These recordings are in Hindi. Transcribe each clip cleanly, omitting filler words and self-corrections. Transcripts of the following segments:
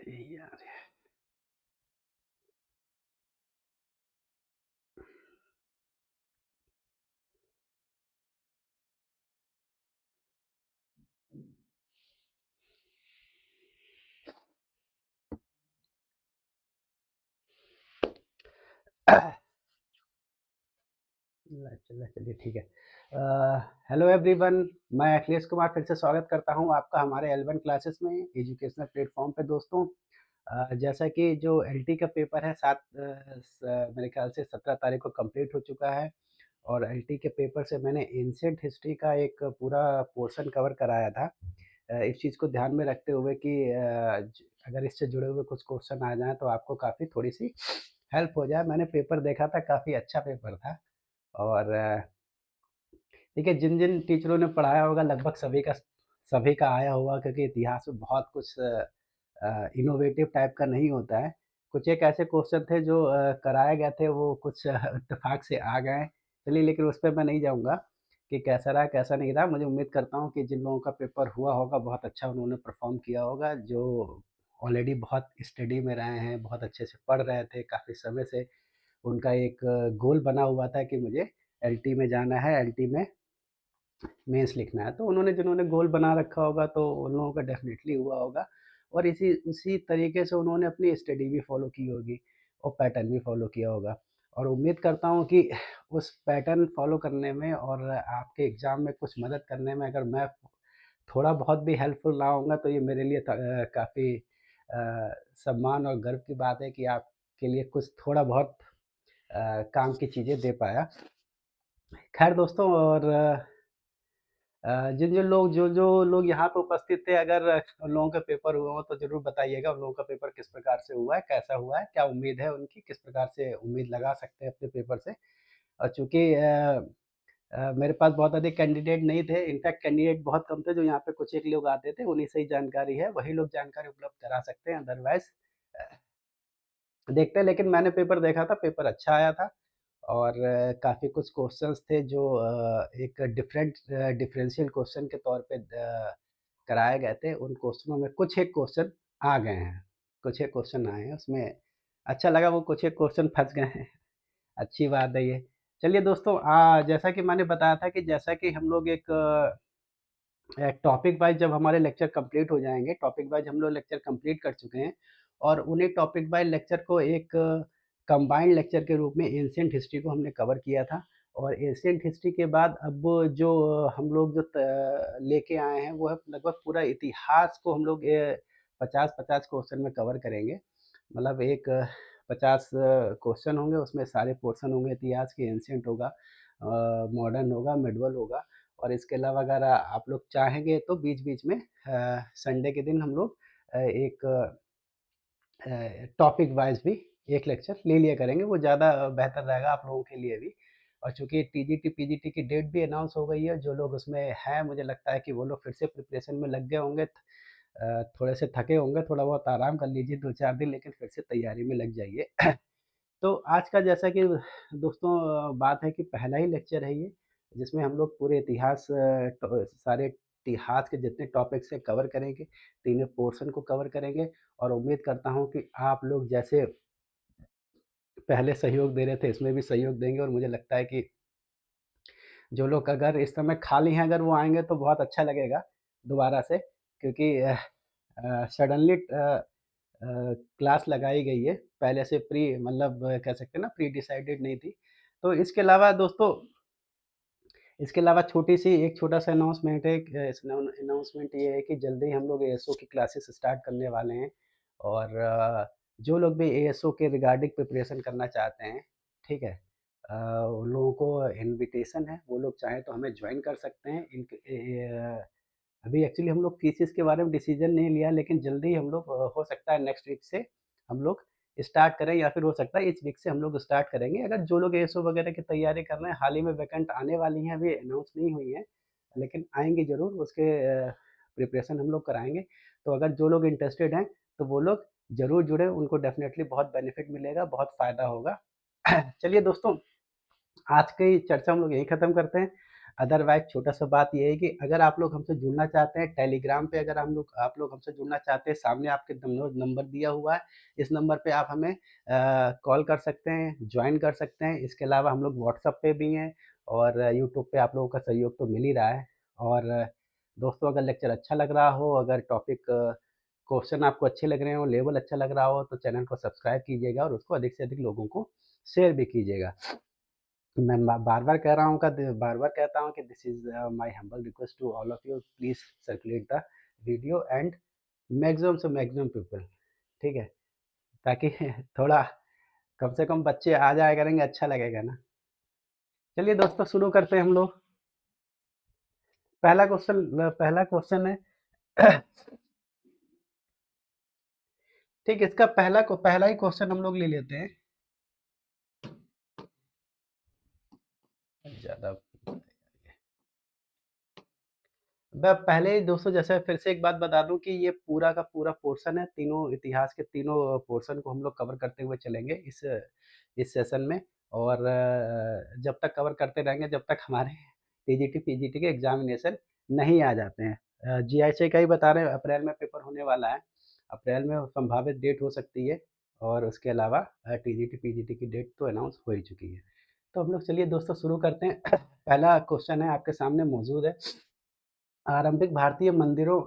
यार चलिए ठीक है। हेलो एवरीवन, मैं अखिलेश कुमार फिर से स्वागत करता हूं आपका हमारे एल1 क्लासेस में एजुकेशनल प्लेटफॉर्म पे। दोस्तों, जैसा कि जो एलटी का पेपर है मेरे ख्याल से 17 तारीख को कंप्लीट हो चुका है। और एलटी के पेपर से मैंने एंशिएंट हिस्ट्री का एक पूरा पोर्शन कवर कराया था। इस चीज़ को ध्यान में रखते हुए कि अगर इससे जुड़े हुए कुछ क्वेश्चन आ जाएँ तो आपको काफ़ी थोड़ी-सी हेल्प हो जाए। मैंने पेपर देखा था, काफ़ी अच्छा पेपर था। और देखिए, जिन-जिन टीचरों ने पढ़ाया होगा लगभग सभी का आया होगा, क्योंकि इतिहास में बहुत कुछ इनोवेटिव टाइप का नहीं होता है। कुछ एक ऐसे क्वेश्चन थे जो कराए गए थे, वो कुछ इत्तेफ़ाक से आ गए। चलिए, लेकिन उस पे मैं नहीं जाऊँगा कि कैसा रहा, कैसा नहीं रहा। मुझे उम्मीद करता हूँ कि जिन लोगों का पेपर हुआ होगा, बहुत अच्छा उन्होंने परफ़ॉर्म किया होगा। जो ऑलरेडी बहुत स्टडी में रहे हैं, बहुत अच्छे से पढ़ रहे थे, काफ़ी समय से उनका एक गोल बना हुआ था कि मुझे एलटी में जाना है, एलटी में मेंस लिखना है। तो जिन्होंने गोल बना रखा होगा, तो उन लोगों का डेफ़िनेटली हुआ होगा। और इसी उसी तरीके से उन्होंने अपनी स्टडी भी फ़ॉलो की होगी और पैटर्न भी फ़ॉलो किया होगा। और उम्मीद करता हूँ कि उस पैटर्न फ़ॉलो करने में और आपके एग्ज़ाम में कुछ मदद करने में अगर मैं थोड़ा बहुत भी हेल्पफुल रहा होऊँगा, तो ये मेरे लिए काफ़ी सम्मान और गर्व की बात है कि आपके लिए कुछ थोड़ा बहुत काम की चीज़ें दे पाया। ख़ैर दोस्तों, और जिन-जिन लोग जो-जो लोग यहाँ पे उपस्थित थे, अगर उन लोगों के पेपर हुए हों तो ज़रूर बताइएगा उन लोगों का पेपर किस प्रकार से हुआ है, कैसा हुआ है, क्या उम्मीद है उनकी, किस प्रकार से उम्मीद लगा सकते हैं अपने पेपर से। और चूँकि मेरे पास बहुत अधिक कैंडिडेट नहीं थे, इनफैक्ट कैंडिडेट बहुत कम थे, जो यहाँ पे कुछ एक लोग आते थे, उन्हीं से ही जानकारी है, वही लोग जानकारी उपलब्ध करा सकते हैं। अदरवाइज़ देखते हैं। लेकिन मैंने पेपर देखा था, पेपर अच्छा आया था। और काफ़ी कुछ क्वेश्चंस थे जो एक डिफरेंशियल क्वेश्चन के तौर पे कराए गए थे। उन क्वेश्चनों में कुछ एक क्वेश्चन आ गए हैं, कुछ एक क्वेश्चन आए हैं, उसमें अच्छा लगा, वो कुछ एक क्वेश्चन फँस गए हैं। अच्छी बात है ये। चलिए दोस्तों, जैसा कि मैंने बताया था कि जैसा कि हम लोग एक टॉपिक वाइज़ जब हमारे लेक्चर कंप्लीट हो जाएँगे, टॉपिक वाइज़ हम लोग लेक्चर कंप्लीट कर चुके हैं। और उन्हीं टॉपिक वाइज़ लेक्चर को एक कंबाइंड लेक्चर के रूप में एंशिएंट हिस्ट्री को हमने कवर किया था। और एंशिएंट हिस्ट्री के बाद अब जो हम लोग जो लेके आए हैं, वो है लगभग पूरा इतिहास को हम लोग 50-50 क्वेश्चन में कवर करेंगे। मतलब एक 50 क्वेश्चन होंगे, उसमें सारे पोर्शन होंगे इतिहास के, एंशिएंट होगा, मॉडर्न होगा, मिडवल होगा। और इसके अलावा अगर आप लोग चाहेंगे तो बीच-बीच में संडे के दिन हम लोग एक टॉपिक वाइज़ भी एक लेक्चर ले लिया करेंगे, वो ज़्यादा बेहतर रहेगा आप लोगों के लिए भी। और चूँकि टीजीटी, पीजीटी की डेट भी अनाउंस हो गई है, जो लोग उसमें हैं, मुझे लगता है कि वो लोग फिर से प्रिपरेशन में लग गए होंगे। थोड़े से थके होंगे, थोड़ा बहुत आराम कर लीजिए 2-4 दिन, लेकिन फिर से तैयारी में लग जाइए। तो आज का जैसा कि दोस्तों बात है कि पहला ही लेक्चर है ये, जिसमें हम लोग पूरे इतिहास सारे इतिहास के जितने टॉपिक्स हैं कवर करेंगे, तीनों पोर्शन को कवर करेंगे। और उम्मीद करता हूँ कि आप लोग जैसे पहले सहयोग दे रहे थे, इसमें भी सहयोग देंगे। और मुझे लगता है कि जो लोग अगर इस समय खाली हैं, अगर वो आएँगे तो बहुत अच्छा लगेगा दोबारा से, क्योंकि सडनली क्लास लगाई गई है, पहले से मतलब कह सकते हैं ना, प्री डिसाइडेड नहीं थी। तो इसके अलावा दोस्तों, इसके अलावा छोटी-सी एक छोटा-सा अनाउंसमेंट है। अनाउंसमेंट ये है कि जल्दी ही हम लोग एएसओ की क्लासेस स्टार्ट करने वाले हैं। और जो लोग भी एएसओ के रिगार्डिंग प्रिपरेशन करना चाहते हैं, ठीक है? उन लोगों को इन्विटेशन है, वो लोग चाहें तो हमें जॉइन कर सकते हैं। अभी एक्चुअली हम लोग फीसेस के बारे में डिसीजन नहीं लिया, लेकिन जल्दी ही हम लोग हो सकता है नेक्स्ट वीक से हम लोग स्टार्ट करें, या फिर हो सकता है इस वीक से हम लोग स्टार्ट करेंगे। अगर जो लोग एएसओ वगैरह की तैयारी कर रहे हैं, हाल ही में वैकेंट आने वाली हैं, अभी अनाउंस नहीं हुई हैं, लेकिन आएँगी ज़रूर, उसके प्रिपरेशन हम लोग कराएँगे। तो अगर जो लोग इंटरेस्टेड हैं, तो वो लोग ज़रूर जुड़ें, उनको डेफ़िनेटली बहुत बेनिफिट मिलेगा, बहुत फ़ायदा होगा। चलिए दोस्तों, आज की चर्चा हम लोग यहीं ख़त्म करते हैं। अदरवाइज़ छोटा-सा बात ये है कि अगर आप लोग हमसे जुड़ना चाहते हैं टेलीग्राम पे, अगर हम लोग आप लोग हमसे जुड़ना चाहते हैं, सामने आपके नंबर दिया हुआ है, इस नंबर पे आप हमें कॉल कर सकते हैं, जॉइन कर सकते हैं। इसके अलावा हम लोग व्हाट्सएप पे भी हैं और यूट्यूब पे आप लोगों का सहयोग तो मिल ही रहा है। और दोस्तों, अगर लेक्चर अच्छा लग रहा हो, अगर टॉपिक क्वेश्चन आपको अच्छे लग रहे हों, लेवल अच्छा लग रहा हो, तो चैनल को सब्सक्राइब कीजिएगा और उसको अधिक से अधिक लोगों को शेयर भी कीजिएगा। मैं बार-बार कह रहा हूँ बार-बार कहता हूँ कि this is my humble request to all of you, please circulate the video and maximum से मैक्सिमम पीपल, ठीक है? ताकि थोड़ा कम से कम बच्चे आ जाया करेंगे, अच्छा लगेगा ना। चलिए दोस्तों, शुरू करते हैं हम लोग। पहला क्वेश्चन है ठीक है, इसका पहला ही क्वेश्चन हम लोग ले लेते हैं। ज़्यादा मैं पहले ही दोस्तों, जैसे फिर से एक बात बता दूँ कि ये पूरा का पूरा पोर्शन है, तीनों इतिहास के तीनों पोर्शन को हम लोग कवर करते हुए चलेंगे इस सेशन में। और जब तक कवर करते रहेंगे, जब तक हमारे टीजीटी, पीजीटी के एग्ज़ामिनेशन नहीं आ जाते हैं। जीआईसी का ही बता रहे हैं, अप्रैल में पेपर होने वाला है। अप्रैल में संभावित डेट हो सकती है और उसके अलावा टीजीटी, पीजीटी की डेट तो अनाउंस हो ही चुकी है। तो हम लोग चलिए दोस्तों शुरू करते हैं। पहला क्वेश्चन है आपके सामने मौजूद है। आरंभिक भारतीय मंदिरों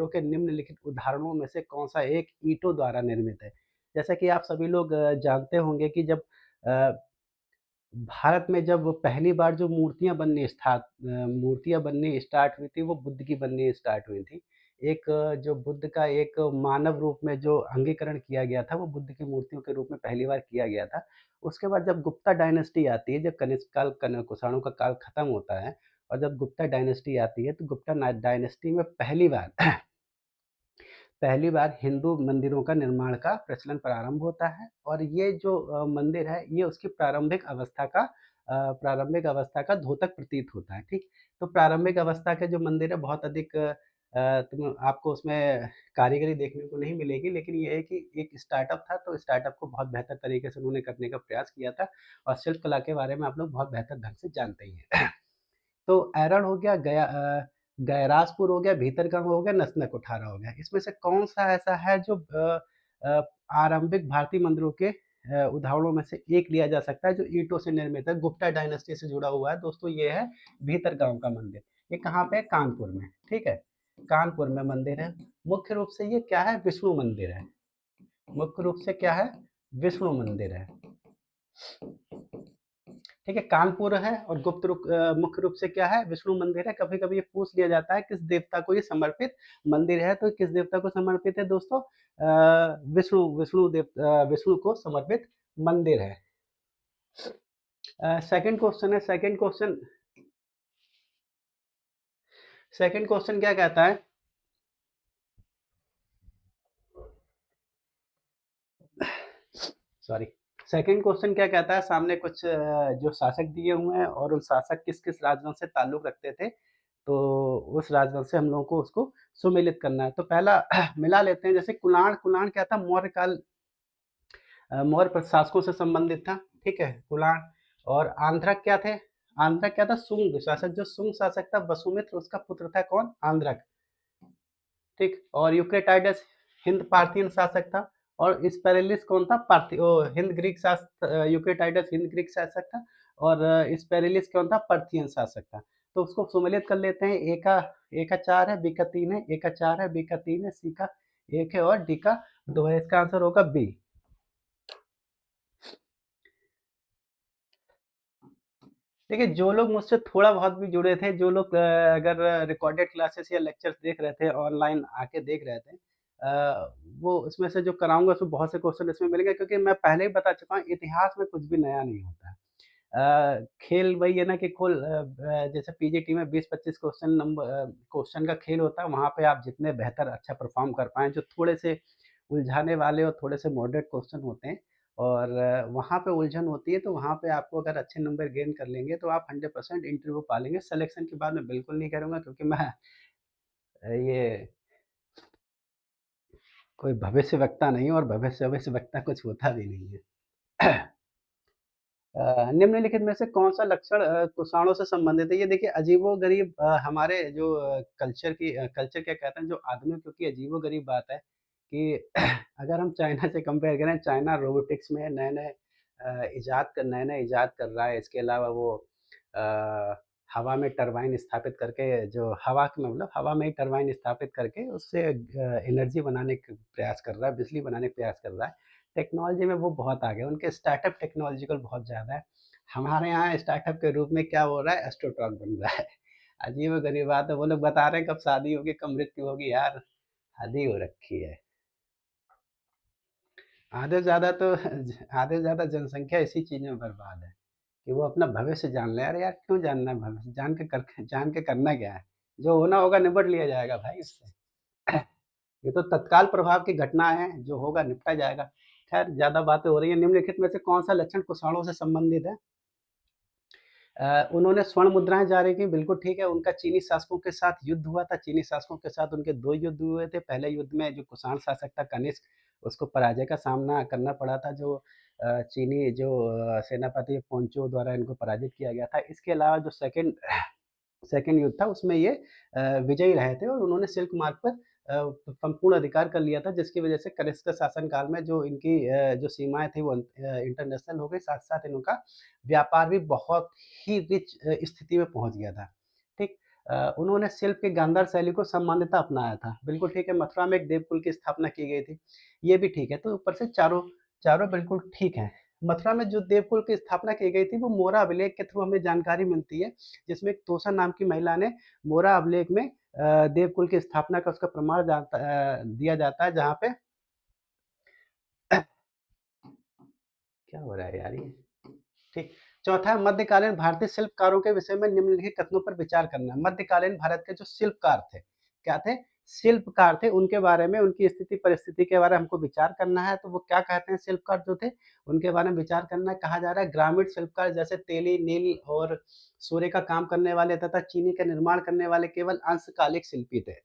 के निम्नलिखित उदाहरणों में से कौन-सा एक ईंटों द्वारा निर्मित है? जैसा कि आप सभी लोग जानते होंगे कि जब अ, भारत में जब पहली बार जो मूर्तियाँ बननी स्टार्ट हुई थी, वो बुद्ध की बननी स्टार्ट हुई थी। एक जो बुद्ध का एक मानव रूप में जो अंगीकरण किया गया था, वो बुद्ध की मूर्तियों के रूप में पहली बार किया गया था। उसके बाद जब गुप्ता डायनेस्टी आती है, जब कनिष्क काल कुषाणों का काल खत्म होता है और जब गुप्ता डायनेस्टी आती है, तो गुप्ता ना डायनेस्टी में पहली बार पहली बार हिंदू मंदिरों का निर्माण का प्रचलन प्रारंभ होता है और ये जो मंदिर है, ये उसकी प्रारंभिक अवस्था का द्योतक प्रतीत होता है, ठीक? तो प्रारंभिक अवस्था के जो मंदिर है, बहुत अधिक तुम आपको उसमें कारीगरी देखने को नहीं मिलेगी, लेकिन ये है कि एक स्टार्टअप था, तो स्टार्टअप को बहुत बेहतर तरीके से उन्होंने करने का प्रयास किया था और शिल्प कला के बारे में आप लोग बहुत बेहतर ढंग से जानते ही हैं। तो एरड़ हो गया, गैराजपुर हो गया, भीतरगढ़ हो गया, नसना कोठारा हो गया। इसमें से कौन-सा ऐसा है जो अ, आरंभिक भारतीय मंदिरों के उदाहरणों में से एक लिया जा सकता है, जो ईंटों से निर्मित है, गुप्ता डायनेस्टी से जुड़ा हुआ है। दोस्तों, ये है भीतरगाँव का मंदिर। ये कहाँ पे है? कानपुर में, ठीक है? कानपुर में मंदिर है। मुख्य रूप से ये क्या है? विष्णु मंदिर है। मुख्य रूप से क्या है? विष्णु मंदिर है। ठीक है, कानपुर है और मुख्य रूप से क्या है? विष्णु मंदिर है। कभी-कभी ये पूछ लिया जाता है किस देवता को ये समर्पित मंदिर है, तो किस देवता को समर्पित है दोस्तों? विष्णु को समर्पित मंदिर है। सेकंड क्वेश्चन क्या कहता है? सॉरी। सेकंड क्वेश्चन क्या कहता है? सामने कुछ जो शासक दिए हुए हैं और उन शासक किस-किस राजवंश से ताल्लुक रखते थे, तो उस राजवंश से हम लोगों को उसको सुमेलित करना है। तो पहला मिला लेते हैं, जैसे कुलाण कुलाण क्या था? मौर्य प्रशासकों से संबंधित था, ठीक है? कुलाण। और आंध्रक क्या थे? आंध्रक क्या था? शुंग शासक, जो शुंग शासक था वसुमित्र, उसका पुत्र था कौन? आंध्रक, ठीक। और यूक्रेटाइडस हिंद पार्थियन शासक था। और स्पेरेलिस कौन था? हिंद ग्रीक शासक। यूक्रेटाइडस हिंद ग्रीक शासक था और स्पेरेलिस कौन था? पर्थियन शासक था। तो उसको सुमेलित कर लेते हैं। ए का 4 है, बी का 3 है, ए का 4 है, बी का 3 है, सी का 1 है और डी का 2 है। इसका आंसर होगा बी। देखिए, जो लोग मुझसे थोड़ा बहुत भी जुड़े थे, जो लोग अगर रिकॉर्डेड क्लासेस या लेक्चर्स देख रहे थे, ऑनलाइन आके देख रहे थे, वो उसमें से जो कराऊँगा उसमें बहुत से क्वेश्चन इसमें मिलेंगे, क्योंकि मैं पहले ही बता चुका हूँ, इतिहास में कुछ भी नया नहीं होता है। खेल वही है ना कि जैसे पीजीटी में 20-25 क्वेश्चन का खेल होता है, वहाँ पे आप जितने बेहतर अच्छा परफ़ॉर्म कर पाएँ, जो थोड़े से उलझाने वाले और थोड़े से मॉडरेट क्वेश्चन होते हैं और वहाँ पे उलझन होती है, तो वहाँ पे आपको अगर अच्छे नंबर गेन कर लेंगे, तो आप 100% इंटरव्यू पा लेंगे। सिलेक्शन की बात मैं बिल्कुल नहीं करूँगा, क्योंकि मैं ये कोई भविष्यवक्ता नहीं हूँ और भविष्यवक्ता कुछ होता भी नहीं है। निम्नलिखित में से कौन-सा लक्षण कुषाणों से संबंधित है? ये देखिए अजीबो-गरीब हमारे जो कल्चर क्या कहते हैं, जो आदमियों की अजीबो-गरीब बात है कि अगर हम चाइना से कंपेयर करें, चाइना रोबोटिक्स में नए-नए इजाद कर रहा है। इसके अलावा वो अ, हवा में टरबाइन स्थापित करके जो हवा के मतलब हवा में ही टरबाइन स्थापित करके उससे एनर्जी बनाने का प्रयास कर रहा है, बिजली बनाने का प्रयास कर रहा है। टेक्नोलॉजी में वो बहुत आगे है, उनके स्टार्टअप टेक्नोलॉजिकल बहुत ज़्यादा है। हमारे यहाँ स्टार्टअप के रूप में क्या हो रहा है, एस्ट्रोटॉक बन रहा है। अजीब-ओ-गरीब बात है, वो लोग बता रहे हैं कब शादी होगी, कब मृत्यु होगी यार, हद ही हो रखी है। आधे से ज़्यादा तो आधे से ज़्यादा जनसंख्या इसी चीज़ में बर्बाद है कि वो अपना भविष्य जान ले। अरे यार क्यों जानना है भविष्य? जान के करना क्या है? जो होना होगा निपट लिया जाएगा भाई इससे। ये तो तत्काल प्रभाव की घटना है, जो होगा निपटा जाएगा। खैर ज़्यादा बातें हो रही हैं, निम्नलिखित में से कौन-सा लक्षण कुषाणों से संबंधित है? उन्होंने स्वर्ण मुद्राएँ जारी की, बिल्कुल ठीक है, उनका चीनी शासकों के साथ युद्ध हुआ था, चीनी शासकों के साथ उनके 2 युद्ध हुए थे। पहले युद्ध में जो कुषाण शासक था कनिष्क, उसको पराजय का सामना करना पड़ा था, जो चीनी जो सेनापति पोंचो द्वारा इनको पराजित किया गया था। इसके अलावा जो सेकंड युद्ध था उसमें ये विजयी रहे थे और उन्होंने सिल्क मार्ग पर संपूर्ण अधिकार कर लिया था, जिसकी वजह से कनिष्क शासन काल में जो इनकी जो सीमाएँ थी वो इंटरनेशनल हो गई, साथ-साथ इनका व्यापार भी बहुत ही रिच स्थिति में पहुँच गया था, ठीक? उन्होंने शिल्प की गांधार शैली को सामान्यतः अपनाया था, बिल्कुल ठीक है, मथुरा में एक देवकुल की स्थापना की गई थी, ये भी ठीक है, तो ऊपर से चारों चारों बिल्कुल ठीक हैं। मथुरा में जो देवकुल की स्थापना की गई थी, वो मोरा अभिलेख के थ्रू हमें जानकारी मिलती है, जिसमें एक तोसा नाम की महिला ने मोरा अभिलेख में देवकुल की स्थापना का उसका प्रमाण दिया जाता है, जहाँ पे क्या हो रहा है यार ये? ठीक। चौथा है मध्यकालीन भारतीय शिल्पकारों के विषय में निम्नलिखित कथनों पर विचार करना। मध्यकालीन भारत के जो शिल्पकार थे, क्या थे? शिल्पकार थे, उनके बारे में, उनकी स्थिति परिस्थिति के बारे में हमको विचार करना है, तो वो क्या कहते हैं शिल्पकार जो थे, उनके बारे में विचार करना है। कहा जा रहा है ग्रामीण शिल्पकार जैसे तेली, नील और सूर्य का काम करने वाले तथा चीनी का निर्माण करने वाले केवल अंशकालिक शिल्पी थे।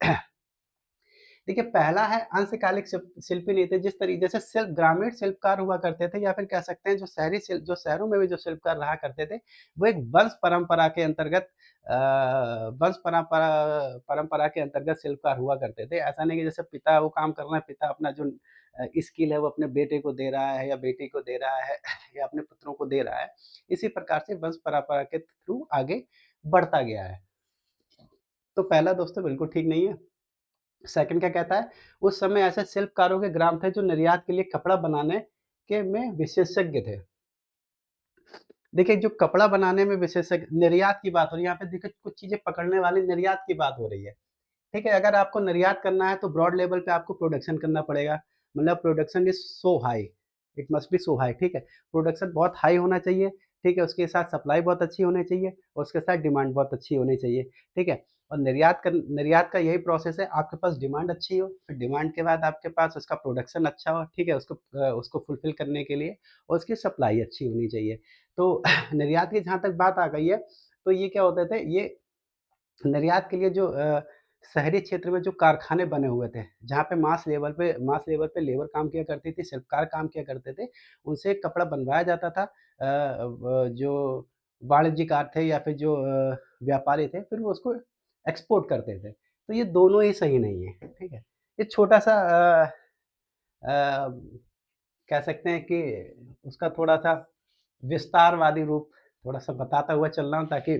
देखिए, पहला है अंशकालिक शिल्पी नहीं थे, जिस तरीके से शिल्प ग्रामीण शिल्पकार हुआ करते थे या फिर कह सकते हैं जो शहरों में भी जो शिल्पकार रहा करते थे, वो एक वंश परंपरा के अंतर्गत वंश परंपरा के अंतर्गत शिल्पकार हुआ करते थे। ऐसा नहीं कि जैसे पिता वो काम कर रहे हैं, पिता अपना जो स्किल है वो अपने बेटे को दे रहा है या बेटी को दे रहा है या अपने पुत्रों को दे रहा है। इसी प्रकार से वंश परंपरा के थ्रू आगे बढ़ता गया है। तो पहला दोस्तों बिल्कुल ठीक नहीं है। सेकंड क्या कहता है, उस समय ऐसे शिल्पकारों के ग्राम थे जो निर्यात के लिए कपड़ा बनाने के में विशेषज्ञ थे। देखिए जो कपड़ा बनाने में विशेषज्ञ निर्यात की बात हो रही है, यहाँ पे देखिए कुछ चीज़ें पकड़ने वाली निर्यात की बात हो रही है। ठीक है, अगर आपको निर्यात करना है तो ब्रॉड लेवल पे आपको प्रोडक्शन करना पड़ेगा। मतलब production is so high, it must be so high ठीक है। प्रोडक्शन बहुत हाई होना चाहिए, ठीक है, उसके साथ सप्लाई बहुत अच्छी होनी चाहिए और उसके साथ डिमांड बहुत अच्छी होनी चाहिए, ठीक है। और निर्यात का यही प्रोसेस है, आपके पास डिमांड अच्छी हो, फिर डिमांड के बाद आपके पास उसका प्रोडक्शन अच्छा हो, ठीक है, उसको फुलफ़िल करने के लिए और उसकी सप्लाई अच्छी होनी चाहिए। तो निर्यात की जहाँ तक बात आ गई है, तो ये क्या होते थे, ये निर्यात के लिए जो शहरी क्षेत्र में जो कारखाने बने हुए थे, जहाँ पे मास लेवल पे लेबर काम किया करती थी, शिल्पकार काम किया करते थे, उनसे कपड़ा बनवाया जाता था। जो वाणिज्यकार थे या फिर जो व्यापारी थे, फिर वो उसको एक्सपोर्ट करते थे। तो ये दोनों ही सही नहीं है, ठीक है? ये छोटा-सा अ, कह सकते हैं कि उसका थोड़ा-सा विस्तारवादी रूप थोड़ा-सा बताता हुआ चल रहा हूँ ताकि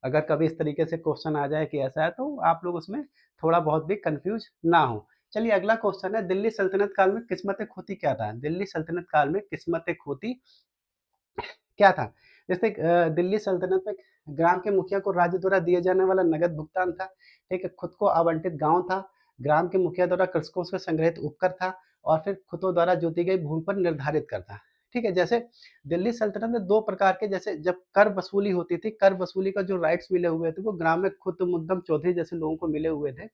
अगर कभी इस तरीके से क्वेश्चन आ जाए कि ऐसा है तो आप लोग उसमें थोड़ा बहुत भी कन्फ्यूज़ ना हो। चलिए अगला क्वेश्चन है दिल्ली सल्तनत काल में किस्मत-ए-खोती क्या था? दिल्ली सल्तनत काल में किस्मत-ए-खोती क्या था? जैसे दिल्ली सल्तनत में ग्राम के मुखिया को राज्य द्वारा दिए जाने वाला नगद भुगतान था, ठीक है? खुद को आवंटित गाँव था, ग्राम के मुखिया द्वारा कृषकों से संग्रहित उपकर था और फिर खुदों द्वारा जोती गई भूमि पर निर्धारित कर था, ठीक है? जैसे दिल्ली सल्तनत में 2 प्रकार के जैसे जब कर वसूली होती थी, कर वसूली का जो राइट्स मिले हुए थे, वो ग्राम में खुद मुद्दम चौधरी जैसे लोगों को मिले हुए थे,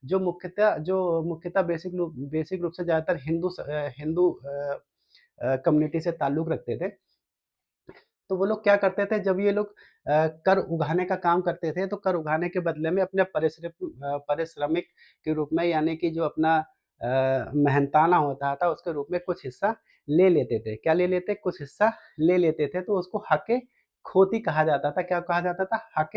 जो मुख्यतः बेसिक रूप से ज़्यादातर हिंदू कम्युनिटी से ताल्लुक रखते थे। तो वो लोग क्या करते थे जब ये लोग कर उगाने का काम करते थे, तो कर उगाने के बदले में अपने पारिश्रमिक के रूप में यानी कि जो अपना मेहनताना होता था, उसके रूप में कुछ हिस्सा ले लेते थे। क्या ले लेते? कुछ हिस्सा ले लेते थे, तो उसको हक़ खोती कहा जाता था। क्या कहा जाता था? हक़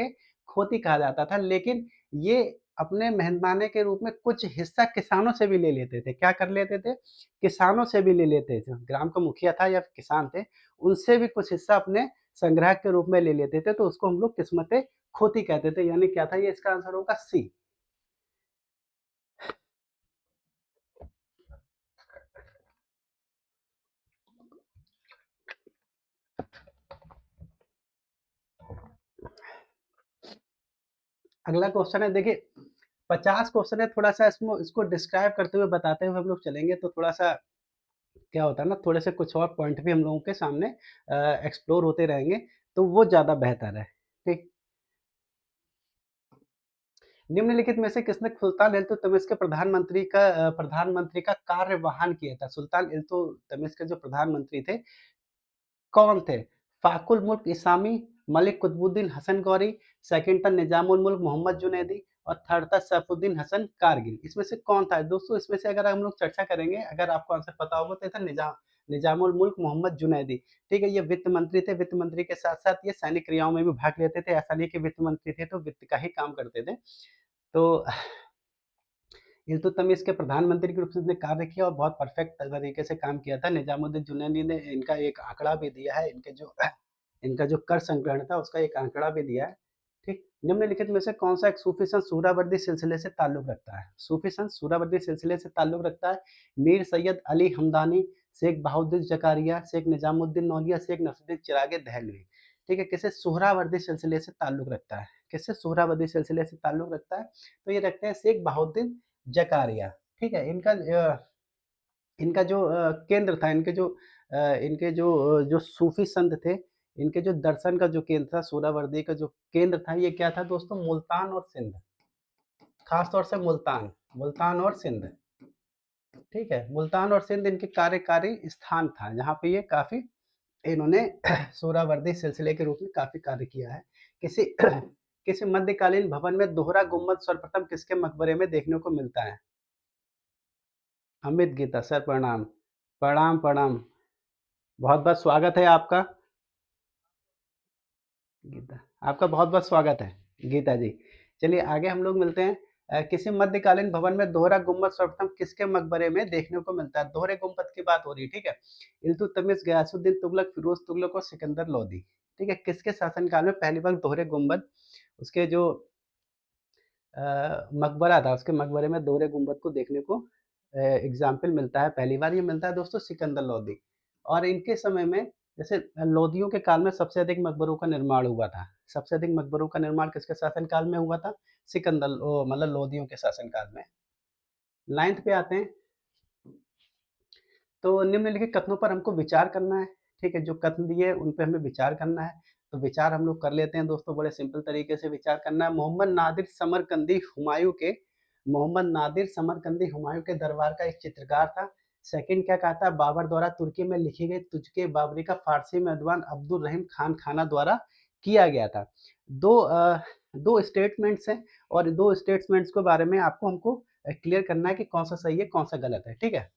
खोती कहा जाता था। लेकिन ये अपने मेहनताने के रूप में कुछ हिस्सा किसानों से भी ले लेते थे। क्या कर लेते थे? किसानों से भी ले लेते थे। ग्राम का मुखिया था या किसान थे, उनसे भी कुछ हिस्सा अपने संग्रह के रूप में ले लेते थे, तो उसको हम लोग किस्मत खोती कहते थे। यानी क्या था? ये इसका आंसर होगा सी। अगला क्वेश्चन है, देखिए 50 क्वेश्चन है, थोड़ा-सा इसको डिस्क्राइब करते हुए बताते हुए हम लोग चलेंगे, तो थोड़ा-सा क्या होता है ना, थोड़े से कुछ और पॉइंट भी हम लोगों के सामने एक्सप्लोर होते रहेंगे, तो वो ज़्यादा बेहतर है। ठीक। निम्नलिखित में से किसने सुल्तान इल्तुतमिश के प्रधानमंत्री का कार्यवाहन किया था? सुल्तान इल्तुतमिश के जो प्रधानमंत्री थे, कौन थे? फ़ाकुल मुल्क इसामी, मलिक कुतुबुद्दीन हसन गौरी, सेकंड था निज़ामुल मुल्क मोहम्मद जुनैदी और थर्ड था सैफुद्दीन हसन कारगिल। इसमें से कौन था? दोस्तों इसमें से अगर हम लोग चर्चा करेंगे, अगर आपको आंसर पता होगा तो ये था निज़ामुल मुल्क मोहम्मद जुनैदी। ठीक है, ये वित्त मंत्री थे, वित्त मंत्री के साथ-साथ ये सैनिक क्रियाओं में भी भाग लेते थे। ऐसा नहीं कि वित्त मंत्री थे तो वित्त का ही काम करते थे। तो इल्तुतमिश के प्रधानमंत्री के रूप में इसने कार्य किया और बहुत परफेक्ट तरीके से काम किया था। निजामुद्दीन जुनैदी ने इनका एक आंकड़ा भी दिया है, इनका जो कर संग्रहण था उसका एक आंकड़ा भी दिया है। ठीक। निम्नलिखित में से कौन सा एक सूफी संत सुहरावर्दी सिलसिले से ताल्लुक रखता है? सूफी संत सुहरावर्दी सिलसिले से ताल्लुक रखता है मीर सैयद अली हमदानी, शेख बहाउद्दीन जकारिया, शेख निजामुद्दीन नौलिया, शेख नसरुद्दीन चिरागे दहलवी। ठीक है, किससे? सुहरावर्दी सिलसिले से ताल्लुक रखता है। किससे सुहरावर्दी सिलसिले से ताल्लुक रखता है? तो ये रखते हैं शेख बहाउद्दीन जकारिया। ठीक है, इनका जो केंद्र था, जो सूफी संत थे, इनके जो दर्शन का जो केंद्र था, सोहरावर्दी का जो केंद्र था, ये क्या था दोस्तों? मुल्तान और सिंध। खास तौर से मुल्तान और सिंध। ठीक है, मुल्तान और सिंध इनके कार्यकारी स्थान था, जहाँ पे ये काफ़ी इन्होंने सोहरावर्दी सिलसिले के रूप में काफ़ी कार्य किया है। किसी किसी मध्यकालीन भवन में दोहरा गुम्बद सर्वप्रथम किसके मकबरे में देखने को मिलता है? अमित गीता सर प्रणाम। प्रणाम, प्रणाम। बहुत-बहुत स्वागत है आपका। गीता, आपका बहुत-बहुत स्वागत है, गीता जी। चलिए आगे हम लोग मिलते हैं। किसी मध्यकालीन भवन में दोहरा गुम्बद सर्वप्रथम किसके मकबरे में देखने को मिलता है? दोहरे गुम्बद की बात हो रही है, ठीक है? इल्तुतमिश, गयासुद्दीन तुगलक, फिरोज तुगलक और सिकंदर लोदी। ठीक है? किसके शासनकाल में पहली बार दोहरे गुम्बद, उसके जो मकबरा था, उसके मकबरे में दोहरे गुम्बद को देखने को एग्ज़ाम्पल मिलता है, पहली बार ये मिलता है दोस्तों सिकंदर लोदी। और इनके समय में जैसे लोदियों के काल में सबसे अधिक मकबरों का निर्माण हुआ था। सबसे अधिक मकबरों का निर्माण किसके शासनकाल में हुआ था? मतलब लोदियों के शासनकाल में। 9th पे आते हैं, तो निम्नलिखित कथनों पर हमको विचार करना है, ठीक है? जो कथन दिए हैं, उन पे हमें विचार करना है। तो विचार हम लोग कर लेते हैं दोस्तों, बड़े सिंपल तरीके से विचार करना है। मोहम्मद नादिर समरकंदी हुमायूँ के दरबार का एक चित्रकार था। सेकंड क्या कहता है? बाबर द्वारा तुर्की में लिखी गई तुझके बाबरी का फ़ारसी में अदवान अब्दुल रहीम खान खाना द्वारा किया गया था। 2 स्टेटमेंट्स हैं और 2 स्टेटमेंट्स के बारे में हमको क्लियर करना है कि कौन-सा सही है, कौन-सा गलत है, ठीक है?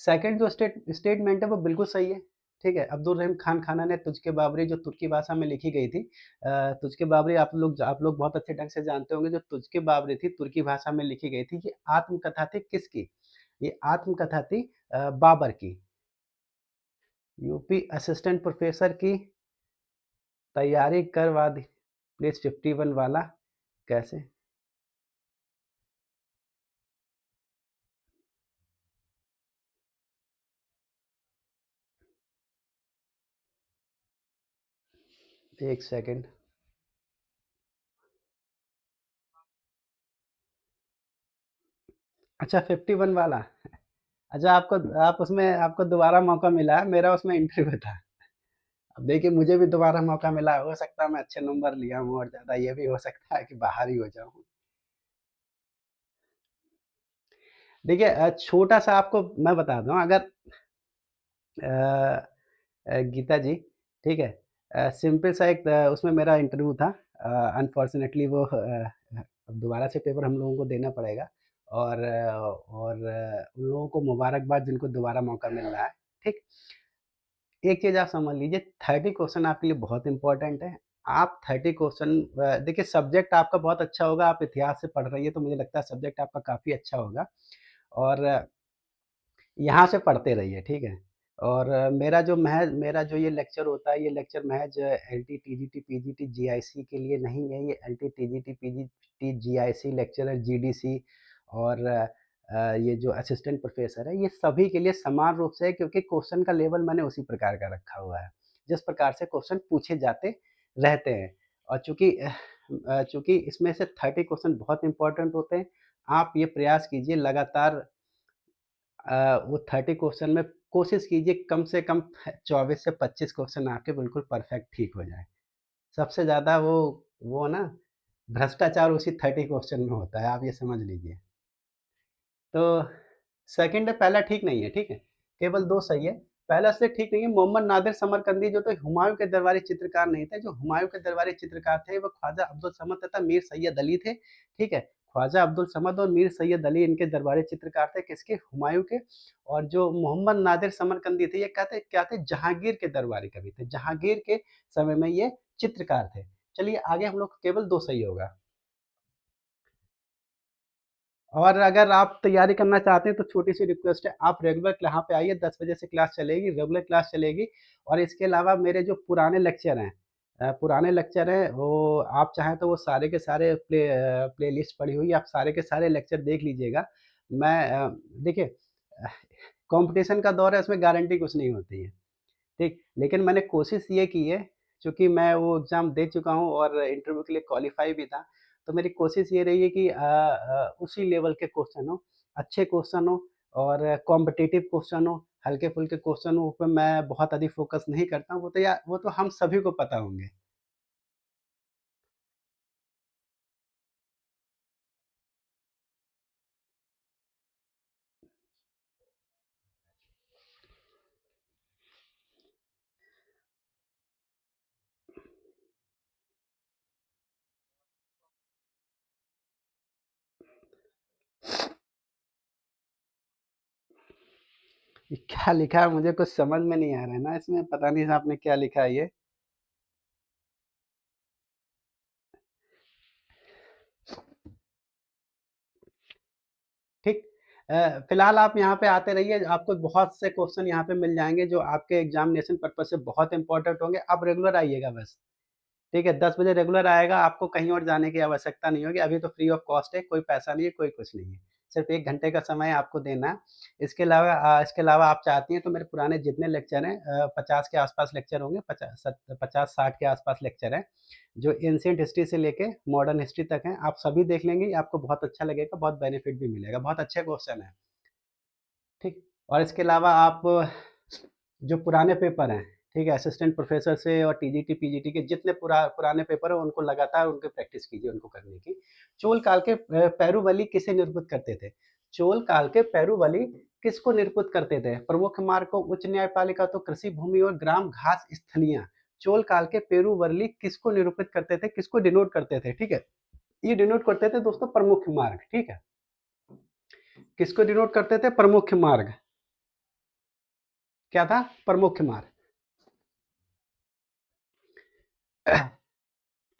सेकंड जो स्टेटमेंट है वो बिल्कुल सही है, ठीक है? अब्दुल रहीम खान खाना ने तुझके बाबरी जो तुर्की भाषा में लिखी गई थी, तुझके बाबरी आप लोग बहुत अच्छे ढंग से जानते होंगे, जो तुझके बाबरी थी तुर्की भाषा में लिखी गई थी। ये आत्मकथा थी किसकी? ये आत्मकथा थी बाबर की। यूपी असिस्टेंट प्रोफेसर की तैयारी करवा दी। प्लीज़ 51 वाला कैसे? एक सेकंड। अच्छा 51 वाला। अच्छा आपको दोबारा मौका मिला है, मेरा उसमें इंटरव्यू था। अब देखिए मुझे भी दोबारा मौका मिला, हो सकता है मैं अच्छे नंबर लिया हूँ और ज़्यादा ये भी हो सकता है कि बाहर ही हो जाऊँ। देखिए छोटा-सा आपको मैं बता दूँ, अगर अ गीता जी, ठीक है? सिंपल सा एक उसमें मेरा इंटरव्यू था। अनफॉर्च्यूनेटली वो अब दोबारा से पेपर हम लोगों को देना पड़ेगा। और उन लोगों को मुबारकबाद जिनको दोबारा मौका मिल रहा है, ठीक? एक चीज़ आप समझ लीजिए 30 क्वेश्चन आपके लिए बहुत इम्पोर्टेंट है। आप 30 क्वेश्चन देखिए सब्जेक्ट आपका बहुत अच्छा होगा, आप इतिहास से पढ़ रही हैं तो मुझे लगता है सब्जेक्ट आपका काफ़ी अच्छा होगा और यहाँ से पढ़ते रहिए, ठीक है? और मेरा जो ये लेक्चर होता है, ये लेक्चर महज़ एलटी, टीजीटी, पीजीटी, जीआईसी के लिए नहीं है, ये LT, TGT, PGT, GIC lecture है, जीडीसी और ये जो असिस्टेंट प्रोफ़ेसर है, ये सभी के लिए समान रूप से है क्योंकि क्वेश्चन का लेवल मैंने उसी प्रकार का रखा हुआ है, जिस प्रकार से क्वेश्चन पूछे जाते रहते हैं और चूँकि इसमें से 30 क्वेश्चन बहुत इम्पोर्टेंट होते हैं, आप ये प्रयास कीजिए लगातार वो 30 क्वेश्चन में कोशिश कीजिए कम से कम 24 से 25 क्वेश्चन आपके बिल्कुल परफेक्ट ठीक हो जाएँ। सबसे ज़्यादा वो ना भ्रष्टाचार उसी 30 क्वेश्चन में होता है, आप ये समझ लीजिए। तो सेकंड है पहला ठीक नहीं है, ठीक है? केवल 2 सही है। पहला इसलिए ठीक नहीं है, मोहम्मद नादिर समरकंदी जो तो हुमायूँ के दरबारी चित्रकार नहीं थे, जो हुमायूँ के दरबारी चित्रकार थे वो ख्वाजा अब्दुल समद तथा मीर सैयद अली थे, ठीक है? ख्वाजा अब्दुल समद और मीर सैयद अली इनके दरबारी चित्रकार थे, किसके? हुमायूँ के और जो मोहम्मद नादिर समरकंदी थे, ये क्या थे? जहांगीर के दरबारी कवि थे। जहांगीर के समय में ये चित्रकार थे। चलिए आगे हम लोग केवल 2 सही होगा। और अगर आप तैयारी करना चाहते हैं तो छोटी-सी रिक्वेस्ट है, आप रेगुलर यहाँ पे आइए 10 बजे से क्लास चलेगी, रेगुलर क्लास चलेगी और इसके अलावा मेरे जो पुराने लेक्चर हैं पुराने लेक्चर हैं वो आप चाहें तो वो सारे के सारे प्लेलिस्ट पड़ी हुई है, आप सारे के सारे लेक्चर देख लीजिएगा। मैं देखिए कॉम्पिटिशन का दौर है, इसमें गारंटी कुछ नहीं होती है। ठीक, लेकिन मैंने कोशिश ये की है, चूँकि मैं वो एग्ज़ाम दे चुका हूँ और इंटरव्यू के लिए क्वालीफ़ाई भी था, तो मेरी कोशिश ये रही है कि उसी लेवल के क्वेश्चन हों, अच्छे क्वेश्चन हों और कॉम्पिटिटिव क्वेश्चन हों, हल्के-फुल्के क्वेश्चन हों, उसपे मैं बहुत अधिक फ़ोकस नहीं करता हूँ, वो तो हम सभी को पता होंगे। ये क्या लिखा है मुझे कुछ समझ में नहीं आ रहा है ना इसमें, पता नहीं आपने क्या लिखा है ये? ठीक। फ़िलहाल आप यहाँ पे आते रहिए, आपको बहुत से क्वेश्चन यहाँ पे मिल जाएँगे जो आपके एग्ज़ामिनेशन पर्पज़ से बहुत इम्पोर्टेंट होंगे, आप रेगुलर आइएगा बस। ठीक है, 10 बजे रेगुलर आएगा, आपको कहीं और जाने की आवश्यकता नहीं होगी, अभी तो फ्री ऑफ कॉस्ट है, कोई पैसा नहीं है, कोई कुछ नहीं है। सिर्फ़ 1 घंटे का समय आपको देना है। इसके अलावा आप चाहती हैं तो मेरे पुराने जितने लेक्चर हैं 50 के आस-पास लेक्चर होंगे, 50-60 के आस-पास लेक्चर हैं, जो एंशिएंट हिस्ट्री से लेके मॉडर्न हिस्ट्री तक हैं, आप सभी देख लेंगी, आपको बहुत अच्छा लगेगा, बहुत बेनिफिट भी मिलेगा, बहुत अच्छे क्वेश्चन हैं। ठीक। और इसके अलावा आप जो पुराने पेपर हैं, ठीक है? असिस्टेंट प्रोफ़ेसर से और टीजीटी, पीजीटी के जितने पुराने पेपर हैं, उनको लगातार उनकी प्रैक्टिस कीजिए उनको करने की। चोल काल के पेरुवली किसे निरूपित करते थे? चोल काल के पेरुवली किसको निरूपित करते थे? प्रमुख मार्ग को उच्च न्यायपालिका तो कृषि भूमि और ग्राम घास स्थलियाँ। चोल काल के पेरुवली किसको निरूपित करते थे? किसको डिनोट करते थे? ठीक है? ये डिनोट करते थे दोस्तों प्रमुख मार्ग, ठीक है? किसको डिनोट करते थे? प्रमुख मार्ग। क्या था? प्रमुख मार्ग।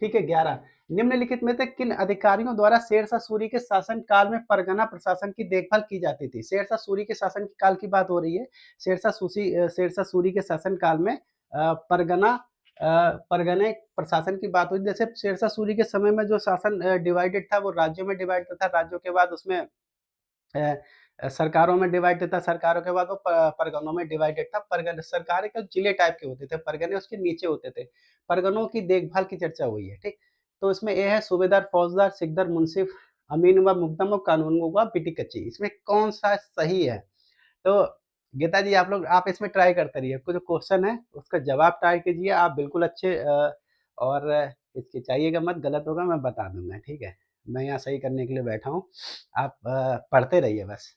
ठीक है 11 निम्नलिखित में से किन अधिकारियों द्वारा शेरशाह सूरी के शासन काल में परगना प्रशासन की देखभाल की जाती थी? शेरशाह सूरी के शासन काल की बात हो रही है। शेरशाह सूरी के शासन काल में परगने प्रशासन की बात हुई। जैसे शेरशाह सूरी के समय में जो शासन डिवाइडेड था वो राज्यों में डिवाइड था। राज्यों के बाद उसमें अ सरकारों में डिवाइडेड था, सरकारों के बाद वो परगनों में डिवाइडेड था। परगना सरकारें केवल जिले टाइप के होते थे, परगने उसके नीचे होते थे। परगनों की देखभाल की चर्चा हुई है, ठीक? तो इसमें ये है सूबेदार, फौजदार, सिकदर, मुंसिफ, अमीन व मुकद्दम और कानून व पिटी कच्ची। इसमें कौन-सा सही है? तो गीता जी आप इसमें ट्राई करते रहिए। आपको जो क्वेश्चन है उसका जवाब ट्राई कीजिए। आप बिल्कुल अच्छे और हिचकिचाइएगा मत, गलत होगा मैं बता दूँगा, ठीक है? मैं यहाँ सही करने के लिए बैठा हूँ। आप पढ़ते रहिए बस।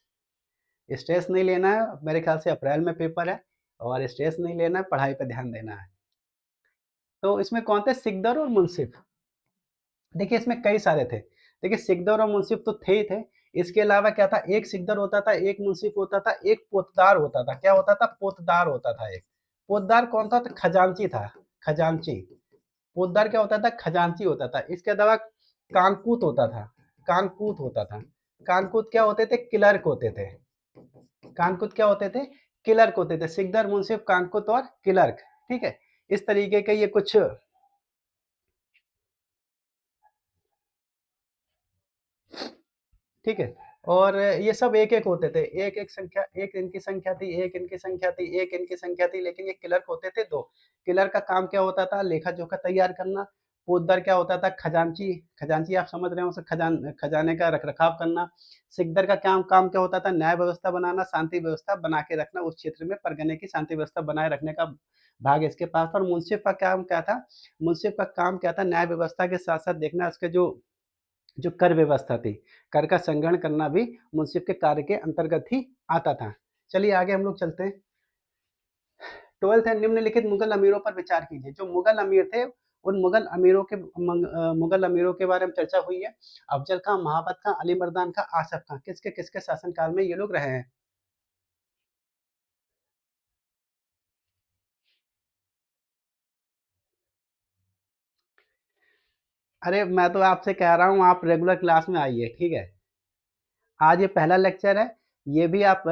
स्ट्रेस नहीं लेना है, मेरे ख़्याल से अप्रैल में पेपर है और स्ट्रेस नहीं लेना है, पढ़ाई पे ध्यान देना है। तो इसमें कौन थे? सिकदर और मुंसिफ। देखिए इसमें कई सारे थे। देखिए सिकदर और मुंसिफ तो थे ही थे। इसके अलावा क्या था, एक सिकदर होता था, एक मुंसिफ होता था, एक पोतदार होता था। क्या होता था? पोतदार होता था एक। पोतदार कौन था? तो खजांची था, खजांची। पोतदार क्या होता था? खजांची होता था। इसके अलावा कानकूत होता था, कानकूत होता था। कानकूत क्या होते थे? क्लर्क होते थे। कानकूत क्या होते थे? क्लर्क होते थे। सिकदर, मुंसिफ, कानकूत और क्लर्क। ठीक है, इस तरीके के ये कुछ, ठीक है। और ये सब एक-एक होते थे, एक-एक संख्या, एक इनकी संख्या थी, एक इनकी संख्या थी, एक इनकी संख्या थी, लेकिन ये क्लर्क होते थे 2। क्लर्क का काम क्या होता था? लेखा-जोखा तैयार करना। पोद्दार क्या होता था? खजांची, खजांची आप समझ रहे हो, उसे खजाने का रख-रखाव करना। सिकदर का काम काम क्या होता था? न्याय व्यवस्था बनाना, शांति व्यवस्था बना के रखना, उस क्षेत्र में परगने की शांति व्यवस्था बनाए रखने का भाग इसके पास था। और मुंसिफ का काम क्या था? मुंसिफ का काम क्या था? न्याय व्यवस्था के साथ-साथ देखना उसके जो जो कर व्यवस्था थी, कर का संग्रहण करना भी मुंसिफ के कार्य के अंतर्गत ही आता था। चलिए आगे हम लोग चलते हैं। 12th है, निम्नलिखित मुगल अमीरों पर विचार कीजिए। जो मुगल अमीर थे, उन मुगल अमीरों के बारे में चर्चा हुई है। अफजल खां, महाबत खां, अली मर्दान खां, आसफ खां, किसके किसके शासनकाल में ये लोग रहे हैं? अरे मैं तो आपसे कह रहा हूँ, आप रेगुलर क्लास में आइए, ठीक है। आज ये पहला लेक्चर है। ये भी आप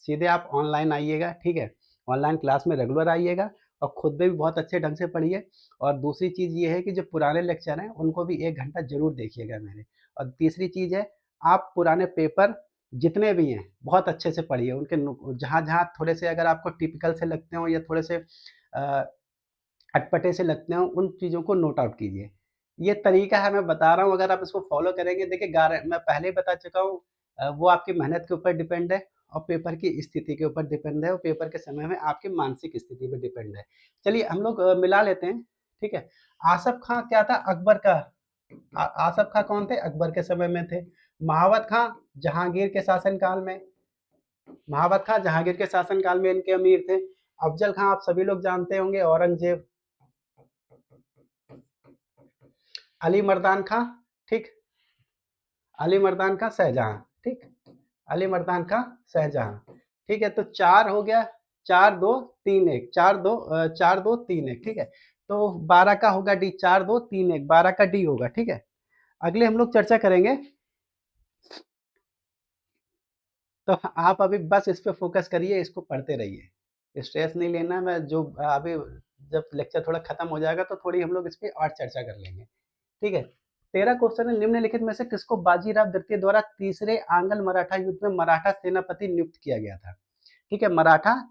सीधे आप ऑनलाइन आइएगा, ठीक है। ऑनलाइन क्लास में रेगुलर आइएगा और खुद भी बहुत अच्छे ढंग से पढ़िए। और दूसरी चीज़ ये है कि जो पुराने लेक्चर हैं उनको भी 1 घंटा ज़रूर देखिएगा मेरे। और तीसरी चीज़ है, आप पुराने पेपर जितने भी हैं बहुत अच्छे से पढ़िए। उनके जहाँ जहाँ थोड़े से अगर आपको टिपिकल से लगते हो या थोड़े से अटपटे से लगते हो, उन चीज़ों को नोट आउट कीजिए। ये तरीका है, मैं बता रहा हूँ, अगर आप इसको फ़ॉलो करेंगे, देखिए मैं पहले ही बता चुका हूँ, वो आपकी मेहनत के ऊपर डिपेंड है और पेपर की स्थिति के ऊपर डिपेंड है और पेपर के समय में आपकी मानसिक स्थिति पे डिपेंड है। चलिए हम लोग मिला लेते हैं, ठीक है। आसफ खां क्या था? अकबर का आसफ खां कौन थे? अकबर के समय में थे। महावत खां जहांगीर के शासनकाल में, महावत खां जहांगीर के शासनकाल में इनके अमीर थे। अफजल खां आप सभी लोग जानते होंगे, औरंगजेब। अली मर्दान खां, ठीक। अली मर्दान खां शाहजहां, ठीक। अली मर्दान खां शाहजहां, ठीक है। तो 4 हो गया, 4 2 3 1, 4 2 3 1, ठीक है। तो 12 का होगा डी, 4 2 3 1, 12 का डी होगा, ठीक है। अगले हम लोग चर्चा करेंगे। तो आप अभी बस इस पे फोकस करिए, इसको पढ़ते रहिए, स्ट्रेस नहीं लेना। मैं जो अभी जब लेक्चर थोड़ा खत्म हो जाएगा तो थोड़ी हम लोग इस पे और चर्चा कर लेंगे, ठीक है। 13 क्वेश्चन है, निम्नलिखित में से किसको बाजीराव द्वितीय द्वारा तीसरे आंग्ल मराठा युद्ध में मराठा सेनापति नियुक्त किया गया था? ठीक है,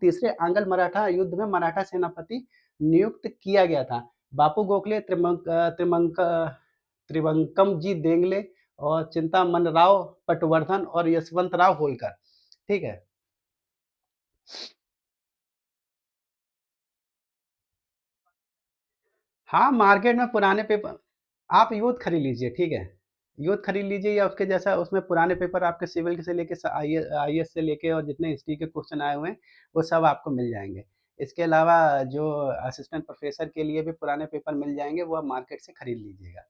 तीसरे आंग्ल मराठा युद्ध में मराठा सेनापति नियुक्त किया गया था। बापू गोखले, त्रिवंकम जी देंगले और चिंतामन राव पटवर्धन और यशवंत राव होलकर, ठीक है। हाँ, मार्केट में पुराने पेपर आप यूथ खरीद लीजिए, ठीक है। यूथ खरीद लीजिए या उसके जैसा, उसमें पुराने पेपर आपके सिविल से लेके आईएएस से लेके और जितने हिस्ट्री के क्वेश्चन आए हुए हैं, वो सब आपको मिल जाएँगे। इसके अलावा जो असिस्टेंट प्रोफ़ेसर के लिए भी पुराने पेपर मिल जाएँगे, वो आप मार्केट से खरीद लीजिएगा।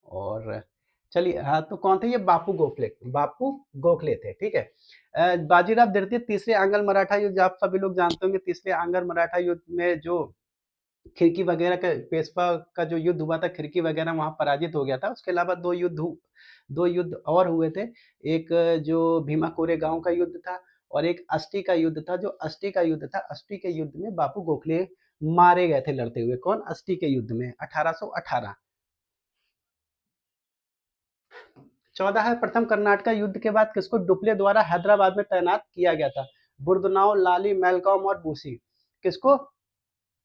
और चलिए, हाँ, तो कौन थे ये? बापू गोखले थे, ठीक है। बाजीराव द्वितीय तीसरे आंग्ल मराठा युद्ध, आप सभी लोग जानते होंगे, तीसरे आंग्ल मराठा युद्ध में जो खिड़की वगैरह का, पेशवा का जो युद्ध हुआ था, खिड़की वगैरह वहाँ पराजित हो गया था। उसके अलावा 2 युद्ध और हुए थे। एक जो भीमा कोरेगाँव का युद्ध था और एक अष्टी का युद्ध था। जो अष्टी का युद्ध था, अष्टी के युद्ध में बापू गोखले मारे गए थे लड़ते हुए। कौन? अष्टी के युद्ध में 1818। 14 है, प्रथम कर्नाटक युद्ध के बाद किसको डुप्ले द्वारा हैदराबाद में तैनात किया गया था? बुर्दनाव, लाली, मेलकॉम और बूसी। किसको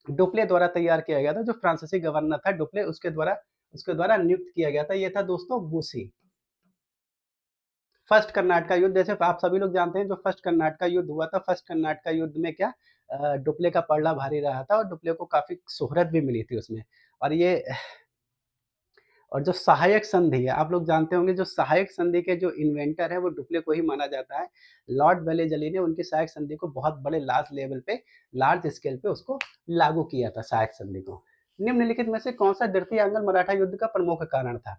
डुप्ले द्वारा तैयार किया गया था? जो फ्रांसीसी गवर्नर था डुप्ले, उसके द्वारा नियुक्त किया गया था। ये था दोस्तों बूसी। फर्स्ट कर्नाटक युद्ध, जैसे आप सभी लोग जानते हैं, जो फर्स्ट कर्नाटक युद्ध हुआ था, फर्स्ट कर्नाटक युद्ध में क्या डुप्ले का पलड़ा भारी रहा था और डुप्ले को काफी शोहरत भी मिली थी उसमें। और ये और जो सहायक संधि है, आप लोग जानते होंगे, जो सहायक संधि के जो इन्वेंटर है वो डुप्ले को ही माना जाता है। लॉर्ड वेलेजली ने उनकी सहायक संधि को बहुत बड़े लार्ज लेवल पे, लार्ज स्केल पे उसको लागू किया था, सहायक संधि को। निम्नलिखित में से कौन सा द्वितीय आंग्ल मराठा युद्ध का प्रमुख कारण था?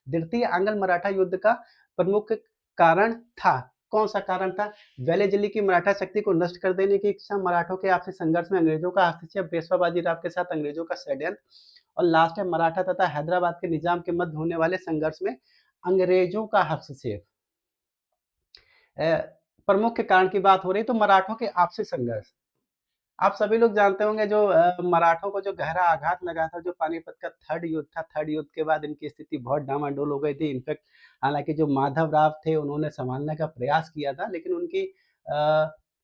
द्वितीय आंग्ल मराठा युद्ध का प्रमुख कारण था, कौन सा कारण था? वेले दिल्ली की मराठा शक्ति को नष्ट कर देने की इच्छा, मराठों के आपसी संघर्ष में अंग्रेजों का हस्तक्षेप, पेशवा बाजीराव के साथ अंग्रेजों का षड्यंत्र, और लास्ट है मराठा तथा हैदराबाद के निजाम के मध्य होने वाले संघर्ष में अंग्रेजों का हस्तक्षेप। प्रमुख कारण की बात हो रही तो मराठों के आपसी संघर्ष। आप सभी लोग जानते होंगे जो मराठों को जो गहरा आघात लगा था, जो पानीपत का थर्ड युद्ध था, थर्ड युद्ध के बाद इनकी स्थिति बहुत डामाडोल हो गई थी। इनफैक्ट हालांकि जो माधव राव थे उन्होंने संभालने का प्रयास किया था, लेकिन उनकी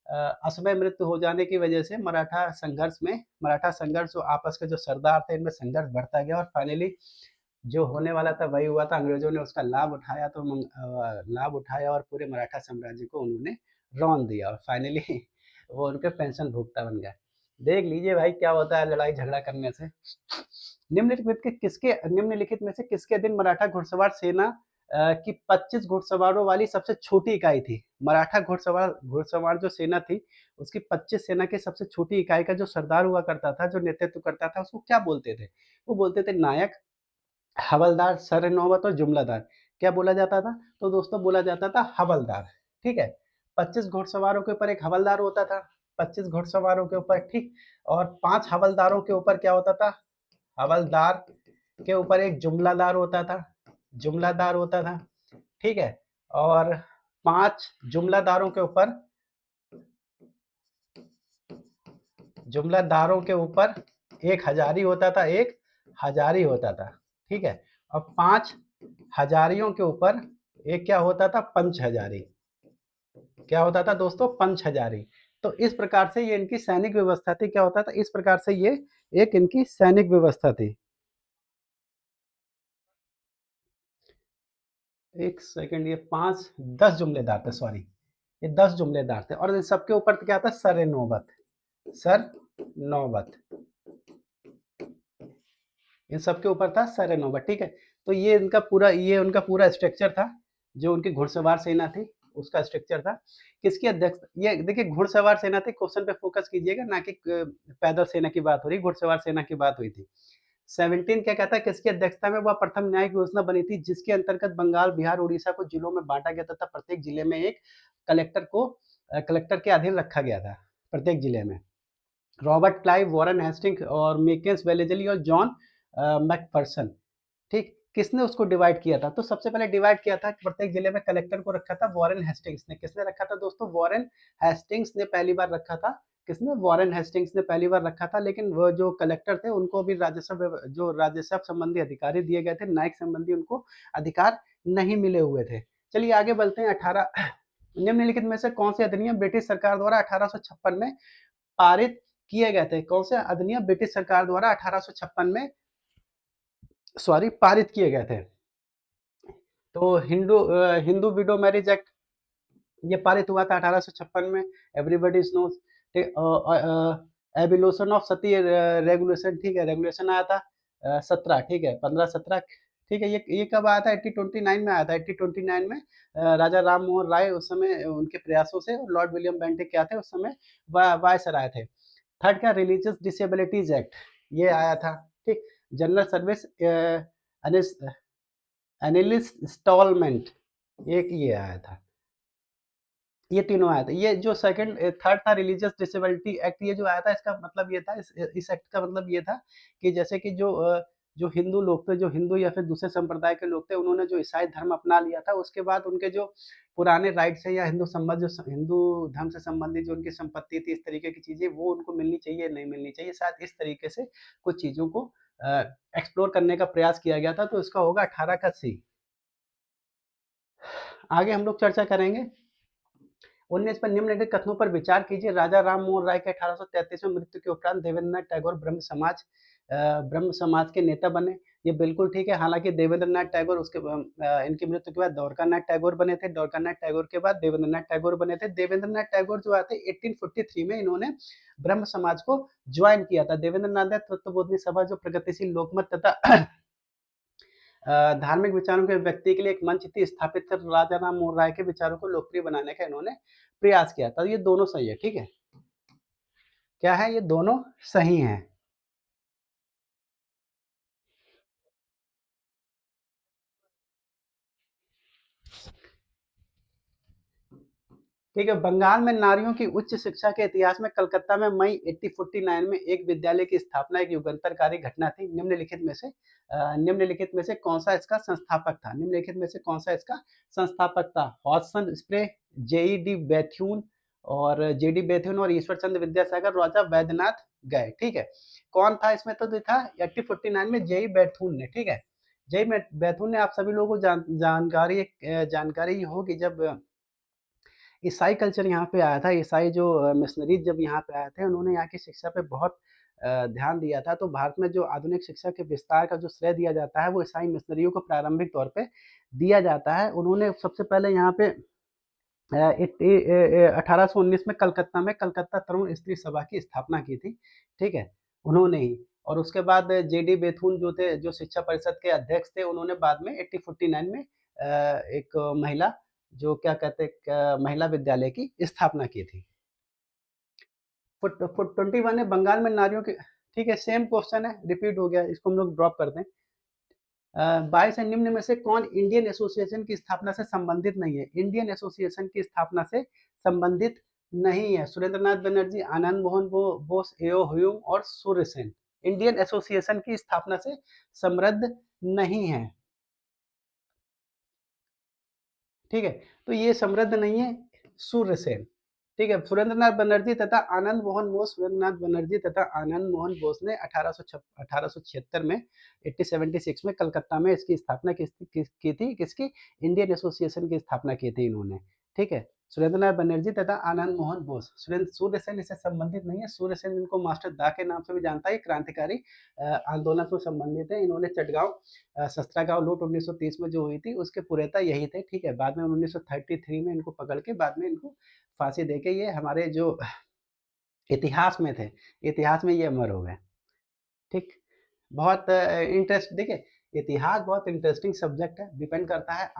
असमय मृत्यु हो जाने की वजह से मराठा संघर्ष जो आपस के जो सरदार थे इनमें संघर्ष बढ़ता गया, और फाइनली जो होने वाला था वही हुआ था। अंग्रेजों ने उसका लाभ उठाया, तो लाभ उठाया और पूरे मराठा साम्राज्य को उन्होंने रौंद दिया, और फाइनली वो उनके पेंशन भुगता बन गया। देख लीजिए भाई क्या होता है लड़ाई झगड़ा करने से। निम्नलिखित में से किसके अधीन मराठा घुड़सवार सेना की 25 घुड़सवारों वाली सबसे छोटी इकाई थी? मराठा घुड़सवार जो सेना थी उसकी 25 सेना की सबसे छोटी इकाई का जो सरदार हुआ करता था, जो नेतृत्व करता था, उसको क्या बोलते थे? वो बोलते थे नायक, हवलदार, सर-ए-नौबत और जुमलादार। क्या बोला जाता था? तो दोस्तों बोला जाता था हवलदार, ठीक है? 25 घुड़सवारों के ऊपर एक हवलदार होता था, 25 घुड़सवारों के ऊपर, ठीक? और 5 हवलदारों के ऊपर क्या होता था? हवलदार के ऊपर एक जुमलादार होता था, जुमलादार होता था, ठीक है? और 5 जुमलादारों के ऊपर एक हजारी होता था, एक हजारी होता था, ठीक है? और 5 हजारियों के ऊपर एक क्या होता था? पंच हजारी। क्या होता था दोस्तों? पंच हजारी। तो इस प्रकार से ये इनकी सैनिक व्यवस्था थी। क्या होता था? इस प्रकार से ये एक इनकी सैनिक व्यवस्था थी। एक सेकंड, ये 5 10 जुमलेदार थे, सॉरी, ये 10 जुमलेदार थे, और इन सबके ऊपर क्या था? सर नौबत, सर नौबत, इन सबके ऊपर था सर नौबत, ठीक है? तो ये उनका पूरा स्ट्रक्चर था, जो उनकी घुड़सवार सेना थी उसका स्ट्रक्चर था। किसकी अध्यक्ष, ये देखिए घुड़सवार सेना थी, क्वेश्चन पे फोकस कीजिएगा, ना कि पैदल सेना की बात हो रही, घुड़सवार सेना की बात हुई थी। 17 क्या कहता है? किसकी अध्यक्षता में वह प्रथम न्यायिक योजना बनी थी, जिसके अंतर्गत बंगाल, बिहार, उड़ीसा को जिलों में बांटा गया तथा प्रत्येक जिले में एक कलेक्टर के अधीन रखा गया था, प्रत्येक जिले में। रॉबर्ट क्लाइव, वॉरेन हेस्टिंग्स और मेकेंस वेलेजली और जॉन मैकफर्सन, ठीक? किसने उसको डिवाइड किया था? तो सबसे पहले डिवाइड किया था, प्रत्येक जिले में कलेक्टर को रखा था वॉरेन हेस्टिंग्स ने। किसने रखा था दोस्तों? वॉरेन हेस्टिंग्स ने पहली बार रखा था। किसने? वॉरेन हेस्टिंग्स ने पहली बार रखा था, लेकिन वो जो कलेक्टर थे उनको भी राजस्व संबंधी अधिकारी दिए गए थे, न्यायिक संबंधी उनको अधिकार नहीं मिले हुए थे। चलिए आगे बढ़ते हैं। 18 निम्नलिखित में से कौन से अधिनियम ब्रिटिश सरकार द्वारा 1856 में पारित किए गए थे? कौन से अधिनियम ब्रिटिश सरकार द्वारा 1856 में पारित किए गए थे? तो हिंदू विडो मैरिज एक्ट ये पारित हुआ था 1856 में, everybody knows. Abolition of sati regulation, ठीक है, रेगुलेशन आया था 17, ठीक है, 15-17, ठीक है। ये कब आया था? 1829 में आया था। 1829 में राजा राम मोहन राय उस समय उनके प्रयासों से, लॉर्ड विलियम बेंटिक क्या थे उस समय, वायसराय थे। थर्ड क्या? रिलीजियस डिसेबिलिटीज एक्ट ये आया था, ठीक। जनरल सर्विस एनालिस्ट इंस्टॉलमेंट एक ये आया था, ये तीनों आया था। ये जो सेकंड थर्ड था रिलीजियस डिसेबिलिटी एक्ट, ये जो आया था इसका मतलब ये था, इस एक्ट का मतलब ये था कि जैसे कि जो हिंदू लोग थे, जो हिंदू या फिर दूसरे संप्रदाय के लोग थे, उन्होंने जो ईसाई धर्म अपना लिया था, उसके बाद उनके जो पुराने राइट्स है या हिंदू धर्म से संबंधित जो उनकी संपत्ति थी, इस तरीके की चीजें वो उनको मिलनी चाहिए, नहीं मिलनी चाहिए, शायद इस तरीके से कुछ चीजों को एक्सप्लोर करने का प्रयास किया गया था। तो इसका होगा 18 का सी। आगे हम लोग चर्चा करेंगे 19 पर। निम्नलिखित कथनों पर विचार कीजिए। राजा राम मोहन राय के 1833 में मृत्यु के उपरांत देवेंद्रनाथ टैगोर ब्रह्म समाज के नेता बने। ये बिल्कुल ठीक है। हालांकि देवेंद्रनाथ टैगोर इनकी मृत्यु के बाद द्वारकानाथ टैगोर बने थे। द्वारकानाथ टैगोर के बाद देवेंद्रनाथ टैगोर बने थे। देवेंद्रनाथ टैगोर जो आते 1843 में इन्होंने ब्रह्म समाज को ज्वाइन किया था। देवेंद्रनाथ ने तत्वबोधनी सभा, जो प्रगतिशील लोकमत तथा धार्मिक विचारों के व्यक्ति के लिए एक मंच थी, स्थापित कर राजा राम मोहन राय के विचारों को लोकप्रिय बनाने का इन्होंने प्रयास किया था। ये दोनों सही है, ठीक है। क्या है? ये दोनों सही हैं। ठीक है, बंगाल में नारियों की उच्च शिक्षा के इतिहास में कलकत्ता में मई 1849 में एक विद्यालय की स्थापना एक युगांतरकारी घटना थी। निम्नलिखित में से कौन सा इसका संस्थापक था? निम्नलिखित में से कौन सा इसका संस्थापक था? हॉडसन स्प्रे, जेईडी बेथ्यून और ईश्वर चंद्र विद्यासागर, राजा वैद्यनाथ गए। ठीक है, कौन था इसमें? तो था 1849 में जेई बेथून ने। ठीक है, जेई बेथून ने, आप सभी लोगों को जानकारी होगी, जब ईसाई कल्चर यहाँ पे आया था, ईसाई जो मिशनरीज जब यहाँ पे आए थे, उन्होंने यहाँ की शिक्षा पे बहुत ध्यान दिया था। तो भारत में जो आधुनिक शिक्षा के विस्तार का जो श्रेय दिया जाता है, वो ईसाई मिशनरियों को प्रारंभिक तौर पे दिया जाता है। उन्होंने सबसे पहले यहाँ पे 1819 में कलकत्ता तरुण स्त्री सभा की स्थापना की थी। ठीक है, उन्होंने ही। और उसके बाद जेडी बेथुन जो थे, जो शिक्षा परिषद के अध्यक्ष थे, उन्होंने बाद में 1849 में एक महिला, जो क्या कहते हैं, महिला विद्यालय की स्थापना की थी। फुट फुट 21 है, बंगाल में नारियों की। ठीक है, सेम क्वेश्चन है, रिपीट हो गया, इसको हम लोग ड्रॉप कर दें। 22 है, निम्न में से कौन इंडियन एसोसिएशन की स्थापना से संबंधित नहीं है? इंडियन एसोसिएशन की स्थापना से संबंधित नहीं है। सुरेंद्रनाथ बनर्जी, आनंद मोहन बोस, एओ ह्यूम और सूर्य सेन इंडियन एसोसिएशन की स्थापना से समृद्ध नहीं है। ठीक है, तो ये समृद्ध नहीं है, सूर्य सेन। ठीक है, सुरेंद्रनाथ बनर्जी तथा आनंद मोहन बोस ने 1876 में 1876 में कलकत्ता में इसकी स्थापना की थी। किसकी? इंडियन एसोसिएशन की स्थापना की थी इन्होंने। ठीक है, सुरेंद्रनाथ बनर्जी तथा आनंद मोहन बोस। सूर्य सेन इससे संबंधित नहीं है। सूर्य सेन, जिनको मास्टर दा के नाम से भी जानता है, क्रांतिकारी आंदोलन से संबंधित है। इन्होंने चटगांव शस्त्रागांव लूट 1930 में जो हुई थी, उसके पुरेता यही थे। ठीक है, बाद में 1933 में इनको पकड़ के बाद में इनको फांसी देके ये हमारे जो इतिहास में थे, इतिहास में ये अमर हो गए। ठीक, बहुत इंटरेस्ट, देखिए इतिहास बहुत इंटरेस्टिंग सब्जेक्ट है, डिपेंड करता है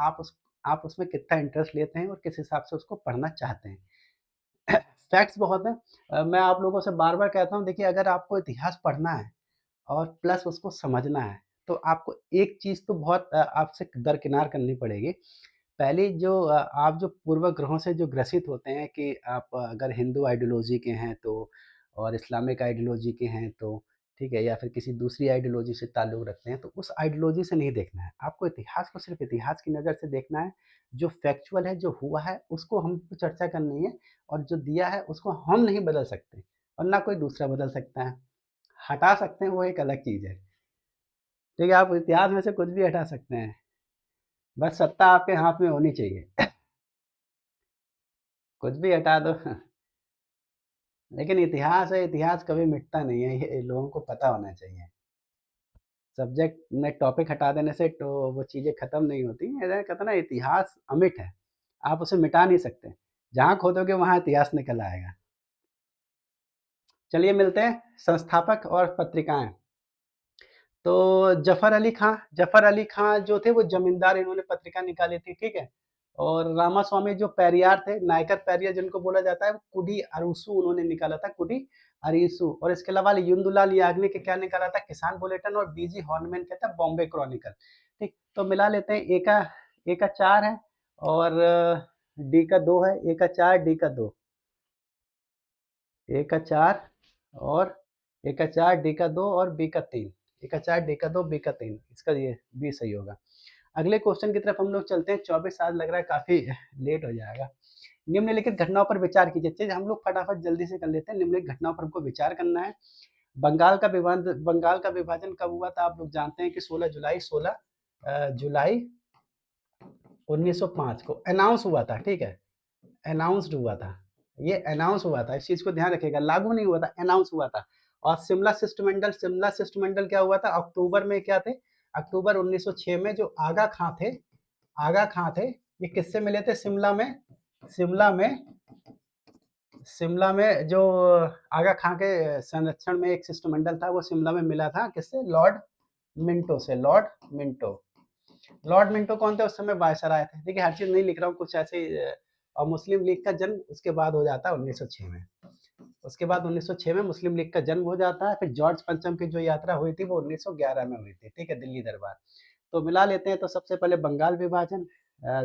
आप उसमें कितना इंटरेस्ट लेते हैं और किस हिसाब से उसको पढ़ना चाहते हैं। फैक्ट्स बहुत हैं। मैं आप लोगों से बार-बार कहता हूँ, देखिए अगर आपको इतिहास पढ़ना है और प्लस उसको समझना है, तो आपको एक चीज़ तो बहुत आपसे दरकिनार करनी पड़ेगी। पहली जो आप जो पूर्व ग्रहों से जो ग्रसित होते हैं कि आप अगर हिंदू आइडियोलॉजी के हैं तो, और इस्लामिक आइडियोलॉजी के हैं तो, ठीक है, या फिर किसी दूसरी आइडियोलॉजी से ताल्लुक़ रखते हैं, तो उस आइडियोलॉजी से नहीं देखना है। आपको इतिहास को सिर्फ़ इतिहास की नज़र से देखना है। जो फैक्चुअल है, जो हुआ है, उसको हमको चर्चा करनी है, और जो दिया है उसको हम नहीं बदल सकते और ना कोई दूसरा बदल सकता है। हटा सकते हैं, वो एक अलग चीज़ है। ठीक है, आप इतिहास में से कुछ भी हटा सकते हैं, बस सत्ता आपके हाथ में होनी चाहिए। कुछ भी हटा दो। लेकिन इतिहास है, इतिहास कभी मिटता नहीं है, ये लोगों को पता होना चाहिए। सब्जेक्ट में टॉपिक हटा देने से तो वो चीज़ें खत्म नहीं होती। ऐसा कहते हैं ना, इतिहास अमिट है, आप उसे मिटा नहीं सकते। जहाँ खोदोगे वहाँ इतिहास निकल आएगा। चलिए मिलते हैं, संस्थापक और पत्रिकाएँ। तो जफ़र अली खां जो थे, वो जमींदार, इन्होंने पत्रिका निकाली थी। ठीक है, और रामास्वामी जो पेरियार थे, नायकर पेरियार जिनको बोला जाता है, वो कुडी अरूसू उन्होंने निकाला था, कुडी अरीसू। और इसके अलावा युंदुलाल याग्निक के क्या निकाला था? किसान बुलेटिन। और बीजी हॉर्नमैन क्या था? बॉम्बे क्रॉनिकल। ठीक, तो मिला लेते हैं। ए का 4 है और डी का 2 है। ए का 4, डी का 2। ए का 4 और ए का 4, डी का 2 और बी का 3। ए का 4, डी का 2, बी का 3। इसका ये बी सही होगा। अगले क्वेश्चन की तरफ हम लोग चलते हैं। 24 आज लग रहा है काफ़ी लेट हो जाएगा। निम्नलिखित घटनाओं पर विचार कीजिए। चलिए हम लोग फटाफट जल्दी से कर लेते हैं। निम्नलिखित घटनाओं पर हमको विचार करना है। बंगाल का विभाजन कब हुआ था? आप लोग जानते हैं कि 16 जुलाई 1905 को अनाउंस हुआ था। ठीक है, अनाउंस्ड हुआ था। ये अनाउंस हुआ था, इस चीज़ को ध्यान रखिएगा। लागू नहीं हुआ था, अनाउंस हुआ था। और शिमला शिष्टमंडल क्या हुआ था? अक्टूबर में क्या थे? अक्टूबर 1906 में जो आगा खां थे, ये किससे मिले थे? शिमला में शिमला में जो आगा खां के संरक्षण में एक शिष्टमंडल था, वो शिमला में मिला था। किससे? लॉर्ड मिंटो से। लॉर्ड मिंटो कौन थे? उस समय वायसराय थे। देखिए हर चीज़ नहीं लिख रहा हूँ, कुछ ऐसे ही। और मुस्लिम लीग का जन्म उसके बाद हो जाता है 1906 में। उसके बाद 1906 में मुस्लिम लीग का जन्म हो जाता है। फिर जॉर्ज पंचम की जो यात्रा हुई थी, वो 1911 में हुई थी। ठीक है, दिल्ली दरबार। तो मिला लेते हैं। तो सबसे पहले बंगाल विभाजन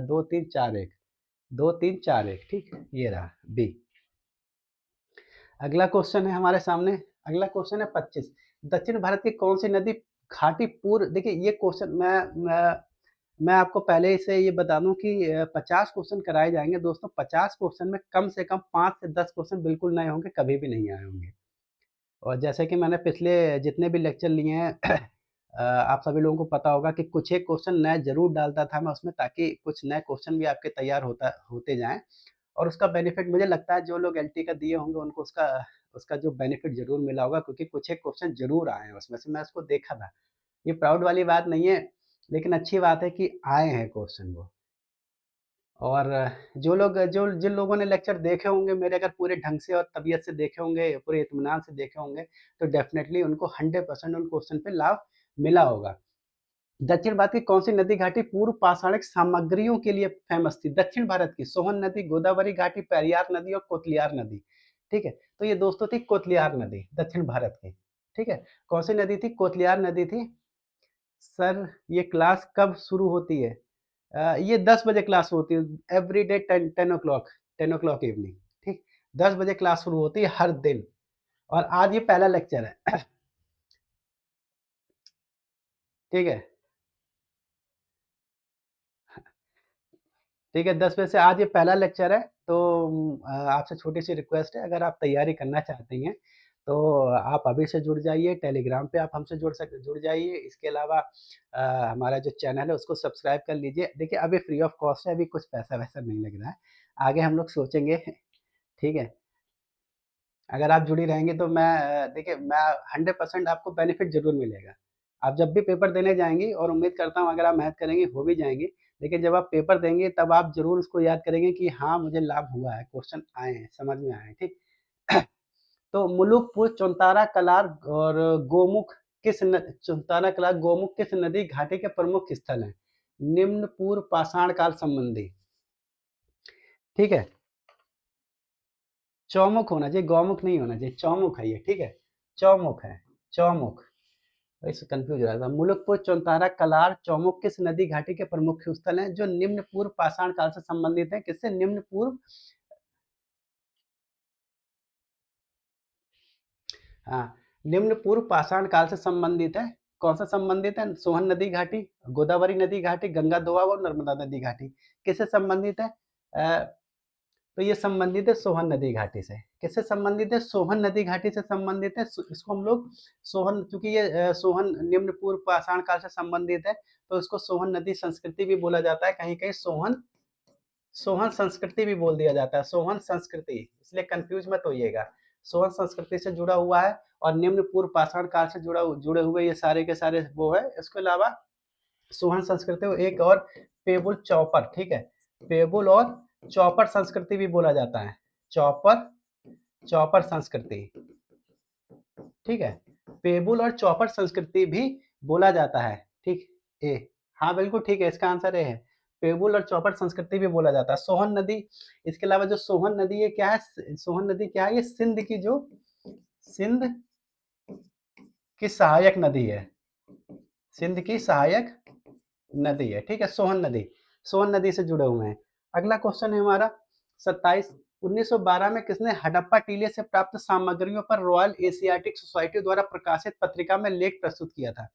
2, 3, 4, 1। 2 3 4 1, ठीक, ये रहा बी। अगला क्वेश्चन है हमारे सामने, अगला क्वेश्चन है 25। दक्षिण भारत की कौन सी नदी घाटी पूर्व, देखिए ये क्वेश्चन मैं आपको पहले ही से ये बता दूं कि 50 क्वेश्चन कराए जाएंगे दोस्तों। 50 क्वेश्चन में कम से कम 5 से 10 क्वेश्चन बिल्कुल नए होंगे, कभी भी नहीं आए होंगे। और जैसे कि मैंने पिछले जितने भी लेक्चर लिए हैं आप सभी लोगों को पता होगा कि कुछ एक क्वेश्चन नए ज़रूर डालता था मैं उसमें, ताकि कुछ नए क्वेश्चन भी आपके तैयार होते जाएँ। और उसका बेनिफिट मुझे लगता है जो लोग एलटी का दिए होंगे उनको उसका उसका जो बेनिफिट ज़रूर मिला होगा, क्योंकि कुछ एक क्वेश्चन ज़रूर आए हैं उसमें से, मैं उसको देखा था। ये प्राउड वाली बात नहीं है, लेकिन अच्छी बात है कि आए हैं क्वेश्चन वो। और जिन लोगों ने लेक्चर देखे होंगे मेरे, अगर पूरे ढंग से और तबीयत से देखे होंगे, पूरे इत्मीनान से देखे होंगे, तो डेफ़िनेटली उनको 100% उन क्वेश्चन पे लाभ मिला होगा। दक्षिण भारत की कौन सी नदी घाटी पूर्व पाषाणिक सामग्रियों के लिए फेमस थी? दक्षिण भारत की सोहन नदी, गोदावरी घाटी, पेरियार नदी और कोतलियार नदी। ठीक है, तो ये दोस्तों थी कोतलियार नदी दक्षिण भारत की। ठीक है, कौन सी नदी थी? कोतलियार नदी थी। सर ये क्लास कब शुरू होती है? ये 10 बजे क्लास होती है, एवरी डे 10 ओ क्लॉक इवनिंग। ठीक, 10 बजे क्लास शुरू होती है हर दिन। और आज ये पहला लेक्चर है। ठीक है, ठीक है, 10 बजे से आज ये पहला लेक्चर है। तो आपसे छोटी-सी रिक्वेस्ट है, अगर आप तैयारी करना चाहती हैं, तो आप अभी से जुड़ जाइए, टेलीग्राम पे आप हमसे जुड़ जाइए। इसके अलावा हमारा जो चैनल है उसको सब्सक्राइब कर लीजिए। देखिए अभी फ्री ऑफ कॉस्ट है, अभी कुछ पैसा-वैसा नहीं लग रहा है। आगे हम लोग सोचेंगे, ठीक है? अगर आप जुड़ी रहेंगी तो देखिए मैं 100% आपको बेनिफिट ज़रूर मिलेगा। आप जब भी पेपर देने जाएँगी, और उम्मीद करता हूँ अगर आप मेहनत करेंगी हो भी जाएँगी, लेकिन जब आप पेपर देंगे तब आप ज़रूर उसको याद करेंगे कि हाँ, मुझे लाभ हुआ है, क्वेश्चन आए हैं, समझ में आए हैं, ठीक? तो मुलुकपुर, चौंतारा, कलार और गोमुख चौंतारा, कलार, गोमुख किस नदी घाटी के प्रमुख स्थल हैं? निम्न पूर्व पाषाण काल संबंधी, ठीक है? चौमुख होना चाहिए, गौमुख नहीं होना चाहिए, चौमुख है ये, ठीक है? चौमुख है, चौमुख। इससे कंफ्यूज हो रहा था। मुलुकपुर, चौंतारा, कलार, चौमुख किस नदी घाटी के प्रमुख स्थल हैं जो निम्न पूर्व पाषाण काल से संबंधित है? किससे? निम्न पूर्व, हाँ, निम्न पूर्व पाषाण काल से संबंधित है। कौन सा संबंधित है? सोहन नदी घाटी, गोदावरी नदी घाटी, गंगा दोआब और नर्मदा नदी घाटी। किससे संबंधित है? तो ये संबंधित है सोहन नदी घाटी से। किससे संबंधित है? सोहन नदी घाटी से संबंधित है। इसको हम लोग सोहन, चूंकि ये सोहन निम्न पूर्व पाषाण काल से संबंधित है, तो इसको सोहन नदी संस्कृति भी बोला जाता है। कहीं कहीं सोहन सोहन संस्कृति भी बोल दिया जाता है, सोहन संस्कृति, इसलिए कंफ्यूज मत होइएगा। सोहन संस्कृति से जुड़ा हुआ है, और निम्न पूर्व पाषाण काल से जुड़े हुए ये सारे के सारे वो है। इसके अलावा सोहन संस्कृति, एक और पेबुल चौपर, ठीक है? पेबुल और चौपर संस्कृति भी बोला जाता है। चौपर, चौपर संस्कृति, ठीक है? पेबुल और चौपर संस्कृति भी बोला जाता है, ठीक? ए, हाँ बिल्कुल ठीक है, इसका आंसर ए है। पेबुल और चौपर संस्कृति भी बोला जाता है। सोहन नदी, इसके अलावा जो सोहन नदी है क्या है? सोहन नदी क्या है? ये सिंध की सहायक नदी है। सिंध की सहायक नदी है, ठीक है? सोहन नदी से जुड़े हुए हैं। अगला क्वेश्चन है हमारा 27। 1912 में किसने हडप्पा टीले से प्राप्त सामग्रियों पर रॉयल एशियाटिक सोसाइटी द्वारा प्रकाशित पत्रिका में लेख प्रस्तुत किया था?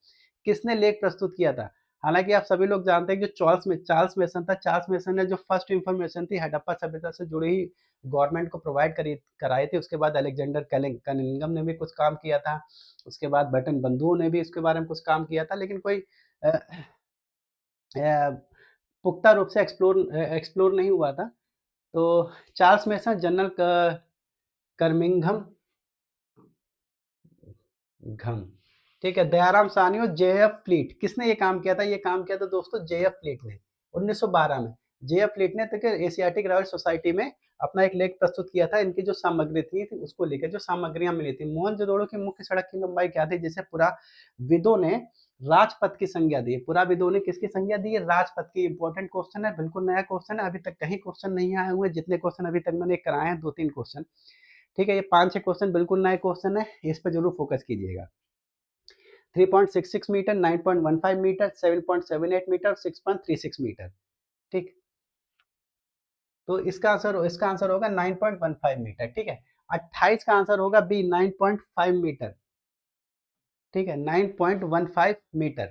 किसने लेख प्रस्तुत किया था? हालांकि आप सभी लोग जानते हैं कि जो चार्ल्स मेसन था, चार्ल्स मेसन ने जो फर्स्ट इंफॉर्मेशन थी हडप्पा सभ्यता से जुड़ी ही गवर्नमेंट को प्रोवाइड करी कराई थी। उसके बाद अलेक्जेंडर कनिंघम ने भी कुछ काम किया था। उसके बाद बटन बंधुओं ने भी इसके बारे में कुछ काम किया था, लेकिन कोई अ, पुख्ता रूप से एक्सप्लोर नहीं हुआ था। तो चार्ल्स मेसन, जनरल करमिंघम घम, ठीक है? दयाराम साहनी और जेएफ फ्लीट, किसने ये काम किया था? ये काम किया था दोस्तों जेएफ फ्लीट ने 1912 में। जेएफ फ्लीट ने तो एशियाटिक रॉयल सोसाइटी में अपना एक लेख प्रस्तुत किया था, इनकी जो सामग्री थी उसको लेकर, जो सामग्रियां मिली थी। मोहनजोदड़ो की मुख्य सड़क की लंबाई क्या थी, जिसे पुराविदों ने राजपथ की संज्ञा दी है? पुराविदों ने किसकी संज्ञा दी है? राजपथ की। इंपॉर्टेंट क्वेश्चन है, बिल्कुल नया क्वेश्चन है, अभी तक कहीं क्वेश्चन नहीं आए हुए। जितने क्वेश्चन अभी तक मैंने कराए हैं 2-3 क्वेश्चन, ठीक है? ये 5-6 क्वेश्चन बिल्कुल नए क्वेश्चन है, इस पर जरूर फोकस कीजिएगा। 3.66 मीटर, 9.15 मीटर, 7.78 मीटर, 6.36 मीटर, ठीक? तो इसका आंसर होगा 9.15 मीटर। ठीक है, 28 का आंसर होगा बी 9.5 मीटर। ठीक है, 9.15 मीटर।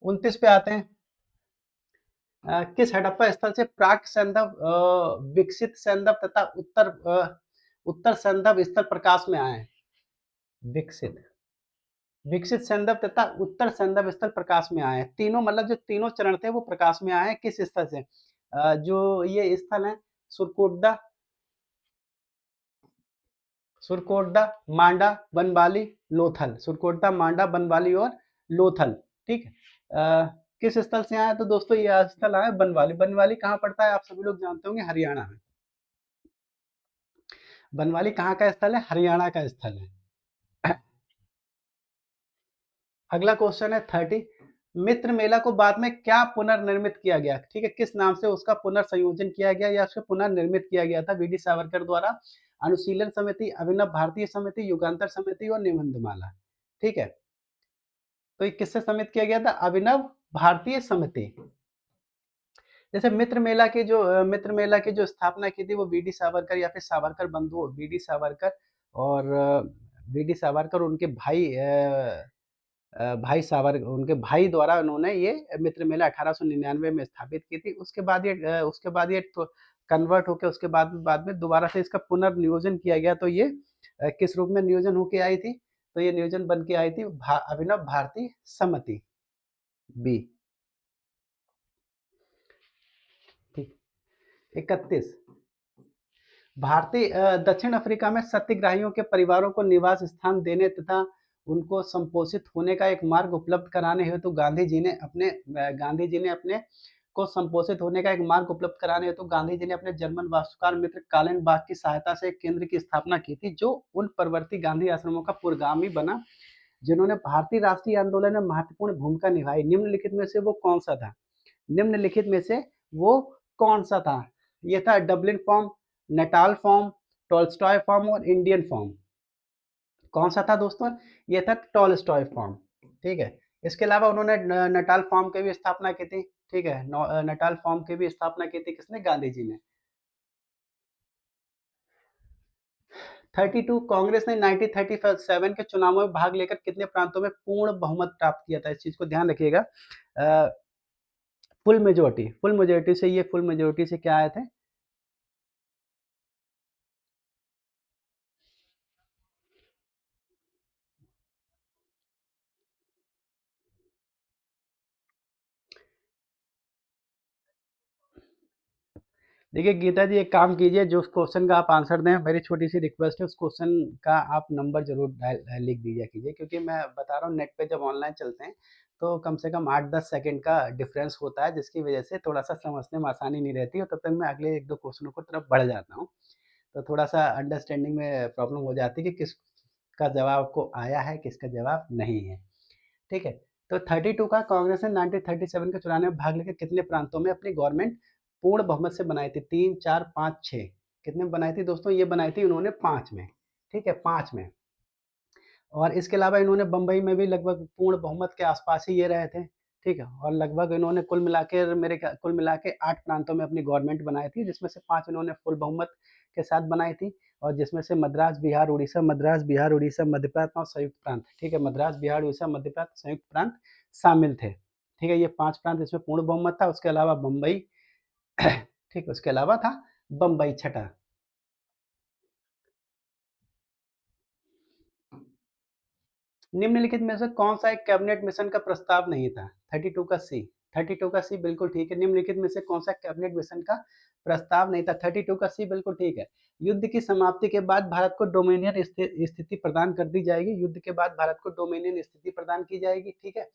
29 पे आते हैं। किस हड़प्पा स्थल से प्राक सैंधव विकसित सैंधव तथा उत्तर सैंधव स्थल प्रकाश में आए हैं? विकसित विकसित सैंधव तथा उत्तर सैंधव स्थल प्रकाश में आए हैं। तीनों मतलब जो तीनों चरण थे वो प्रकाश में आए हैं किस स्थल से? जो ये स्थल है सुरकोटडा, सुरकोटडा, मांडा, बनवाली, लोथल। सुरकोटडा, मांडा, बनवाली और लोथल। ठीक है, किस स्थल से आया? तो दोस्तों ये स्थल आया बनवाली। बनवाली कहाँ पड़ता है? आप सभी लोग जानते होंगे, हरियाणा में। बनवाली कहाँ का स्थल है? हरियाणा का स्थल है। अगला क्वेश्चन है 30। मित्र मेला को बाद में क्या पुनर्निर्मित किया गया? ठीक है, किस नाम से उसका पुनर्संयोजन किया गया या उसको पुनर्निर्मित किया गया था? वी डी सावरकर द्वारा। अनुशीलन समिति, अभिनव भारतीय समिति, युगांतर समिति और निबंधमाला। ठीक है, तो ये किससे समित किया गया था? अभिनव भारतीय समिति। जैसे मित्र मेला की जो स्थापना की थी वो वी डी सावरकर या फिर सावरकर बंधु वी डी सावरकर और वी डी सावरकर उनके भाई उनके भाई द्वारा उन्होंने ये मित्र मेला 1899 में स्थापित की थी। उसके बाद ये तो कन्वर्ट होके उसके बाद में दोबारा से इसका पुनर्नियोजन किया गया। तो ये किस रूप में नियोजन होके आई थी? तो ये नियोजन बन के आई थी अभिनव भारतीय समिति, बी। ठीक, 31। दक्षिण अफ्रीका में सत्याग्रहियों के परिवारों को निवास स्थान देने तथा उनको संपोषित होने का एक मार्ग उपलब्ध कराने हेतु गांधी जी ने अपने को संपोषित होने का एक मार्ग उपलब्ध कराने हेतु गांधी जी ने अपने जर्मन वास्तुकार मित्र कालेनबाख की सहायता से एक केंद्र की स्थापना की थी जो उन परवर्ती गांधी आश्रमों का पूर्वगामी बना जिन्होंने भारतीय राष्ट्रीय आंदोलन में महत्वपूर्ण भूमिका निभाई। निम्नलिखित में से वो कौन सा था? निम्नलिखित में से वो कौन सा था? ये था Dublin form, Natal form, Tolstoy form और इंडियन फॉर्म। कौन सा था दोस्तों? ये था टॉलस्टॉय फॉर्म। ठीक है, इसके अलावा उन्होंने नटाल फॉर्म की भी स्थापना की थी। ठीक है, नटाल फॉर्म की भी स्थापना की थी किसने? गांधी जी ने। 32। कांग्रेस ने 1937 के चुनावों में भाग लेकर कितने प्रांतों में पूर्ण बहुमत प्राप्त किया था? इस चीज को ध्यान रखिएगा। फुल मेजोरिटी से क्या आए थे? देखिए गीता जी, एक काम कीजिए, जो उस क्वेश्चन का आप आंसर दें, मेरी छोटी सी रिक्वेस्ट है, उस क्वेश्चन का आप नंबर जरूर लिख दीजिए कीजिए, क्योंकि मैं बता रहा हूँ नेट पे जब ऑनलाइन चलते हैं तो कम से कम 8-10 सेकंड का डिफरेंस होता है, जिसकी वजह से थोड़ा सा समझने में आसानी नहीं रहती है, तब तक मैं अगले 1-2 क्वेश्चनों को तरफ बढ़ जाता हूँ। तो थोड़ा सा अंडरस्टैंडिंग में प्रॉब्लम हो जाती है कि किसका जवाब आपको आया है, किसका जवाब नहीं है। ठीक है, तो 32 का कांग्रेस ने 1937 के चुनाव में भाग लेकर कितने प्रांतों में अपनी गवर्नमेंट पूर्ण बहुमत से बनाई थी? 3, 4, 5, 6। कितने में बनाई थी दोस्तों? ये बनाई थी उन्होंने 5 में। ठीक है, 5 में। और इसके अलावा इन्होंने बंबई में भी लगभग पूर्ण बहुमत के आसपास ही ये रहे थे। ठीक है, और लगभग इन्होंने कुल मिला के 8 प्रांतों में अपनी गवर्नमेंट बनाई थी, जिसमें से 5 इन्होंने फुल बहुमत के साथ बनाई थी, और जिसमें से मद्रास, बिहार, उड़ीसा, मध्य प्रांत और संयुक्त प्रांत। ठीक है, मद्रास, बिहार, उड़ीसा, मध्य प्रांत, संयुक्त प्रांत शामिल थे। ठीक है, ये 5 प्रांत इसमें पूर्ण बहुमत था। उसके अलावा बंबई ठीक है, उसके अलावा था बंबई छठा। निम्नलिखित में से कौन सा एक कैबिनेट मिशन का प्रस्ताव नहीं था? 32 का सी। 32 का सी बिल्कुल ठीक है। निम्नलिखित में से कौन सा कैबिनेट मिशन का प्रस्ताव नहीं था? 32 का सी बिल्कुल ठीक है। युद्ध की समाप्ति के बाद भारत को डोमिनियन स्थिति प्रदान कर दी जाएगी। युद्ध के बाद भारत को डोमिनियन स्थिति प्रदान की जाएगी। ठीक है,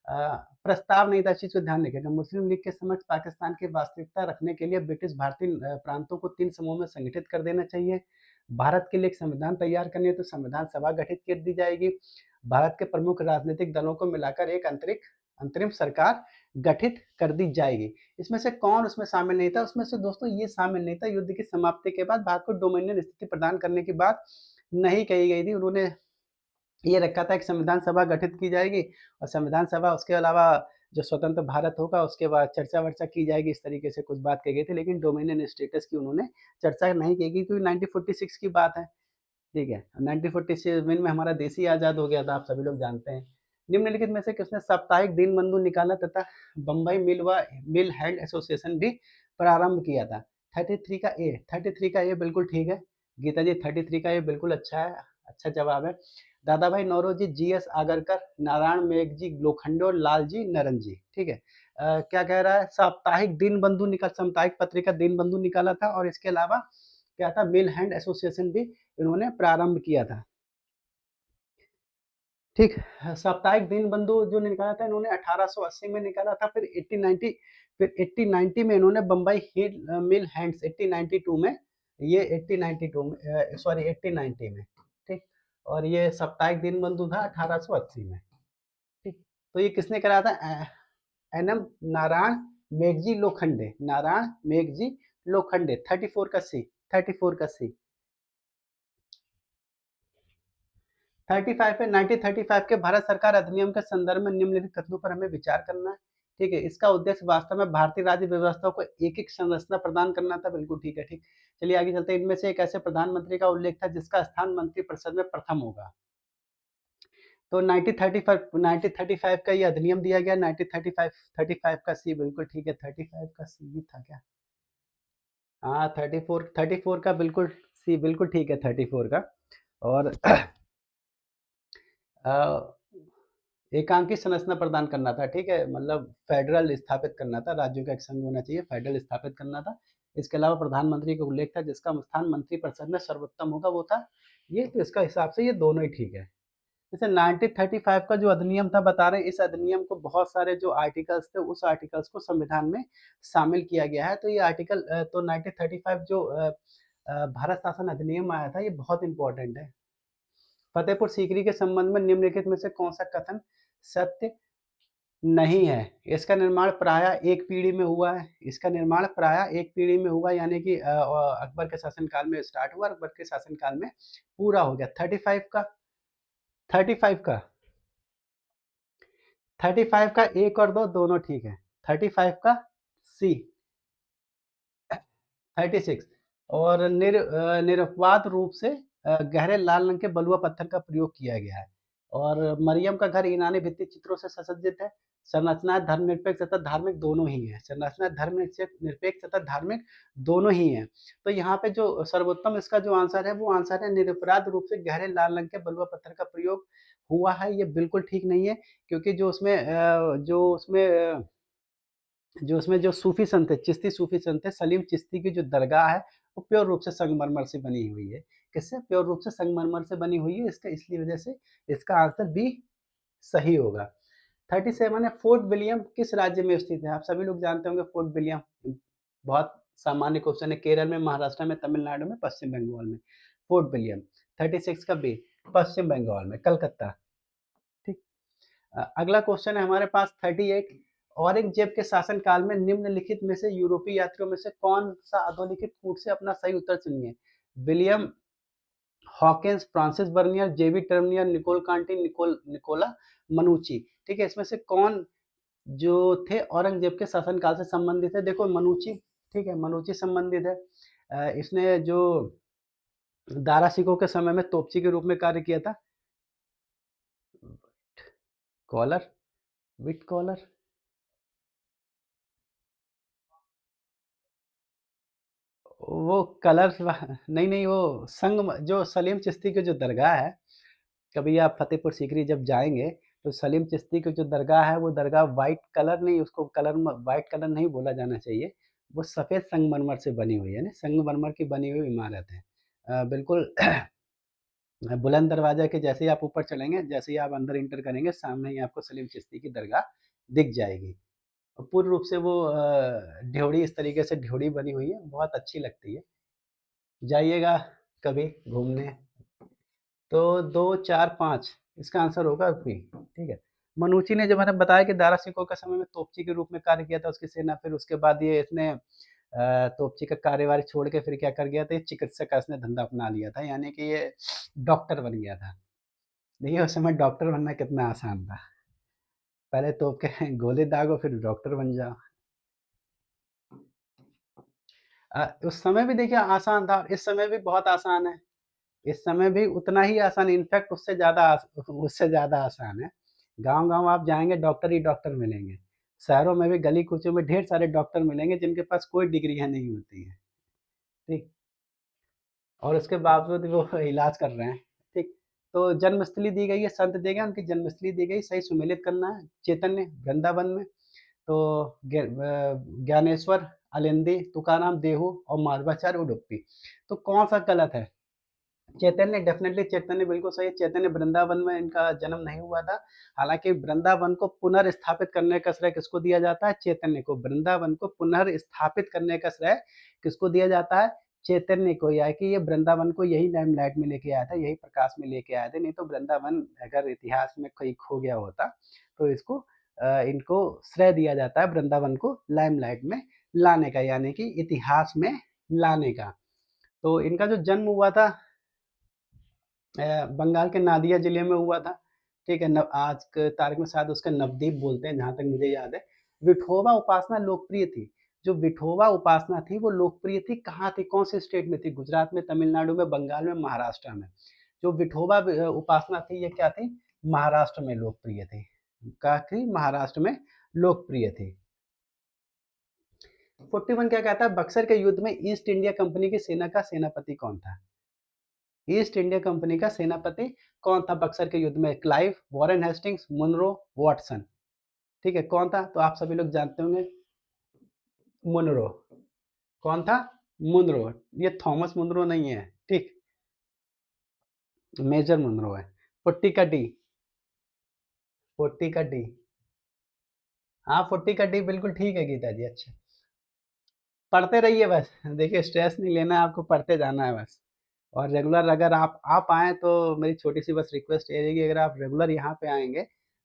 प्रस्ताव नहीं था, चीज को ध्यान रखिएगा। मुस्लिम लीग के समक्ष पाकिस्तान की वास्तविकता रखने के लिए ब्रिटिश भारतीय प्रांतों को 3 समूह में संगठित कर देना चाहिए। भारत के लिए एक संविधान तैयार करनी है तो संविधान सभा गठित कर दी जाएगी। भारत के प्रमुख राजनीतिक दलों को मिलाकर एक अंतरिम सरकार गठित कर दी जाएगी। इसमें से कौन उसमें शामिल नहीं था? उसमें से दोस्तों ये शामिल नहीं था। युद्ध की समाप्ति के बाद भारत को डोमिनियन स्थिति प्रदान करने की बात नहीं कही गई थी। उन्होंने ये रखा था कि संविधान सभा गठित की जाएगी, और संविधान सभा उसके अलावा जो स्वतंत्र भारत होगा उसके बाद चर्चा वर्चा की जाएगी, इस तरीके से कुछ बात कही गई थी, लेकिन डोमिनियन स्टेटस की उन्होंने चर्चा नहीं की क्योंकि 1946 की बात है। ठीक है, 1947 में हमारा देश ही आज़ाद हो गया था, आप सभी लोग जानते हैं। निम्नलिखित में से किसने साप्ताहिक दीनबंधु निकाला तथा बम्बई मिल हैंड एसोसिएशन भी प्रारंभ किया था? 33 का ए बिल्कुल ठीक है। गीता जी 33 का ए बिल्कुल अच्छा है, अच्छा जवाब है। दादा भाई नौरोजी, जीएस आगरकर, नारायण मेघजी लोखंडे और लालजी नरंजी। ठीक है। क्या कह रहा है? साप्ताहिक पत्रिका दीनबंधु निकाला था और इसके अलावा क्या था, मिल हैंड एसोसिएशन भी इन्होंने प्रारंभ किया था। ठीक, साप्ताहिक दीनबंधु जो निकाला था इन्होंने 1880 में निकाला था, फिर 1890 में इन्होंने बम्बई मिल हैंड्स 1892 में, ये 1892 में सॉरी 1890 में। ठीक, और ये साप्ताहिक दीनबंधु था 1880 में। ठीक, तो ये किसने कराया था? एनएम नारायण मेघजी लोखंडे, नारायण मेघजी लोखंडे। 34 का सी, 34 का सी। 35 पे 1935 के भारत सरकार अधिनियम के संदर्भ में निम्नलिखित कथनों पर हमें विचार करना है। ठीक है, इसका उद्देश्य वास्तव में भारतीय राज्य व्यवस्था को एक एक संरचना प्रदान करना था। बिल्कुल ठीक है। ठीक, चलिए आगे चलते हैं। इनमें से एक ऐसे प्रधानमंत्री का उल्लेख था जिसका स्थान मंत्रिपरिषद में प्रथम होगा। तो 1935 का ये अधिनियम दिया गया। 1935 का सी बिल्कुल ठीक है। 35 का सी ही था क्या? हाँ, 34 का बिल्कुल सी बिल्कुल ठीक है। 34 का। और अ, एकांकी संरचना प्रदान करना था। ठीक है, मतलब फेडरल स्थापित करना था, राज्यों का एक संघ होना चाहिए, फेडरल स्थापित करना था। इसके अलावा प्रधानमंत्री का उल्लेख था जिसका स्थान मंत्रिपरिषद में सर्वोत्तम होगा, वो था ये। तो इसका हिसाब से ये दोनों ही ठीक है। जैसे 1935 का जो अधिनियम था, बता रहे हैं इस अधिनियम को बहुत सारे जो आर्टिकल्स थे उस आर्टिकल्स को संविधान में शामिल किया गया है। तो ये आर्टिकल तो 1935 जो भारत शासन अधिनियम आया था, ये बहुत इंपॉर्टेंट है। फतेहपुर सीकरी के संबंध में निम्नलिखित में से कौन सा कथन सत्य नहीं है? इसका निर्माण प्रायः एक पीढ़ी में हुआ है। इसका निर्माण प्रायः एक पीढ़ी में हुआ, यानी कि अकबर के शासनकाल में स्टार्ट हुआ, अकबर के शासनकाल में पूरा हो गया। 35 का 35 का 35 का एक और दो दोनों ठीक है। 35 का सी। 36 और निरपवाद रूप से गहरे लाल रंग के बलुआ पत्थर का प्रयोग किया गया है। और मरियम का घर ईरानी भित्ति चित्रों से सुसज्जित है। संरचनाएं धर्मनिरपेक्ष तथा धार्मिक दोनों ही है। संरचनाएं धर्मनिरपेक्ष तथा धार्मिक दोनों ही है। तो यहाँ पे जो सर्वोत्तम इसका जो आंसर है वो आंसर है निरपराध रूप से गहरे लाल रंग के बलुआ पत्थर का प्रयोग हुआ है। ये बिल्कुल ठीक नहीं है क्योंकि जो सूफ़ी संत थे, चिश्ती सूफ़ी संत थे, सलीम चिश्ती की जो दरगाह है, वो प्योर रूप से संगमरमर से बनी हुई है। किससे? प्योर रूप से संगमरमर से बनी हुई है। इसका इसलिए वजह से इसका आंसर बी सही होगा। 37 है, फोर्ट विलियम किस राज्य में स्थित है? आप सभी लोग जानते होंगे फोर्ट विलियम, बहुत सामान्य क्वेश्चन है। केरल में, महाराष्ट्र में, तमिलनाडु में, पश्चिम बंगाल में। Fort William. 36 का बी, पश्चिम बंगाल में, कलकत्ता। ठीक। अगला क्वेश्चन है हमारे पास 38। औरंगजेब के शासनकाल में निम्नलिखित में से यूरोपीय यात्रियों में से कौन सा अधोलिखित कूट से अपना सही उत्तर चुनिए? विलियम हॉकिंस, फ्रांसिस बर्नियर, जेबी टर्मियर, निकोल कांटी, निकोला मनुची। ठीक है, इसमें से कौन जो थे औरंगजेब के शासनकाल से संबंधित है? देखो मनुची, ठीक है, मनुची संबंधित है। इसने जो दारा सिकों के समय में तोपची के रूप में कार्य किया था। कॉलर, विट कॉलर, वो कलर्स नहीं नहीं, वो संग जो सलीम चिश्ती की जो दरगाह है, कभी आप फतेहपुर सीकरी जब जाएंगे तो सलीम चिश्ती की जो दरगाह है वो दरगाह वाइट कलर नहीं, उसको वाइट कलर नहीं बोला जाना चाहिए। वो सफ़ेद संगमरमर से बनी हुई है ना, संगमरमर की बनी हुई इमारत है। बिल्कुल बुलंद दरवाजा के जैसे ही आप ऊपर चलेंगे, जैसे ही आप अंदर इंटर करेंगे, सामने ही आपको सलीम चिश्ती की दरगाह दिख जाएगी। पूर्ण रूप से वो ड्योढ़ी, इस तरीके से ड्योढ़ी बनी हुई है, बहुत अच्छी लगती है। जाइएगा कभी घूमने। तो 2, 4, 5 इसका आंसर होगा बी। ठीक है। मनुची ने, जब मैंने बताया कि दारा सिकों के समय में तोपची के रूप में कार्य किया था उसकी सेना, फिर उसके बाद ये इसने तोपची का कार्यभार छोड़ के फिर क्या कर गया था, ये चिकित्सक का इसने धंधा अपना लिया था, यानी कि ये डॉक्टर बन गया था। देखिए उस समय डॉक्टर बनना कितना आसान था। पहले तोप के गोली दागो फिर डॉक्टर बन जाओ। उस समय भी देखिए आसान था, इस समय भी बहुत आसान है। इस समय भी उतना ही आसान, इनफैक्ट उससे ज़्यादा आसान है। गाँव-गाँव आप जाएँगे डॉक्टर ही डॉक्टर मिलेंगे। शहरों में भी गली-कूचों में ढेर सारे डॉक्टर मिलेंगे जिनके पास कोई डिग्रियाँ नहीं होती हैं, ठीक? और उसके बावजूद वो इलाज कर रहे हैं, ठीक? तो जन्मस्थली दी गई है, संत दिए गए, उनकी जन्मस्थली दी गई, सही सुमेलित करना है, चैतन्य वृंदावन में। तो ज्ञानेश्वर आलिंदी, तुकाराम देहू और माधवाचार्य उडुपी। तो कौन-सा गलत है? चैतन्य, डेफ़िनेटली चैतन्य बिल्कुल सही है, चैतन्य वृंदावन में इनका जन्म नहीं हुआ था। हालाँकि वृंदावन को पुनर्स्थापित करने का श्रेय किसको दिया जाता है? चैतन्य को। वृंदावन को पुनर्स्थापित करने का श्रेय किसको दिया जाता है? चैतन्य को। या है कि ये वृंदावन को यही लाइमलाइट में लेके आया था, यही प्रकाश में लेके आए थे, नहीं तो वृंदावन अगर इतिहास में कहीं खो गया होता, तो इनको श्रेय दिया जाता है वृंदावन को लाइमलाइट में लाने का, यानी कि इतिहास में लाने का। तो इनका जो जन्म हुआ था बंगाल के नादिया ज़िले में हुआ था, ठीक है? न आज के तारीख में शायद उसका नवद्वीप बोलते हैं, जहाँ तक मुझे याद है। विठोबा उपासना लोकप्रिय थी। जो विठोबा उपासना थी, वो लोकप्रिय थी कहाँ थी, कौन-से स्टेट में थी? गुजरात में, तमिलनाडु में, बंगाल में, महाराष्ट्र में। जो विठोबा उपासना थी, ये क्या थी? महाराष्ट्र में लोकप्रिय थी। क्या थी? महाराष्ट्र में लोकप्रिय थी। 41 क्या कहता है? बक्सर के युद्ध में ईस्ट इंडिया कंपनी की सेना का सेनापति कौन था? ईस्ट इंडिया कंपनी का सेनापति कौन था बक्सर के युद्ध में? Clive, Warren Hastings, Munro, Watson. ठीक है, कौन था? तो आप सभी लोग जानते होंगे, मुनरो। कौन था? मुनरो। ये थॉमस मुनरो नहीं है, ठीक, मेजर मुनरो है। फोर्टी का डी, फोर्टी का डी। हाँ, फोर्टी का डी बिल्कुल ठीक है गीता जी, अच्छा। पढ़ते रहिए बस, देखिए स्ट्रेस नहीं लेना है, आपको पढ़ते जाना है बस। और रेगुलर अगर आप आ पाएँ तो मेरी छोटी-सी बस रिक्वेस्ट ये रहेगी, अगर आप रेगुलर यहाँ पे आएँगे,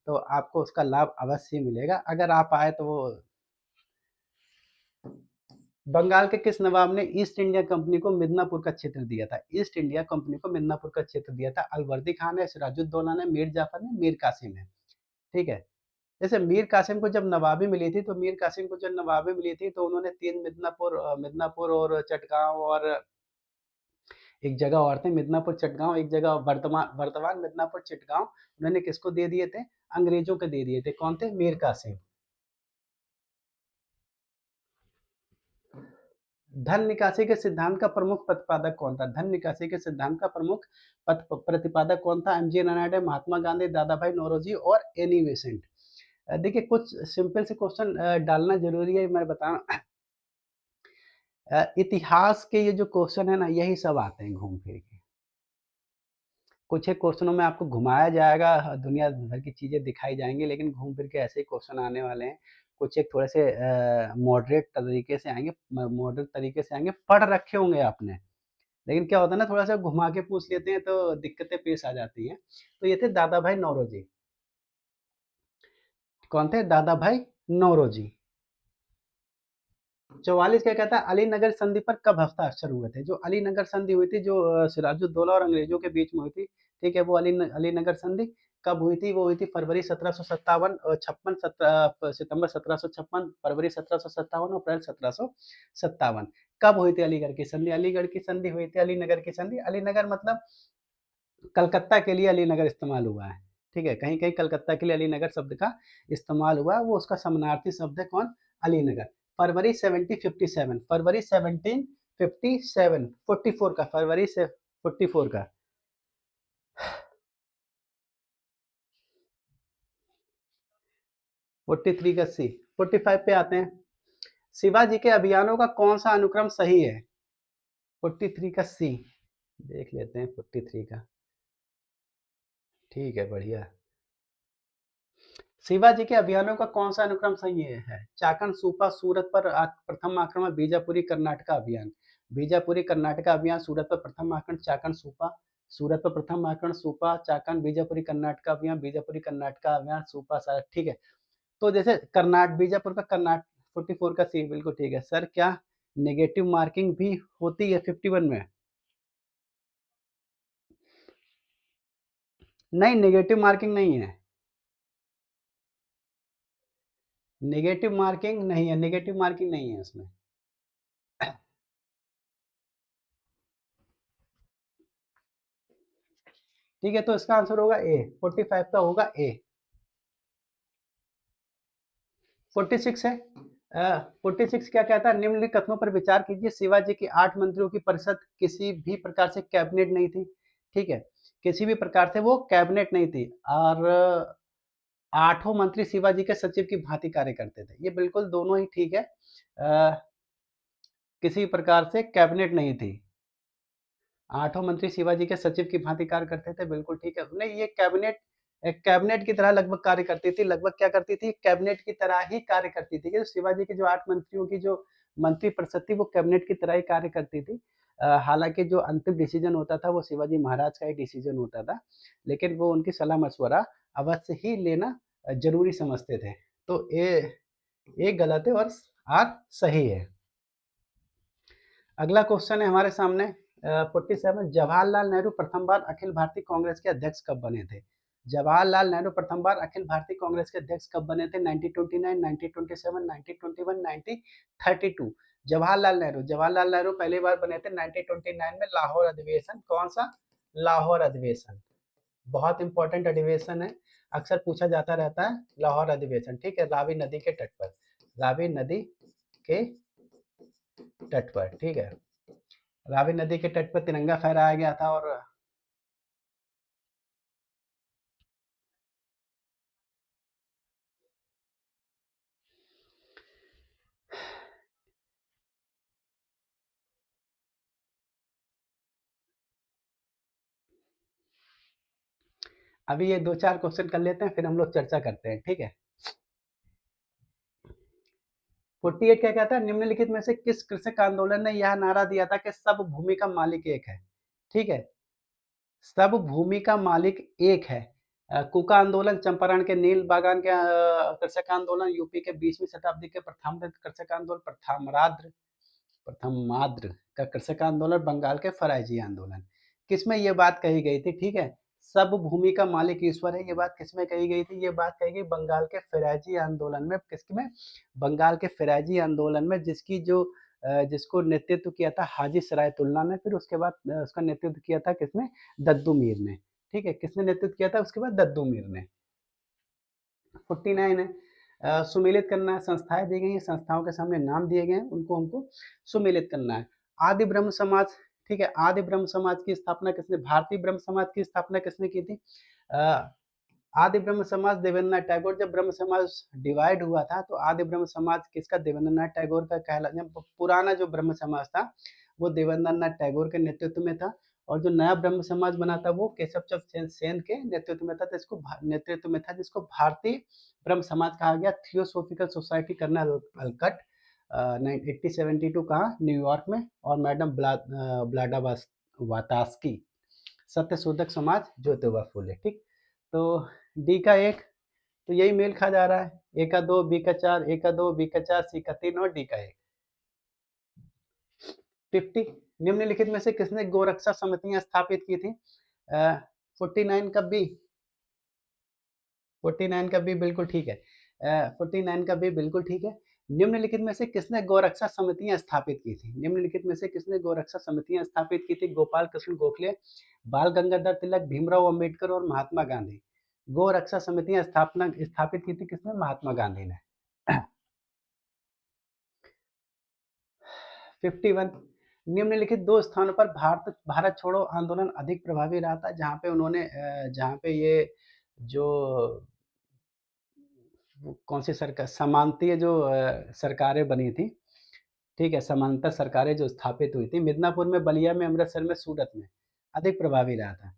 तो आपको उसका लाभ अवश्य मिलेगा। अगर आप आए तो वो बंगाल के किस नवाब ने ईस्ट इंडिया कंपनी को मिदनापुर का क्षेत्र दिया था? ईस्ट इंडिया कंपनी को मिदनापुर का क्षेत्र दिया था। अलवर्दी खान है, सिराजुद्दौला ने, मीर जाफर ने, मीर कासिम ने, ठीक है? जैसे मीर कासिम को जब नवाबी मिली थी, तो मीर कासिम को जब नवाबी मिली थी, तो उन्होंने 3 मिदनापुर और चटगाँव और एक जगह और थे, मिदनापुर चटगाँव, एक जगह वर्तमान वर्तमान मिदनापुर चटगाँव, उन्होंने किसको दे दिए थे? अंग्रेजों को दे दिए थे। कौन थे? मीर कासिम। धन निकासी के सिद्धांत का प्रमुख प्रतिपादक कौन था? धन निकासी के सिद्धांत का प्रमुख प्रतिपादक कौन था? एमजी नायडू, महात्मा गांधी, दादा भाई नौरोजी और एनी बेसेंट। देखिए कुछ सिंपल से क्वेश्चन डालना जरूरी है, मैं बता इतिहास के ये जो क्वेश्चन है ना, यही सब आते हैं घूम फिर के। कुछ एक क्वेश्चनों में आपको घुमाया जाएगा, दुनिया भर की चीज़ें दिखाई जाएँगी, लेकिन घूम फिर के ऐसे ही क्वेश्चन आने वाले हैं। कुछ एक थोड़े से मॉडरेट तरीके से आएँगे, म मॉडरेट तरीके से आएँगे, पढ़ रखे होंगे आपने। लेकिन क्या होता है ना, थोड़ा-सा घुमा के पूछ लेते हैं तो दिक्कतें पेश आ जाती हैं। तो ये थे दादा भाई नौरोजी। कौन थे? दादा भाई नौरोजी। 44 क्या कहता है? अलीनगर संधि पर कब हस्ताक्षर हुए थे? जो अलीनगर संधि हुई थी, जो सिराजुद्दौला और अंग्रेजों के बीच में हुई थी, ठीक है, वो अलीनगर संधि कब हुई थी? वो हुई थी फरवरी 1757 56 सितंबर 1756, फरवरी 1757, अप्रैल 1757। कब हुई थी अलीगढ़ की संधि? अलीगढ़ की संधि हुई थी, अलीनगर की संधि। अलीनगर मतलब कलकत्ता के लिए अलीनगर इस्तेमाल हुआ है, ठीक है? कहीं-कहीं कलकत्ता के लिए अलीनगर शब्द का इस्तेमाल हुआ है, वो उसका समानार्थी शब्द है कौन? अलीनगर। फरवरी 1757, फरवरी 1757, 44 का, फरवरी से 44 का। 43 का सी, 45 पे आते हैं। शिवाजी के अभियानों का कौन सा अनुक्रम सही है? 43 का सी, देख लेते हैं 43 का। ठीक है, बढ़िया। शिवाजी के अभियानों का कौन सा अनुक्रम सही है? चाकन सूपा सूरत पर प्रथम आक्रमण, बीजापुरी कर्नाटका अभियान। बीजापुरी कर्नाटका अभियान, सूरत पर प्रथम आक्रमण, चाकन सूपा। सूरत पर प्रथम आक्रमण, सूपा, चाकन, बीजापुरी कर्नाटका अभियान, बीजापुरी कर्नाटका अभियान, सूपा, ठीक है। तो जैसे बीजापुर का 44 का सी बिल्कुल ठीक है। सर क्या नेगेटिव मार्किंग भी होती है 51 में? नहीं, नेगेटिव मार्किंग नहीं है। नेगेटिव मार्किंग नहीं है, नेगेटिव मार्किंग नहीं है उसमें। ठीक है, तो इसका आंसर होगा ए, 45 का होगा ए। 46 है। 46 क्या कहता है, निम्नलिखित कथनों पर विचार कीजिए। शिवाजी की 8 मंत्रियों की परिषद किसी भी प्रकार से कैबिनेट नहीं थी। ठीक है, किसी भी प्रकार से वो कैबिनेट नहीं थी, और आठों मंत्री शिवाजी के सचिव की भांति कार्य करते थे। ये बिल्कुल दोनों ही ठीक है। किसी प्रकार से कैबिनेट नहीं थी, आठों मंत्री शिवाजी के सचिव की भांति कार्य करते थे, बिल्कुल ठीक है। नहीं, ये कैबिनेट कैबिनेट की तरह लगभग कार्य करती थी, लगभग क्या करती थी, कैबिनेट की तरह ही कार्य करती थी। कि शिवाजी के जो 8 मंत्रियों की जो मंत्री परिषद थी, वो कैबिनेट की तरह ही कार्य करती थी। हालाँकि जो अंतिम डिसीजन होता था, वो शिवाजी महाराज का ही डिसीजन होता था, लेकिन वो उनकी सलाह-मशवरा अवश्य ही लेना ज़रूरी समझते थे। तो ए गलत है और आर सही है। अगला क्वेश्चन है हमारे सामने 47, जवाहरलाल नेहरू प्रथम बार अखिल भारतीय कांग्रेस के अध्यक्ष कब बने थे? जवाहरलाल नेहरू प्रथम बार अखिल भारतीय कांग्रेस के अध्यक्ष कब बने थे? 1929, 1927, 1921, 1932। जवाहरलाल नेहरू पहली बार बने थे 1929 में, लाहौर अधिवेशन। कौन सा? लाहौर अधिवेशन। बहुत इंपॉर्टेंट अधिवेशन है, अक्सर पूछा जाता रहता है, लाहौर अधिवेशन। ठीक है, रावी नदी के तट पर, रावी नदी के तट पर। ठीक है, रावी नदी के तट पर तिरंगा फहराया गया था। और अभी ये दो चार क्वेश्चन कर लेते हैं, फिर हम लोग चर्चा करते हैं। ठीक है, 48 क्या कहता है, निम्नलिखित में से किस कृषक आंदोलन ने यह नारा दिया था कि सब भूमि का मालिक एक है? ठीक है, सब भूमि का मालिक एक है। कुका आंदोलन, चंपारण के नील बागान के कृषक आंदोलन, यूपी के 20वीं शताब्दी के प्रथम कृषक आंदोलन, प्रथमाद्र का कृषक आंदोलन, बंगाल के फराइजी आंदोलन। किसमें ये बात कही गई थी? ठीक है, सब भूमि का मालिक ईश्वर है, ये बात किसमें कही गई थी? ये बात कही गई बंगाल के फराइजी आंदोलन में। किसमें? बंगाल के फराइजी आंदोलन में, जिसकी जो जिसको नेतृत्व किया था हाजी सराय तुलना ने। फिर उसके बाद उसका नेतृत्व किया था किसने? दद्दू मीर ने। ठीक है, किसने नेतृत्व किया था उसके बाद? दद्दू मीर ने। 49 है, सुमेलित करना है। संस्थाएं दी गई हैं, संस्थाओं के सामने नाम दिए गए हैं, उनको हमको सुमेलित करना है। आदि ब्रह्म समाज। ठीक है, आदि ब्रह्म समाज की स्थापना किसने? भारतीय ब्रह्म समाज की स्थापना किसने की थी? आदि ब्रह्म समाज देवेंद्रनाथ टैगोर। जब ब्रह्म समाज डिवाइड हुआ था, तो आदि ब्रह्म समाज किसका? देवेंद्रनाथ टैगोर का कहला। पुराना जो ब्रह्म समाज था, वो देवेंद्रनाथ टैगोर के नेतृत्व में था, और जो नया ब्रह्म समाज बना था, वो केशव चंद्र सेन के नेतृत्व में था। तो इसको नेतृत्व में था, जिसको भारतीय ब्रह्म समाज कहा गया। थियोसोफिकल सोसाइटी कर्नल अलकट, 1872, कहाँ? न्यूयॉर्क में। और मैडम ब्लाडा वातास्की, सत्य शोधक समाज, ज्योतिबा फूले। ठीक, तो डी का एक, तो यही मेल खा जा रहा है। ए का 2, बी का 4, ए का 2, बी का 4, सी का 3 और डी का 1। 50, निम्नलिखित में से किसने गोरक्षा समितियां स्थापित की थी? 49 का बी, 49 का बी बिल्कुल ठीक है। 49 का बी बिल्कुल ठीक है। निम्नलिखित में से किसने गोरक्षा समितियां स्थापित की थी? निम्नलिखित में से किसने गोरक्षा समितियां स्थापित की थी? गोपाल कृष्ण गोखले, बाल गंगाधर तिलक, भीमराव अंबेडकर और महात्मा गांधी। गोरक्षा समितियां स्थापित की थी किसने? महात्मा गांधी ने। 51, निम्नलिखित दो स्थानों पर भारत भारत छोड़ो आंदोलन अधिक प्रभावी रहा था। जहाँ पे उन्होंने जहाँ पे ये जो कौन सी सरकार, समानतीय जो सरकारें बनी थी। ठीक है, समांतर सरकारें जो स्थापित हुई थी, मिदनापुर में, बलिया में, अमृतसर में, सूरत में, अधिक प्रभावी रहा था।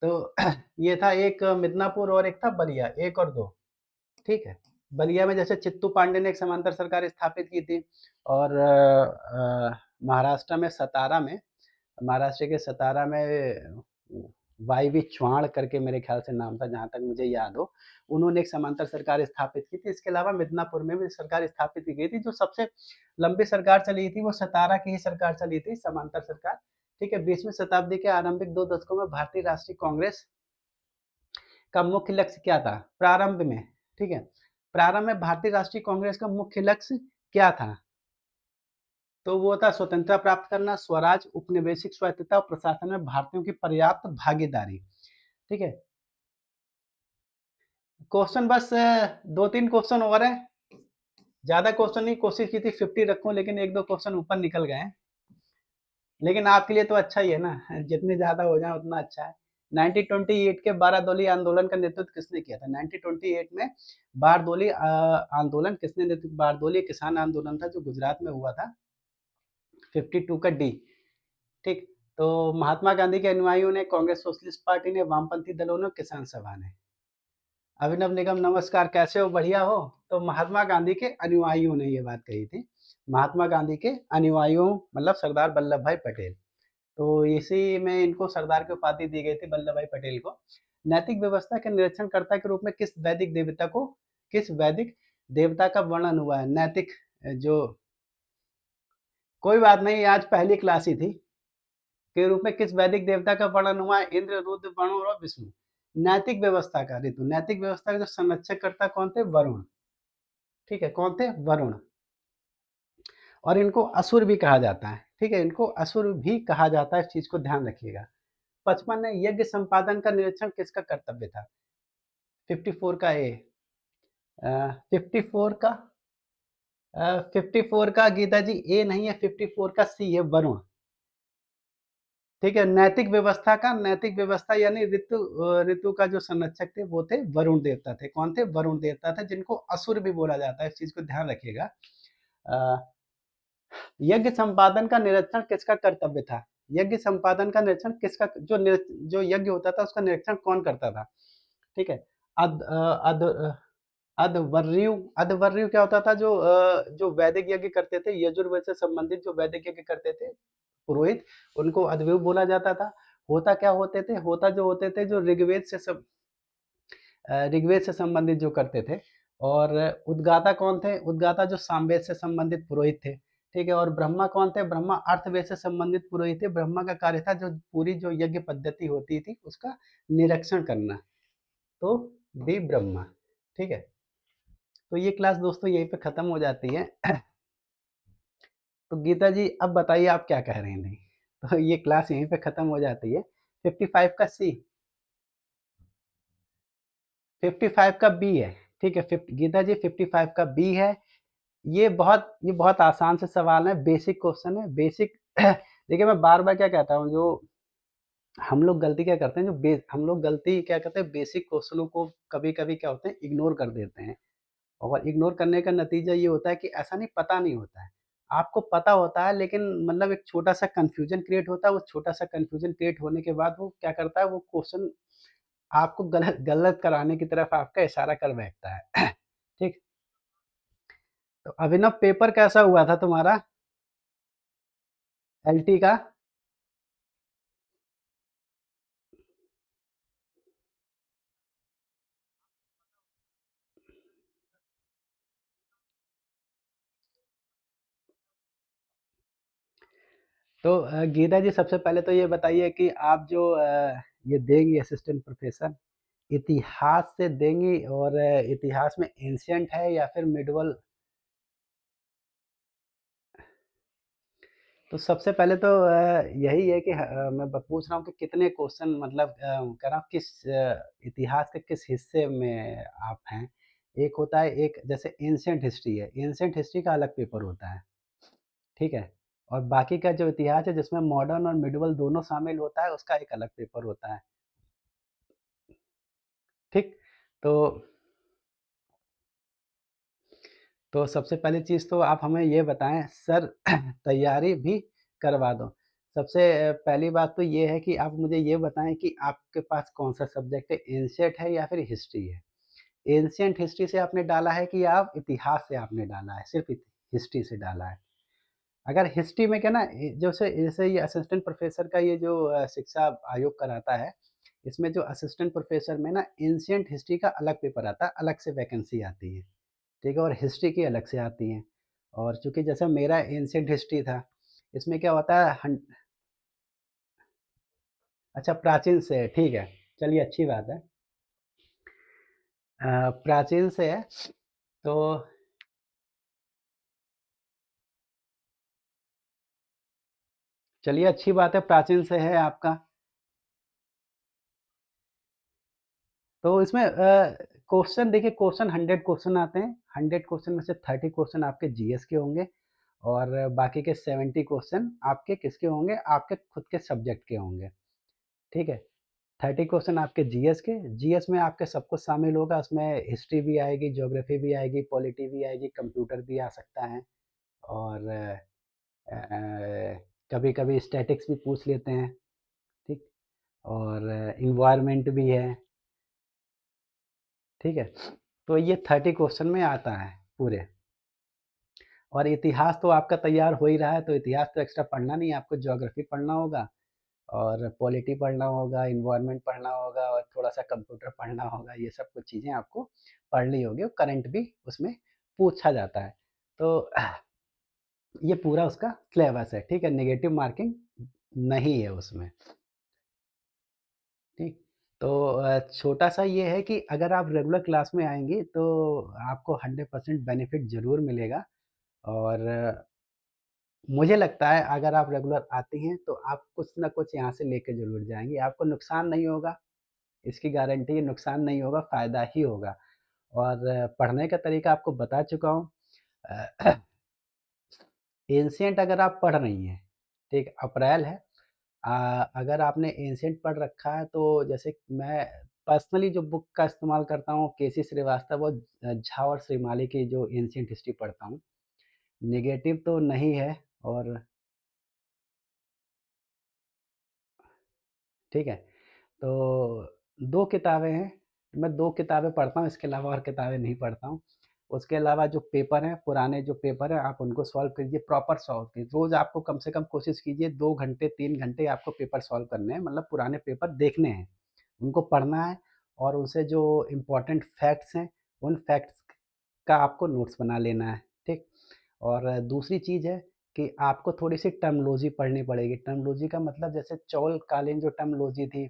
तो ये था, एक मिदनापुर और एक था बलिया, 1 और 2। ठीक है, बलिया में जैसे चित्तू पांडे ने एक समांतर सरकार स्थापित की थी, और महाराष्ट्र में सतारा में, महाराष्ट्र के सतारा में वाईवी चौहान करके मेरे ख्याल से नाम था, जहाँ तक मुझे याद हो, उन्होंने एक समांतर सरकार स्थापित की थी। इसके अलावा मिदनापुर में भी सरकार स्थापित की गई थी। जो सबसे लंबी सरकार चली थी, वो सतारा की ही सरकार चली थी, समांतर सरकार। ठीक है, 20वीं शताब्दी के आरंभिक 2 दशकों में भारतीय राष्ट्रीय कांग्रेस का मुख्य लक्ष्य क्या था प्रारंभ में? ठीक है, प्रारंभ में भारतीय राष्ट्रीय कांग्रेस का मुख्य लक्ष्य क्या था? तो वो था स्वतंत्रता प्राप्त करना, स्वराज, उपनिवेशिक स्वायत्तता और प्रशासन में भारतीयों की पर्याप्त भागीदारी। ठीक है। क्वेश्चन बस 2-3 क्वेश्चन और है, ज्यादा क्वेश्चन नहीं, कोशिश की थी 50 रखूं, लेकिन 1-2 क्वेश्चन ऊपर निकल गए हैं। लेकिन आपके लिए तो अच्छा ही है ना, जितने ज्यादा हो जाए उतना अच्छा है। 1928 के बारडोली आंदोलन का नेतृत्व किसने किया था? 1928 में बारडोली आंदोलन किसने नेतृत्व? बारडोली किसान आंदोलन था जो गुजरात में हुआ था। 52 का डी। ठीक। तो महात्मा गांधी के अनुयायियों ने, कांग्रेस सोशलिस्ट पार्टी ने, वामपंथी दलों ने, किसान सभा ने। अभिनव निगम नमस्कार, कैसे हो? बढ़िया हो? तो महात्मा गांधी के अनुयायियों ने ये बात कही थी। महात्मा गांधी के अनुयायियों मतलब सरदार वल्लभ भाई पटेल। तो इसी में इनको सरदार की उपाधि दी गई थी, वल्लभ भाई पटेल को। नैतिक व्यवस्था के निरीक्षणकर्ता के रूप में किस वैदिक देवता का वर्णन हुआ है? नैतिक जो, कोई बात नहीं, आज पहली क्लास ही थी, के रूप में किस वैदिक देवता का वर्णन हुआ है? इंद्र, रुद्र, वरुण और विष्णु। नैतिक व्यवस्था का, ऋतु, नैतिक व्यवस्था के जो संरक्षककर्ता कौन थे? वरुण। ठीक है, कौन थे? वरुण। और इनको असुर भी कहा जाता है। ठीक है, इनको असुर भी कहा जाता है, इस चीज को ध्यान रखिएगा। 55 में यज्ञ संपादन का निरीक्षण किसका कर्तव्य था? 54 का ए। 54 का 54 का गीता जी ए नहीं है, 54 का सी है, वरुण। ठीक है, नैतिक व्यवस्था यानी ऋतु का जो संरक्षक थे वो थे वरुण देवता थे। कौन थे? वरुण देवता थे, जिनको असुर भी बोला जाता है, इस चीज को ध्यान रखिएगा। यज्ञ संपादन का निरीक्षण किसका कर्तव्य था? यज्ञ संपादन का निरीक्षण किसका, जो यज्ञ होता था उसका निरीक्षण कौन करता था? ठीक है। अद अद अध्वर्यु। अध्वर्यु क्या होता था? जो वैदिक यज्ञ करते थे, यजुर्वेद से संबंधित जो वैदिक यज्ञ करते थे पुरोहित, उनको अध्वर्यु बोला जाता था। होता क्या होते थे? होते थे जो ऋग्वेद से संबंधित जो करते थे। और उद्गाता कौन थे? उद्गाता जो सामवेद से संबंधित पुरोहित थे। ठीक है। और ब्रह्मा कौन थे? ब्रह्मा अर्थवेद से संबंधित पुरोहित थे। ब्रह्मा का कार्य था जो पूरी जो यज्ञ पद्धति होती थी उसका निरीक्षण करना। तो डी ब्रह्मा। ठीक है। तो ये क्लास दोस्तों यहीं पे खत्म हो जाती है। तो गीता जी अब बताइए आप क्या कह रहे हैं? तो ये क्लास यहीं पे खत्म हो जाती है। 55 का सी, 55 का बी है। ठीक है, गीता जी 55 का बी है। ये बहुत आसान से सवाल है, बेसिक क्वेश्चन है, बेसिक। देखिए मैं बार बार क्या कहता हूँ, जो हम लोग गलती क्या करते हैं, हम लोग गलती क्या करते हैं, बेसिक क्वेश्चनों को कभी कभी क्या होते हैं, इग्नोर कर देते हैं। और इग्नोर करने का नतीजा ये होता है कि ऐसा नहीं, पता नहीं होता है, आपको पता होता है, लेकिन मतलब एक छोटा सा कंफ्यूजन क्रिएट होता है। वो छोटा सा कंफ्यूजन क्रिएट होने के बाद वो क्या करता है, वो क्वेश्चन आपको गलत गलत कराने की तरफ आपका इशारा कर बैठता है। ठीक। तो अभिनव पेपर कैसा हुआ था तुम्हारा? एलटी का? तो गीता जी सबसे पहले तो ये बताइए कि आप जो ये देंगी असिस्टेंट प्रोफेसर, इतिहास से देंगी, और इतिहास में एंशिएंट है या फिर मिडवल? तो सबसे पहले तो यही है कि मैं पूछ रहा हूँ कि कितने क्वेश्चन, मतलब कह रहा हूँ किस इतिहास के किस हिस्से में आप हैं। एक होता है, एक जैसे एंशिएंट हिस्ट्री है, एंशिएंट हिस्ट्री का अलग पेपर होता है। ठीक है। और बाकी का जो इतिहास है जिसमें मॉडर्न और मिडवल दोनों शामिल होता है, उसका एक अलग पेपर होता है। ठीक। तो सबसे पहली चीज़ तो आप हमें ये बताएं सर, तैयारी भी करवा दो। सबसे पहली बात तो ये है कि आप मुझे ये बताएं कि आपके पास कौन सा सब्जेक्ट है, एंशिएंट है या फिर हिस्ट्री है? एंशिएंट हिस्ट्री से आपने डाला है कि आप इतिहास से आपने डाला है, सिर्फ हिस्ट्री से डाला है? अगर हिस्ट्री में क्या ना, जैसे जैसे ये असिस्टेंट प्रोफेसर का ये जो शिक्षा आयोग कराता है, इसमें जो असिस्टेंट प्रोफेसर में ना एंशिएंट हिस्ट्री का अलग पेपर आता है, अलग से वैकेंसी आती है। ठीक है। और हिस्ट्री की अलग से आती हैं। और चूँकि जैसा मेरा एंशिएंट हिस्ट्री था, इसमें क्या होता है, अच्छा प्राचीन से है, ठीक है। चलिए अच्छी बात है। प्राचीन से है। तो चलिए, अच्छी बात है, प्राचीन से है आपका। तो इसमें क्वेश्चन देखिए, क्वेश्चन 100 क्वेश्चन आते हैं। 100 क्वेश्चन में से 30 क्वेश्चन आपके जीएस के होंगे और बाकी के 70 क्वेश्चन आपके किसके होंगे? आपके खुद के सब्जेक्ट के होंगे, ठीक है? 30 क्वेश्चन आपके जीएस के, जीएस में आपके सब कुछ शामिल होगा, उसमें हिस्ट्री भी आएगी, ज्योग्राफी भी आएगी, पॉलिटी भी आएगी, कंप्यूटर भी आ सकता है और कभी-कभी स्टैटिक्स भी पूछ लेते हैं, ठीक? और एनवायरनमेंट भी है, ठीक है? तो ये 30 क्वेश्चन में आता है पूरे। और इतिहास तो आपका तैयार हो ही रहा है, तो इतिहास तो एक्स्ट्रा पढ़ना नहीं है, आपको ज्योग्राफी पढ़ना होगा और पॉलिटी पढ़ना होगा, एनवायरनमेंट पढ़ना होगा और थोड़ा-सा कंप्यूटर पढ़ना होगा, ये सब कुछ चीज़ें आपको पढ़नी होगी और करंट भी उसमें पूछा जाता है। तो ये पूरा उसका सिलेबस है, ठीक है? नेगेटिव मार्किंग नहीं है उसमें, ठीक? तो छोटा-सा ये है कि अगर आप रेगुलर क्लास में आएँगे, तो आपको 100% बेनिफिट ज़रूर मिलेगा और मुझे लगता है अगर आप रेगुलर आती हैं, तो आप कुछ न कुछ यहाँ से लेके ज़रूर जाएँगी। आपको नुकसान नहीं होगा, इसकी गारंटी है, नुकसान नहीं होगा, फ़ायदा ही होगा। और पढ़ने का तरीका आपको बता चुका हूँ। अ, एंशिएंट अगर आप पढ़ रही हैं, ठीक, अप्रैल है। अगर आपने एंशिएंट पढ़ रखा है, तो जैसे मैं पर्सनली जो बुक का इस्तेमाल करता हूँ, केसी श्रीवास्तव और झा और श्रीमाली की जो एंशिएंट हिस्ट्री पढ़ता हूँ। नेगेटिव तो नहीं है और ठीक है। तो 2 किताबें हैं, मैं 2 किताबें पढ़ता हूँ, इसके अलावा और किताबें नहीं पढ़ता हूँ। उसके अलावा जो पेपर हैं, पुराने जो पेपर हैं, आप उनको सॉल्व कीजिए, प्रॉपर सॉल्व कीजिए। रोज़ आपको कम से कम कोशिश कीजिए 2 घंटे, 3 घंटे आपको पेपर सॉल्व करने हैं, मतलब पुराने पेपर देखने हैं, उनको पढ़ना है और उनसे जो इम्पोर्टेंट फैक्ट्स हैं, उन फैक्ट्स का आपको नोट्स बना लेना है, ठीक? और दूसरी चीज़ है कि आपको थोड़ी-सी टर्मिनोलॉजी पढ़नी पड़ेगी। टर्मिनोलॉजी का मतलब जैसे चौल-कालीन जो टर्मिनोलॉजी थी,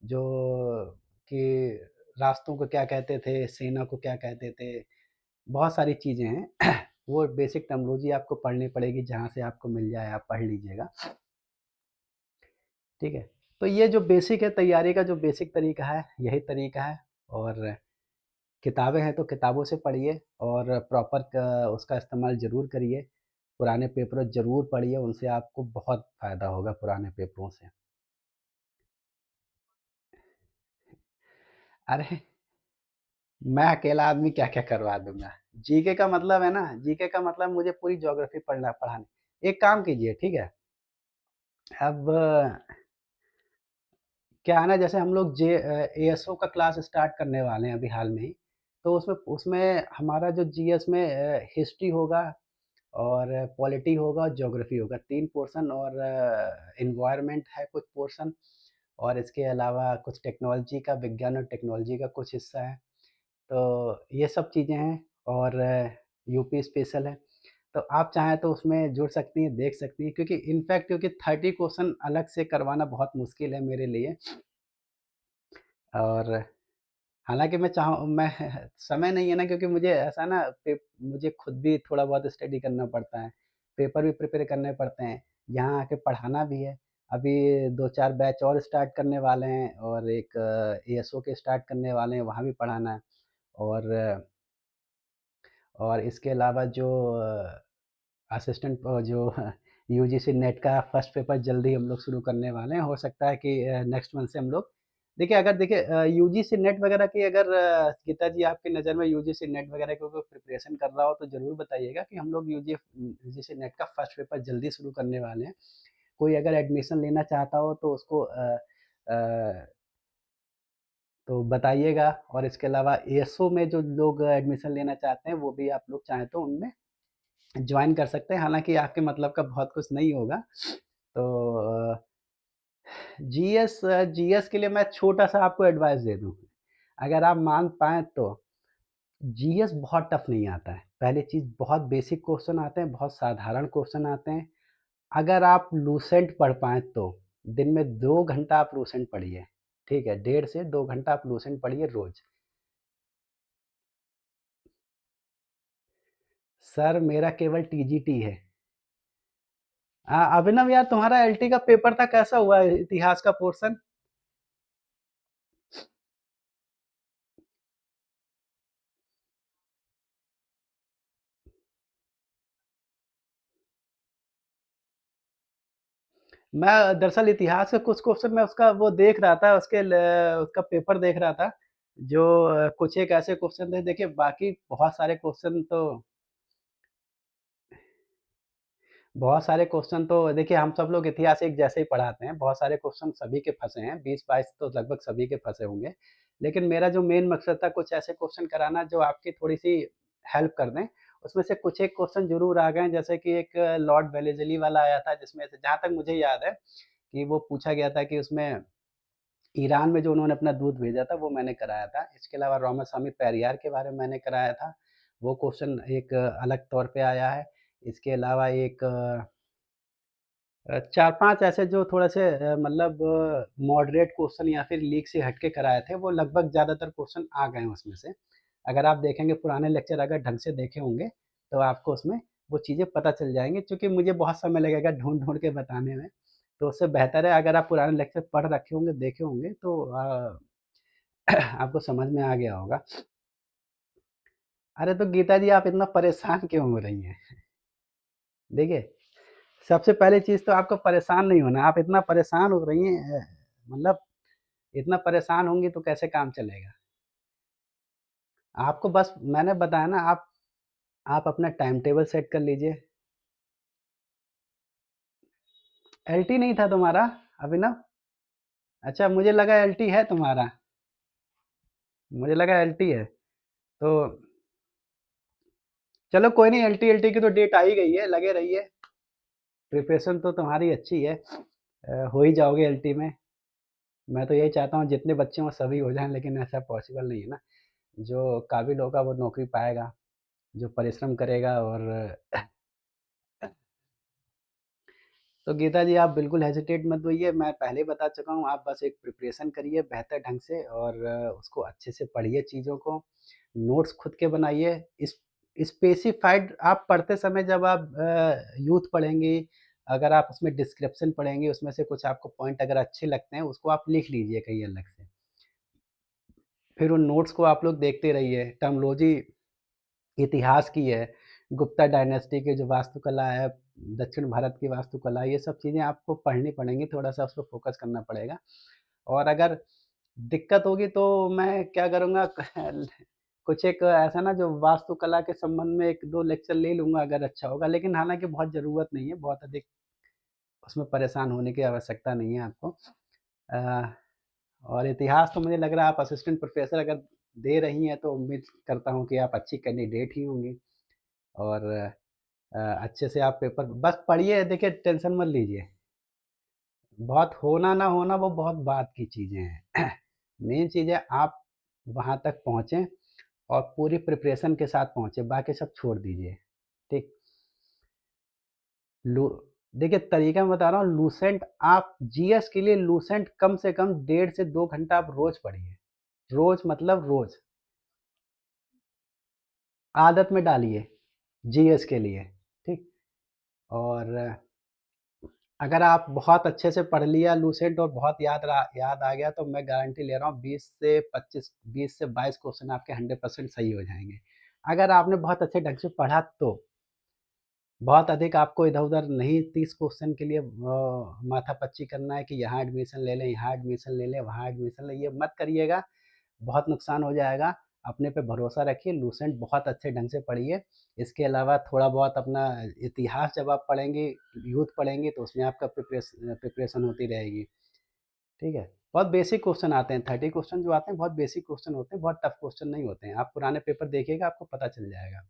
जो कि रास्तों को क्या कहते थे, सेना को क्या कहते थे, बहुत सारी चीज़ें हैं। वो बेसिक टर्मिनोलॉजी आपको पढ़नी पड़ेगी, जहाँ से आपको मिल जाए आप पढ़ लीजिएगा, ठीक है? तो ये जो बेसिक है, तैयारी का जो बेसिक तरीका है, यही तरीका है और किताबें हैं तो किताबों से पढ़िए और प्रॉपर क उसका इस्तेमाल ज़रूर करिए। पुराने पेपर ज़रूर पढ़िए, उनसे आपको बहुत फ़ायदा होगा पुराने पेपरों से। अरे! मैं अकेला आदमी क्या-क्या करवा दूँगा। जीके का मतलब है ना, जीके का मतलब मुझे पूरी ज्योग्राफ़ी पढ़ानी। एक काम कीजिए, ठीक है? अब क्या है ना, जैसे हम लोग एएसओ का क्लास स्टार्ट करने वाले हैं अभी हाल में ही, तो उसमें उसमें हमारा जो जीएस में हिस्ट्री होगा और पॉलिटी होगा, ज्योग्राफी होगा, 3 पोर्शन और एनवायरनमेंट है कुछ पोर्शन और इसके अलावा कुछ टेक्नोलॉजी का, विज्ञान और टेक्नोलॉजी का कुछ हिस्सा है। तो ये सब चीज़ें हैं और यूपी स्पेशल है। तो आप चाहें तो उसमें जुड़ सकती हैं, देख सकती हैं क्योंकि इनफैक्ट क्योंकि 30 क्वेश्चन अलग से करवाना बहुत मुश्किल है मेरे लिए और हालाँकि मैं समय नहीं है ना क्योंकि मुझे ऐसा ना मुझे खुद भी थोड़ा बहुत स्टडी करना पड़ता है, पेपर भी प्रिपेयर करने पड़ते हैं, यहाँ आके पढ़ाना भी है। अभी 2-4 बैच और स्टार्ट करने वाले हैं और एक एएसओ के स्टार्ट करने वाले हैं, वहाँ भी पढ़ाना है और इसके अलावा जो असिस्टेंट जो यूजीसी नेट का फर्स्ट पेपर जल्दी हम लोग शुरू करने वाले हैं। हो सकता है कि नेक्स्ट मंथ से हम लोग देखिए यूजीसी नेट वगैरह की अगर गीता जी आपकी नज़र में यूजीसी नेट वगैरह की कोई प्रिपरेशन कर रहा हो तो ज़रूर बताइएगा कि हम लोग यूजीसी नेट का फर्स्ट पेपर जल्दी शुरू करने वाले हैं। कोई अगर एडमिशन लेना चाहता हो तो उसको अ, तो बताइएगा और इसके अलावा एएसओ में जो लोग एडमिशन लेना चाहते हैं वो भी आप लोग चाहें तो उनमें जॉइन कर सकते हैं, हालाँकि आपके मतलब का बहुत कुछ नहीं होगा। तो जीएस के लिए मैं छोटा-सा आपको एडवाइस दे दूँ। अगर आप मान पाएँ तो जीएस बहुत टफ नहीं आता है। पहली चीज़ बहुत बेसिक क्वेश्चन आते हैं, बहुत साधारण क्वेश्चन आते हैं। अगर आप लूसेंट पढ़ पाएँ तो, दिन में 2 घंटा आप लूसेंट पढ़िए, ठीक है? डेढ़ से 2 घंटा आप लूसेंट पढ़िए रोज़। सर मेरा केवल टीजीटी है। अभिनव यार, तुम्हारा एलटी का पेपर था, कैसा हुआ इतिहास का पोर्शन? मैं दरअसल इतिहास के कुछ क्वेश्चन मैं उसका वो देख रहा था, उसका पेपर देख रहा था। जो कुछ एक ऐसे क्वेश्चन थे, देखिए बाकी बहुत सारे क्वेश्चन तो देखिए, हम सब लोग इतिहास एक जैसे ही पढ़ाते हैं, बहुत सारे क्वेश्चन सभी के फँसे हैं, 20-22 तो लगभग सभी के फँसे होंगे। लेकिन मेरा जो मेन मकसद था, कुछ ऐसे क्वेश्चन कराना जो आपकी थोड़ी-सी हेल्प कर दें। उसमें से कुछ एक क्वेश्चन ज़रूर आ गए हैं, जैसे कि एक लॉर्ड वेलेज़ली वाला आया था, जिसमें से जहाँ तक मुझे याद है कि वो पूछा गया था कि उसमें ईरान में जो उन्होंने अपना दूध भेजा था, वो मैंने कराया था। इसके अलावा रामास्वामी पेरियार के बारे में मैंने कराया था, वो क्वेश्चन एक अलग तौर पे आया है। इसके अलावा एक 4-5 ऐसे जो थोड़े-से मतलब मॉडरेट क्वेश्चन या फिर लीक से हट के कराए थे, वो लगभग ज़्यादातर क्वेश्चन आ गए हैं उसमें से। अगर आप देखेंगे पुराने लेक्चर अगर ढंग से देखे होंगे, तो आपको उसमें वो चीज़ें पता चल जाएँगी, चूँकि मुझे बहुत समय लगेगा ढूँढ-ढूँढ के बताने में। तो उससे बेहतर है अगर आप पुराने लेक्चर पढ़ रखे होंगे, देखे होंगे तो आपको समझ में आ गया होगा। अरे तो गीता जी, आप इतना परेशान क्यों हो रही हैं? देखिए, सबसे पहली चीज़ तो आपको परेशान नहीं होना है, आप इतना परेशान हो रही हैं, मतलब इतना परेशान होंगी तो कैसे काम चलेगा? आपको बस मैंने बताया ना, आप अपना टाइम टेबल सेट कर लीजिए। एलटी नहीं था तुम्हारा अभिनव? अच्छा, मुझे लगा एलटी है तुम्हारा, मुझे लगा एलटी है। तो चलो कोई नहीं, एलटी एलटी की तो डेट आ ही गई है, लगे रहिए। प्रिपरेशन तो तुम्हारी अच्छी है, हो ही जाओगे एलटी में। मैं तो यही चाहता हूँ जितने बच्चे हों सभी हो जाएँ, लेकिन ऐसा पॉसिबल नहीं है ना। जो काबिल होगा वो नौकरी पाएगा, जो परिश्रम करेगा। और तो गीता जी, आप बिल्कुल हेजिटेट मत होइए, मैं पहले ही बता चुका हूँ, आप बस एक प्रिपरेशन करिए बेहतर ढंग से, और उसको अच्छे से पढ़िए चीज़ों को, नोट्स खुद के बनाइए। इस स्पेसिफाइड आप पढ़ते समय जब आप यूथ पढ़ेंगी, अगर आप उसमें डिस्क्रिप्शन पढ़ेंगी, उसमें से कुछ आपको पॉइंट अगर अच्छे लगते हैं, उसको आप लिख लीजिए कहीं अलग से। फिर उन नोट्स को आप लोग देखते रहिए, टर्मिनोलॉजी इतिहास की है, गुप्ता डायनेस्टी की जो वास्तुकला है, दक्षिण भारत की वास्तुकला, ये सब चीज़ें आपको पढ़नी पड़ेंगी, थोड़ा-सा उस पे फ़ोकस करना पड़ेगा। और अगर दिक्कत होगी तो मैं क्या करूँगा, कुछ एक ऐसा ना जो वास्तुकला के संबंध में 1-2 लेक्चर ले लूँगा अगर अच्छा होगा, लेकिन हालाँकि बहुत ज़रूरत नहीं है, बहुत अधिक उसमें परेशान होने की आवश्यकता नहीं है आपको। अ, और इतिहास तो मुझे लग रहा है आप असिस्टेंट प्रोफ़ेसर अगर दे रही हैं, तो उम्मीद करता हूँ कि आप अच्छी कैंडिडेट ही होंगी। और अच्छे से आप पेपर बस पढ़िए, देखिए टेंशन मत लीजिए। बहुत होना ना होना वो बहुत बात की चीज़ें हैं। मेन चीज़ है आप वहाँ तक पहुँचे और पूरी प्रिपरेशन के साथ पहुँचे, बाकी सब छोड़ दीजिए। ठीक? लू देखिए तरीका मैं बता रहा हूँ, लूसेंट आप जीएस के लिए लूसेंट कम से कम 1.5 से 2 घंटा आप रोज़ पढ़िए। रोज़ मतलब रोज़, आदत में डालिए जीएस के लिए। ठीक? और अगर आप बहुत अच्छे से पढ़ लिया लूसेंट और बहुत याद आ गया, तो मैं गारंटी ले रहा हूँ 20 से 22 क्वेश्चन आपके 100% सही हो जाएँगे। अगर आपने बहुत अच्छे ढंग से पढ़ा तो, बहुत अधिक आपको इधर-उधर नहीं 30 क्वेश्चन के लिए माथापच्ची करना है कि यहाँ एडमिशन ले लें, यहाँ एडमिशन ले लें, वहाँ एडमिशन लें, ये मत करिएगा, बहुत नुकसान हो जाएगा। अपने पे भरोसा रखिए, लूसेंट बहुत अच्छे ढंग से पढ़िए। इसके अलावा थोड़ा बहुत अपना इतिहास जब आप पढ़ेंगी, यूथ पढ़ेंगी, तो उसमें आपका प्रिपरेशन होती रहेगी, ठीक है? बहुत बेसिक क्वेश्चन आते हैं, 30 क्वेश्चन जो आते हैं बहुत बेसिक क्वेश्चन होते हैं, बहुत टफ क्वेश्चन नहीं होते हैं। आप पुराने पेपर देखिएगा, आपको पता चल जाएगा।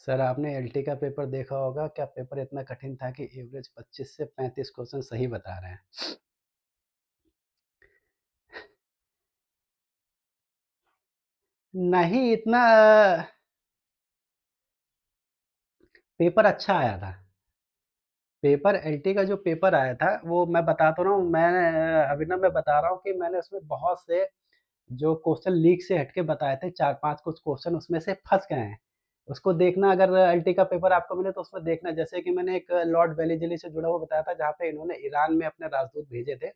सर आपने एलटी का पेपर देखा होगा, क्या पेपर इतना कठिन था कि एवरेज 25 से 35 क्वेश्चन सही बता रहे हैं। नहीं इतना पेपर अच्छा आया था। पेपर एलटी का जो पेपर आया था, वो मैं बता तो रहा हूँ, अभिनव मैं बता रहा हूँ कि मैंने उसमें बहुत से जो क्वेश्चन लीक से हट के बताए थे, 4-5 कुछ क्वेश्चन उसमें से फँस गए हैं। उसको देखना, अगर एलटी का पेपर आपको मिले तो उसमें देखना, जैसे कि मैंने एक लॉर्ड वेलेज़ली से जुड़ा हुआ बताया था, जहाँ पे इन्होंने ईरान में अपने राजदूत भेजे थे।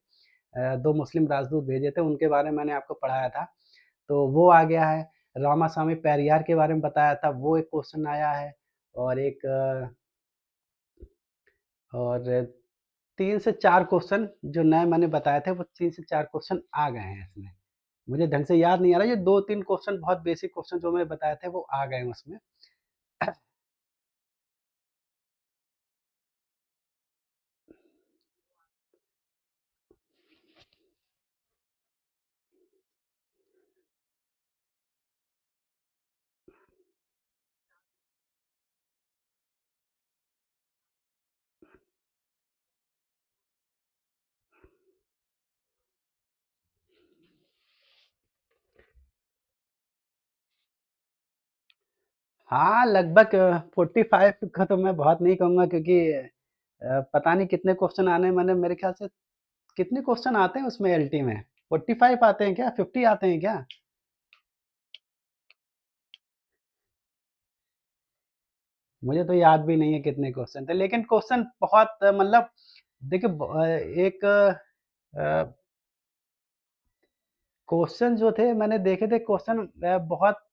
2 मुस्लिम राजदूत भेजे थे, उनके बारे में मैंने आपको पढ़ाया था। तो वो आ गया है। रामास्वामी पेरियार के बारे में बताया था, वो एक क्वेश्चन आया है। और एक और 3 से 4 क्वेश्चन जो नए मैंने बताए थे, वो 3 से 4 क्वेश्चन आ गए हैं इसमें। मुझे ढंग से याद नहीं आ रहा, ये 2-3 क्वेश्चन बहुत बेसिक क्वेश्चन जो मैंने बताए थे, वो आ गए हैं उसमें। हाँ, लगभग 45 का तो मैं बहुत नहीं कहूँगा, क्योंकि पता नहीं कितने क्वेश्चन आने हैं, मैंने मेरे ख्याल से कितने क्वेश्चन आते हैं उसमें एलटी में? 45 आते हैं क्या? 50 आते हैं क्या? मुझे तो याद भी नहीं है कितने क्वेश्चन थे, लेकिन क्वेश्चन बहुत मतलब देखिए, एक क्वेश्चन जो थे मैंने देखे थे, क्वेश्चन बहुत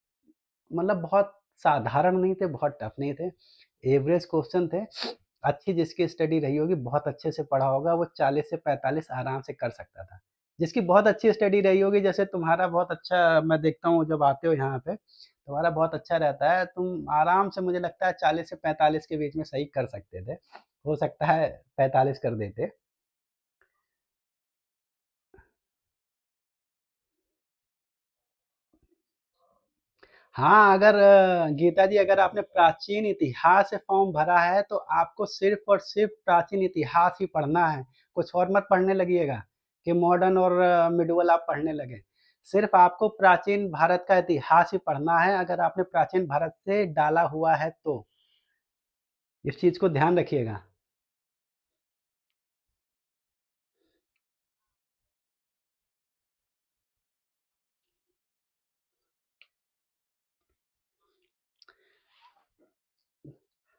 मतलब बहुत साधारण नहीं थे, बहुत टफ नहीं थे, एवरेज क्वेश्चन थे। अच्छी जिसकी स्टडी रही होगी, बहुत अच्छे से पढ़ा होगा, वो 40 से 45 आराम से कर सकता था। जिसकी बहुत अच्छी स्टडी रही होगी, जैसे तुम्हारा बहुत अच्छा, मैं देखता हूँ जब आते हो यहाँ पे, तुम्हारा बहुत अच्छा रहता है, तुम आराम से मुझे लगता है 40 से 45 के बीच में सही कर सकते थे। हो सकता है 45 कर देते। हाँ, अगर गीता जी, अगर आपने प्राचीन इतिहास से फॉर्म भरा है, तो आपको सिर्फ़ और सिर्फ़ प्राचीन इतिहास ही पढ़ना है, कुछ और मत पढ़ने लगिएगा कि मॉडर्न और मिडीवल आप पढ़ने लगें। सिर्फ़ आपको प्राचीन भारत का इतिहास ही पढ़ना है, अगर आपने प्राचीन भारत से डाला हुआ है तो। इस चीज़ को ध्यान रखिएगा।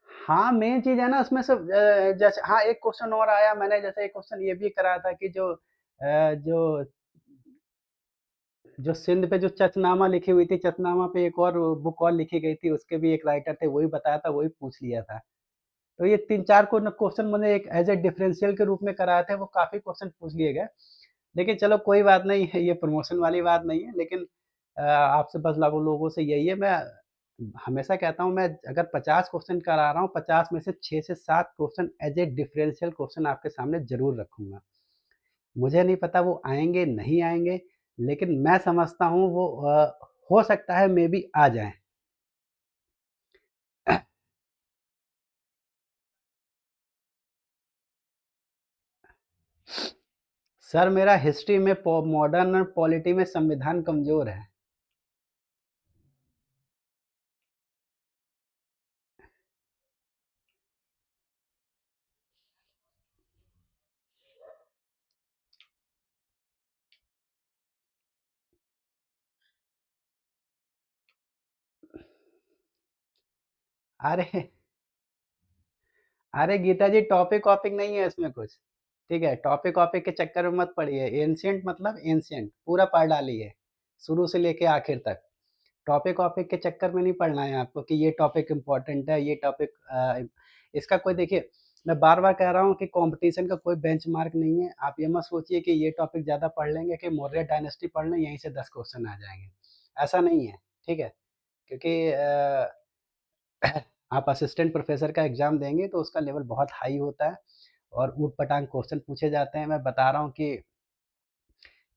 हाँ, मेन चीज़ है ना उसमें से, जैसे हाँ, एक क्वेश्चन और आया, मैंने जैसे एक क्वेश्चन ये भी कराया था कि जो जो सिंध पे जो चचनामा लिखी हुई थी, चचनामा पे एक और बुक और लिखी गई थी, उसके भी एक राइटर थे, वही बताया था, वही पूछ लिया था। तो ये 3-4 को न क्वेश्चन मैंने एक एज़ अ डिफरेंशियल के रूप में कराए थे, वो काफ़ी क्वेश्चन पूछ लिए गए। लेकिन चलो कोई बात नहीं है, ये प्रमोशन वाली बात नहीं है, लेकिन आपसे बस लागू लोगों से यही है, मैं हमेशा कहता हूँ, मैं अगर 50 क्वेश्चन करा रहा हूँ, 50 में से 6 से 7 question as a differential question आपके सामने ज़रूर रखूँगा। मुझे नहीं पता वो आएँगे, नहीं आएँगे, लेकिन मैं समझता हूँ वो हो सकता है मे बी आ जाएँ। सर, मेरा हिस्ट्री में, मॉडर्न और पॉलिटी में संविधान कमज़ोर है। अरे! अरे गीता जी, टॉपिक वॉपिक नहीं है इसमें कुछ, ठीक है? टॉपिक वॉपिक के चक्कर में मत पड़िए। एंशिएंट मतलब एंशिएंट, पूरा पढ़ डालिए, शुरू से लेके आखिर तक। टॉपिक वॉपिक के चक्कर में नहीं पढ़ना है आपको कि ये टॉपिक इम्पोर्टेंट है, ये टॉपिक इसका कोई, देखिए, मैं बार-बार कह रहा हूँ कि कॉम्पिटिशन का कोई बेंचमार्क नहीं है। आप ये मत सोचिए कि ये टॉपिक ज़्यादा पढ़ लेंगे कि मौर्य डायनेस्टी पढ़ लें, यहीं से 10 क्वेश्चन आ जाएँगे। ऐसा नहीं है, ठीक है? क्योंकि आप असिस्टेंट प्रोफ़ेसर का एग्ज़ाम देंगे तो उसका लेवल बहुत हाई होता है और ऊट-पटांग क्वेश्चन पूछे जाते हैं। मैं बता रहा हूँ कि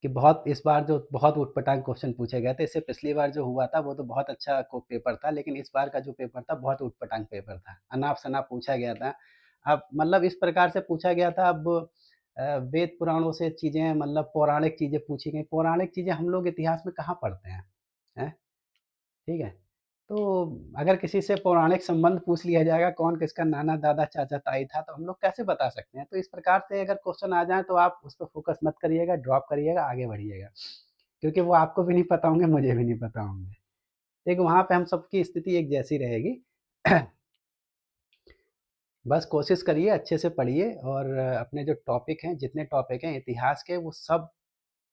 बहुत इस बार जो बहुत ऊट-पटांग क्वेश्चन पूछे गए थे, इससे पिछली बार जो हुआ था वो तो बहुत अच्छा को पेपर था, लेकिन इस बार का जो पेपर था बहुत ऊट-पटांग पेपर था। अनाप-शनाप पूछा गया था। अब मतलब इस प्रकार से पूछा गया था, अब वेद पुराणों से चीज़ें, मतलब पौराणिक चीज़ें पूछी गई। पौराणिक चीज़ें हम लोग इतिहास में कहाँ पढ़ते हैं? हैं? ठीक है? तो अगर किसी से पौराणिक संबंध पूछ लिया जाएगा, कौन किसका नाना, दादा, चाचा, ताई था, तो हम लोग कैसे बता सकते हैं? तो इस प्रकार से अगर क्वेश्चन आ जाएँ, तो आप उस पे फ़ोकस मत करिएगा, ड्रॉप करिएगा, आगे बढ़िएगा। क्योंकि वो आपको भी नहीं पता होंगे, मुझे भी नहीं पता होंगे। देखिए, वहाँ पे हम सबकी स्थिति एक जैसी रहेगी। बस कोशिश करिए, अच्छे से पढ़िए और अपने जो टॉपिक हैं, जितने टॉपिक हैं इतिहास के, वो सब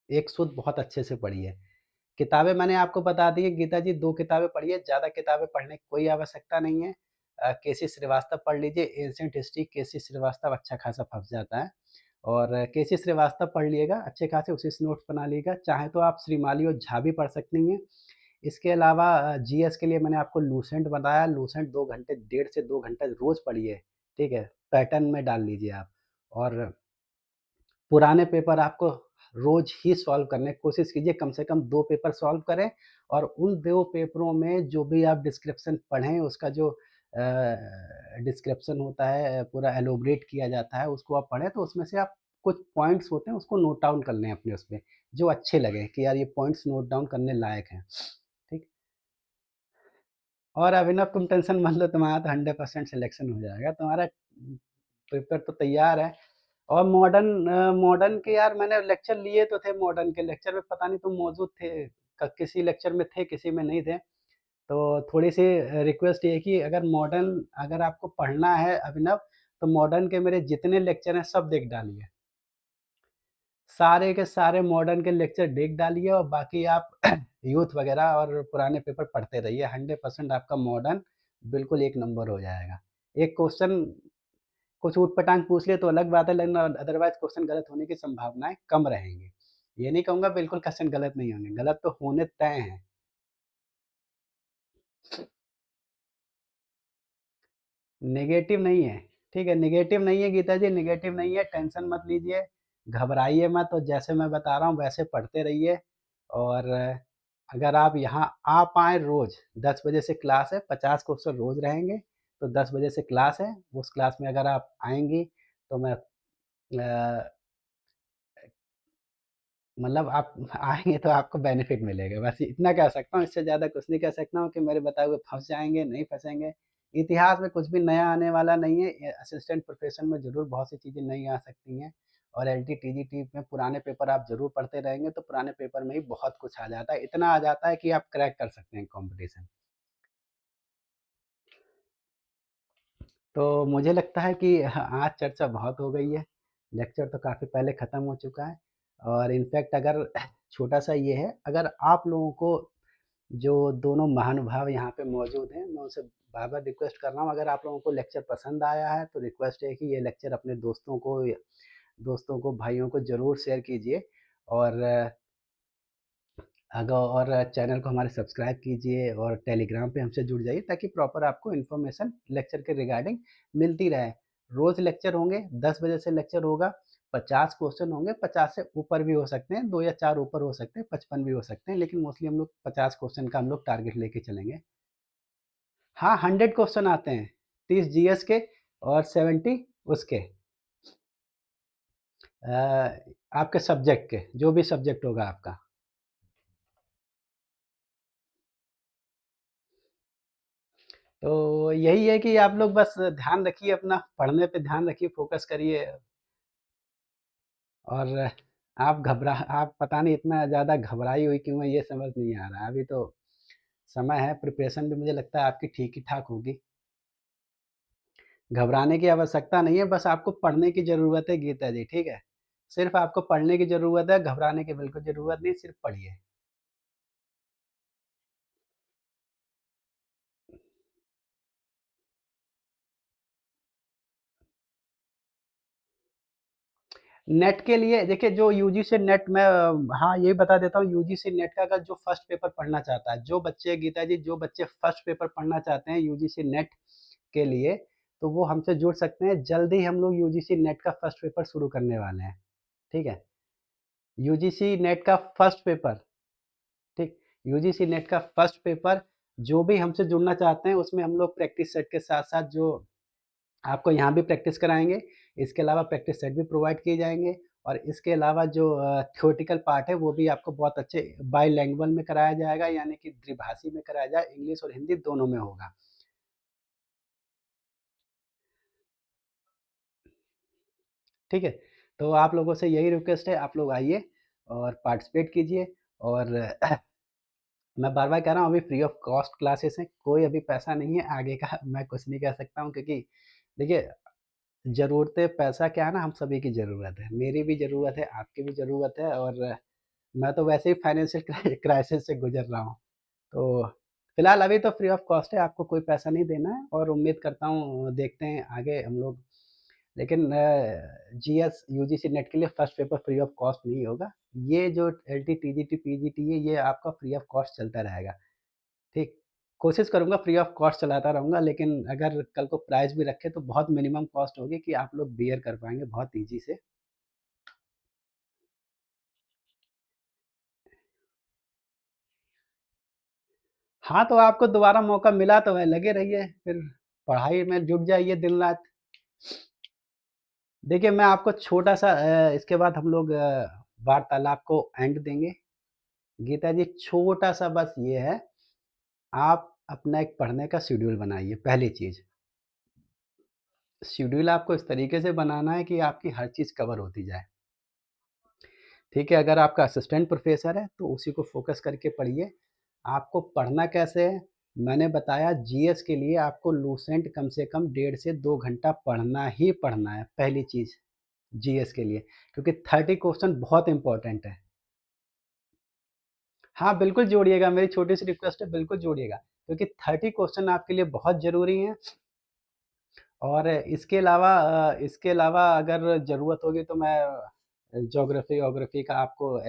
एक शुद्ध बहुत अच्छे से पढ़िए। किताबें मैंने आपको बता दी है, गीता जी 2 किताबें पढ़िए, ज़्यादा किताबें पढ़ने की कोई आवश्यकता नहीं है। केसी श्रीवास्तव पढ़ लीजिए, एंशिएंट हिस्ट्री केसी श्रीवास्तव अच्छा खासा फँस जाता है और केसी श्रीवास्तव पढ़ लिएगा, अच्छे खासे उसी से नोट्स बना लीजिएगा। चाहे तो आप श्रीमाली और झा भी पढ़ सकती हैं। इसके अलावा जीएस के लिए मैंने आपको लूसेंट बताया, लूसेंट 2 घंटे, डेढ़ से 2 घंटे रोज़ पढ़िए, ठीक है? पैटर्न में डाल लीजिए आप और पुराने पेपर आपको रोज़ ही सॉल्व करने की कोशिश कीजिए, कम से कम 2 पेपर सॉल्व करें और उन 2 पेपरों में जो भी आप डिस्क्रिप्शन पढ़ें, उसका जो डिस्क्रिप्शन होता है, पूरा एलैबोरेट किया जाता है, उसको आप पढ़ें, तो उसमें से आप कुछ पॉइंट्स होते हैं, उसको नोट डाउन कर लें अपने उसमें, जो अच्छे लगें कि यार ये पॉइंट्स नोट डाउन करने लायक हैं, ठीक? और अभिनव तुम टेंशन मत लो, तुम्हारा तो 100% सिलेक्शन हो जाएगा, तुम्हारा पेपर तो तैयार है। और मॉडर्न के यार मैंने लेक्चर लिए तो थे, मॉडर्न के लेक्चर में पता नहीं तुम मौजूद थे, किसी लेक्चर में थे, किसी में नहीं थे। तो थोड़ी सी रिक्वेस्ट ये है कि अगर मॉडर्न अगर आपको पढ़ना है अभिनव, तो मॉडर्न के मेरे जितने लेक्चर हैं सब देख डालिए। सारे के सारे मॉडर्न के लेक्चर देख डालिए और बाकी आप यूथ वगैरह और पुराने पेपर पढ़ते रहिए। 100% आपका मॉडर्न बिल्कुल 1 नंबर हो जाएगा। एक क्वेश्चन कुछ ऊट-पटांग पूछ लिए तो अलग बात है, लेकिन अदरवाइज़ क्वेश्चन गलत होने की संभावनाएँ कम रहेंगी। ये नहीं कहूँगा बिल्कुल क्वेश्चन गलत नहीं होंगे, गलत तो होने तय हैं। नेगेटिव नहीं है, ठीक है? नेगेटिव नहीं है गीता जी, नेगेटिव नहीं है, टेंशन मत लीजिए, घबराइए मत और जैसे मैं बता रहा हूँ वैसे पढ़ते रहिए और अगर आप यहाँ आ पाएँ रोज़, 10 बजे से क्लास है, 50 क्वेश्चन रोज़ रहेंगे, तो 10 बजे से क्लास है, उस क्लास में अगर आप आएँगी, तो मैं अ मतलब आप आएँगे तो आपको बेनिफिट मिलेगा, बस इतना कह सकता हूँ, इससे ज़्यादा कुछ नहीं कह सकता हूँ कि मेरे बताए हुए फँस जाएँगे, नहीं फँसेंगे। इतिहास में कुछ भी नया आने वाला नहीं है, असिस्टेंट प्रोफ़ेशन में ज़रूर बहुत सी चीज़ें नई आ सकती हैं और एलटी, टीजीटी में पुराने पेपर आप ज़रूर पढ़ते रहेंगे, तो पुराने पेपर में ही बहुत कुछ आ जाता है, इतना आ जाता है कि आप क्रैक कर सकते हैं कॉम्पिटिशन। तो मुझे लगता है कि आज चर्चा बहुत हो गई है, लेक्चर तो काफ़ी पहले ख़त्म हो चुका है और इनफैक्ट अगर छोटा-सा ये है, अगर आप लोगों को जो दोनों महानुभाव यहाँ पे मौजूद हैं, मैं उनसे बार-बार रिक्वेस्ट कर रहा हूँ, अगर आप लोगों को लेक्चर पसंद आया है, तो रिक्वेस्ट है कि ये लेक्चर अपने भाइयों को ज़रूर शेयर कीजिए और चैनल को हमारे सब्सक्राइब कीजिए और टेलीग्राम पे हमसे जुड़ जाइए ताकि प्रॉपर आपको इन्फॉर्मेशन लेक्चर के रिगार्डिंग मिलती रहे। रोज़ लेक्चर होंगे, 10 बजे से लेक्चर होगा, 50 क्वेश्चन होंगे, 50 से ऊपर भी हो सकते हैं, 2 या 4 ऊपर हो सकते हैं, 55 भी हो सकते हैं, लेकिन मोस्टली हम लोग 50 क्वेश्चन का हम लोग टारगेट लेके चलेंगे। हाँ, 100 क्वेश्चन आते हैं, 30 जीएस के और 70 उसके आपके सब्जेक्ट के, जो भी सब्जेक्ट होगा आपका। तो यही है कि आप लोग बस ध्यान रखिए अपना, पढ़ने पे ध्यान रखिए, फ़ोकस करिए और आप पता नहीं इतना ज़्यादा घबराई हुई क्यों है ये समझ नहीं आ रहा है। अभी तो समय है, प्रिपरेशन भी मुझे लगता है आपकी ठीक ही ठाक होगी। घबराने की आवश्यकता नहीं है, बस आपको पढ़ने की ज़रूरत है गीता जी, ठीक है? सिर्फ़ आपको पढ़ने की ज़रूरत है, घबराने की बिल्कुल ज़रूरत नहीं, सिर्फ़ पढ़िए। नेट के लिए देखिए जो यूजीसी नेट मैं हाँ, यही बता देता हूँ यूजीसी नेट का अगर जो फर्स्ट पेपर पढ़ना चाहता है, जो बच्चे गीता जी जो बच्चे फर्स्ट पेपर पढ़ना चाहते हैं यूजीसी नेट के लिए, तो वो हमसे जुड़ सकते हैं। जल्द ही हम लोग यूजीसी नेट का फर्स्ट पेपर शुरू करने वाले हैं, ठीक है? यूजीसी नेट का फर्स्ट पेपर, ठीक? यूजीसी नेट का फर्स्ट पेपर जो भी हमसे जुड़ना चाहते हैं, उसमें हम लोग प्रैक्टिस सेट के साथ-साथ जो आपको यहाँ भी प्रैक्टिस कराएँगे, इसके अलावा प्रैक्टिस सेट भी प्रोवाइड किए जाएँगे और इसके अलावा जो थ्योरेटिकल पार्ट है वो भी आपको बहुत अच्छे बाइलैंग्युअल में कराया जाएगा, यानी कि द्विभाषी में कराया जाए, इंग्लिश और हिंदी दोनों में होगा। ठीक है? तो आप लोगों से यही रिक्वेस्ट है, आप लोग आइए और पार्टिसिपेट कीजिए। और मैं बार-बार कह रहा हूँ, अभी फ्री ऑफ कॉस्ट क्लासेस हैं, कोई अभी पैसा नहीं है, आगे का मैं कुछ नहीं कह सकता हूँ, क्योंकि देखिए ज़रूरतें, पैसा क्या है ना, हम सभी की ज़रूरत है। मेरी भी ज़रूरत है, आपकी भी ज़रूरत है, और मैं तो वैसे ही फाइनेंशियल क्राइसिस से गुज़र रहा हूँ। तो फिलहाल अभी तो फ्री ऑफ कॉस्ट है, आपको कोई पैसा नहीं देना है, और उम्मीद करता हूँ देखते हैं आगे हम लोग। लेकिन जीएस, यूजीसी नेट के लिए first paper free of cost नहीं होगा। ये जो एलटी, टीजीटी, पीजीटी है, ये आपका फ्री ऑफ कॉस्ट चलता रहेगा। ठीक? कोशिश करूँगा फ्री ऑफ कॉस्ट चलाता रहूँगा, लेकिन अगर कल को प्राइस भी रखे तो बहुत मिनिमम कॉस्ट होगी कि आप लोग बियर कर पाएँगे बहुत ईज़ी से। हाँ, तो आपको दोबारा मौका मिला तो है, लगे रहिए, फिर पढ़ाई में जुट जाइए दिन-रात। देखिए, मैं आपको छोटा-सा इसके बाद हम लोग वार्तालाप को एंड देंगे। गीता जी, छोटा-सा बस ये है, आप अपना एक पढ़ने का शेड्यूल बनाइए, पहली चीज़। शेड्यूल आपको इस तरीके से बनाना है कि आपकी हर चीज़ कवर होती जाए। ठीक है? अगर आपका असिस्टेंट प्रोफ़ेसर है, तो उसी को फ़ोकस करके पढ़िए। आपको पढ़ना कैसे है? मैंने बताया, जीएस के लिए आपको लूसेंट कम से कम 1.5 से 2 घंटा पढ़ना ही पढ़ना है, पहली चीज़ जीएस के लिए, क्योंकि 30 क्वेश्चन बहुत इम्पोर्टेंट है। हाँ, बिल्कुल जोड़िएगा, मेरी छोटी-सी रिक्वेस्ट है, बिल्कुल जोड़िएगा, क्योंकि 30 क्वेश्चन आपके लिए बहुत ज़रूरी हैं। और इसके अलावा अगर ज़रूरत होगी तो मैं ज्योग्राफ़ी-वोग्राफ़ी का आपको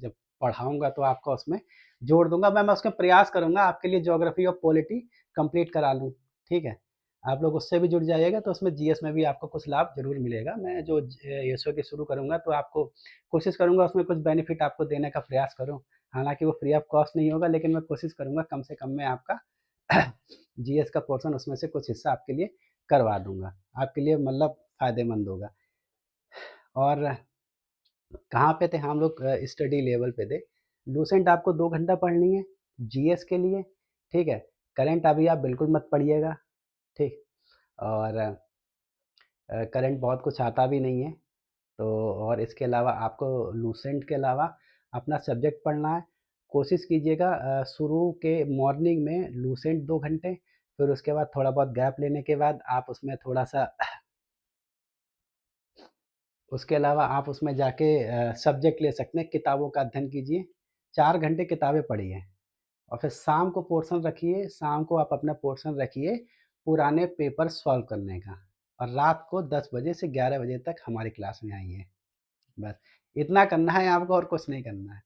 जब पढ़ाऊँगा तो आपको उसमें जोड़ दूँगा। मैं उसमें प्रयास करूँगा आपके लिए ज्योग्राफ़ी और पॉलिटी कंप्लीट करा लूँ, ठीक है? आप लोग उससे भी जुड़ जाइएगा, तो उसमें जीएस में भी आपको कुछ लाभ ज़रूर मिलेगा। मैं जो एसओ की शुरू करूँगा तो आपको कोशिश करूँगा उसमें कुछ बेनिफिट आपको देने का प्रयास करूँ। हालाँकि वो फ्री ऑफ कॉस्ट नहीं होगा, लेकिन मैं कोशिश करूँगा कम से कम मैं आपका जीएस का पोर्शन उसमें से कुछ हिस्सा आपके लिए करवा दूँगा। आपके लिए मतलब फ़ायदेमंद होगा। और कहाँ पे थे हम लोग? स्टडी लेवल पे थे। लूसेंट आपको 2 घंटा पढ़नी है, जीएस के लिए, ठीक है? करंट अभी आप बिल्कुल मत पढ़िएगा, ठीक? और करंट बहुत कुछ आता भी नहीं है। तो और इसके अलावा आपको लूसेंट के अलावा अपना सब्जेक्ट पढ़ना है। कोशिश कीजिएगा शुरू के मॉर्निंग में लूसेंट 2 घंटे, फिर उसके बाद थोड़ा बहुत गैप लेने के बाद आप उसमें थोड़ा-सा उसके अलावा आप उसमें जाके सब्जेक्ट ले सकते हैं, किताबों का अध्ययन कीजिए, 4 घंटे किताबें पढ़िए, और फिर शाम को पोर्शन रखिए, शाम को आप अपना पोर्शन रखिए पुराने पेपर सॉल्व करने का, और रात को 10 बजे से 11 बजे तक हमारी क्लास में आइए। बस इतना करना है आपको, और कुछ नहीं करना है।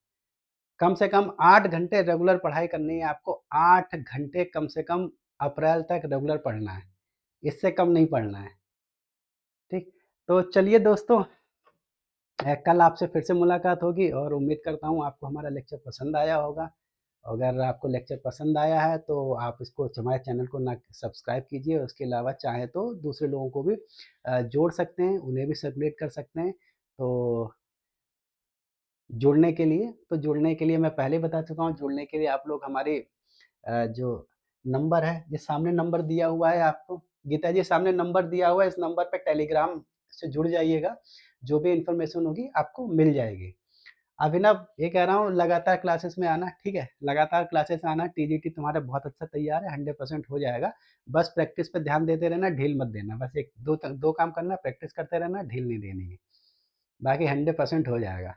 कम से कम 8 घंटे रेगुलर पढ़ाई करनी है आपको, 8 घंटे कम से कम अप्रैल तक रेगुलर पढ़ना है, इससे कम नहीं पढ़ना है, ठीक? तो चलिए दोस्तों, कल आपसे फिर से मुलाकात होगी, और उम्मीद करता हूँ आपको हमारा लेक्चर पसंद आया होगा। अगर आपको लेक्चर पसंद आया है तो आप इसको, हमारे चैनल को ना सब्सक्राइब कीजिए, उसके अलावा चाहें तो दूसरे लोगों को भी जोड़ सकते हैं, उन्हें भी सर्कुलेट कर सकते हैं। तो जुड़ने के लिए मैं पहले ही बता चुका हूँ, जुड़ने के लिए आप लोग हमारी जो नंबर है, ये सामने नंबर दिया हुआ है आपको। गीता जी, सामने नंबर दिया हुआ है, इस नंबर पे टेलीग्राम से जुड़ जाइएगा, जो भी इन्फॉर्मेशन होगी आपको मिल जाएगी। अभिनव, ये कह रहा हूँ लगातार क्लासेस में आना, ठीक है? लगातार क्लासेस आना, टीजीटी तुम्हारा बहुत अच्छा तैयार है, 100% हो जाएगा। बस प्रैक्टिस पे ध्यान देते रहना, ढील मत देना। बस 2 काम करना, प्रैक्टिस करते रहना, ढील नहीं देनी है। बाकी 100% हो जाएगा।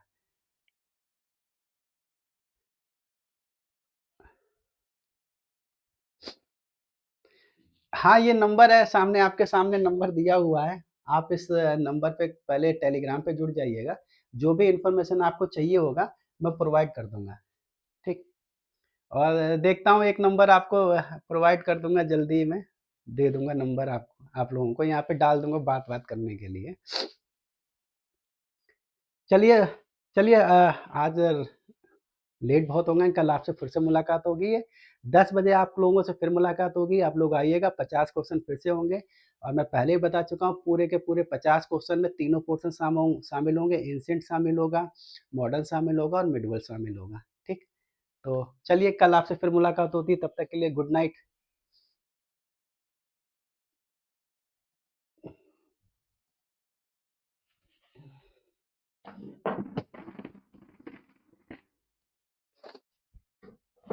हाँ, ये नंबर है, सामने आपके सामने नंबर दिया हुआ है। आप इस नंबर पे पहले टेलीग्राम पे जुड़ जाइएगा। जो भी इन्फॉर्मेशन आपको चाहिए होगा, मैं प्रोवाइड कर दूँगा, ठीक? और देखता हूँ, एक नंबर आपको प्रोवाइड कर दूँगा जल्दी ही मैं, दे दूँगा नंबर आपको, आप लोगों को यहाँ पे डाल दूँगा बात-वात करने के लिए। चलिए चलिए आज लेट बहुत हो गए हैं, कल आपसे फिर से मुलाकात होगी है। 10 बजे आप लोगों से फिर मुलाकात होगी, आप लोग आइएगा, 50 क्वेश्चन फिर से होंगे और मैं पहले ही बता चुका हूँ पूरे के पूरे 50 क्वेश्चन में तीनों पोर्शन शामिल होंगे, एंशिएंट शामिल होगा, मॉडर्न शामिल होगा और मिडवल शामिल होगा, ठीक? तो चलिए कल आपसे फिर मुलाकात होती है, तब तक के लिए गुड नाइट।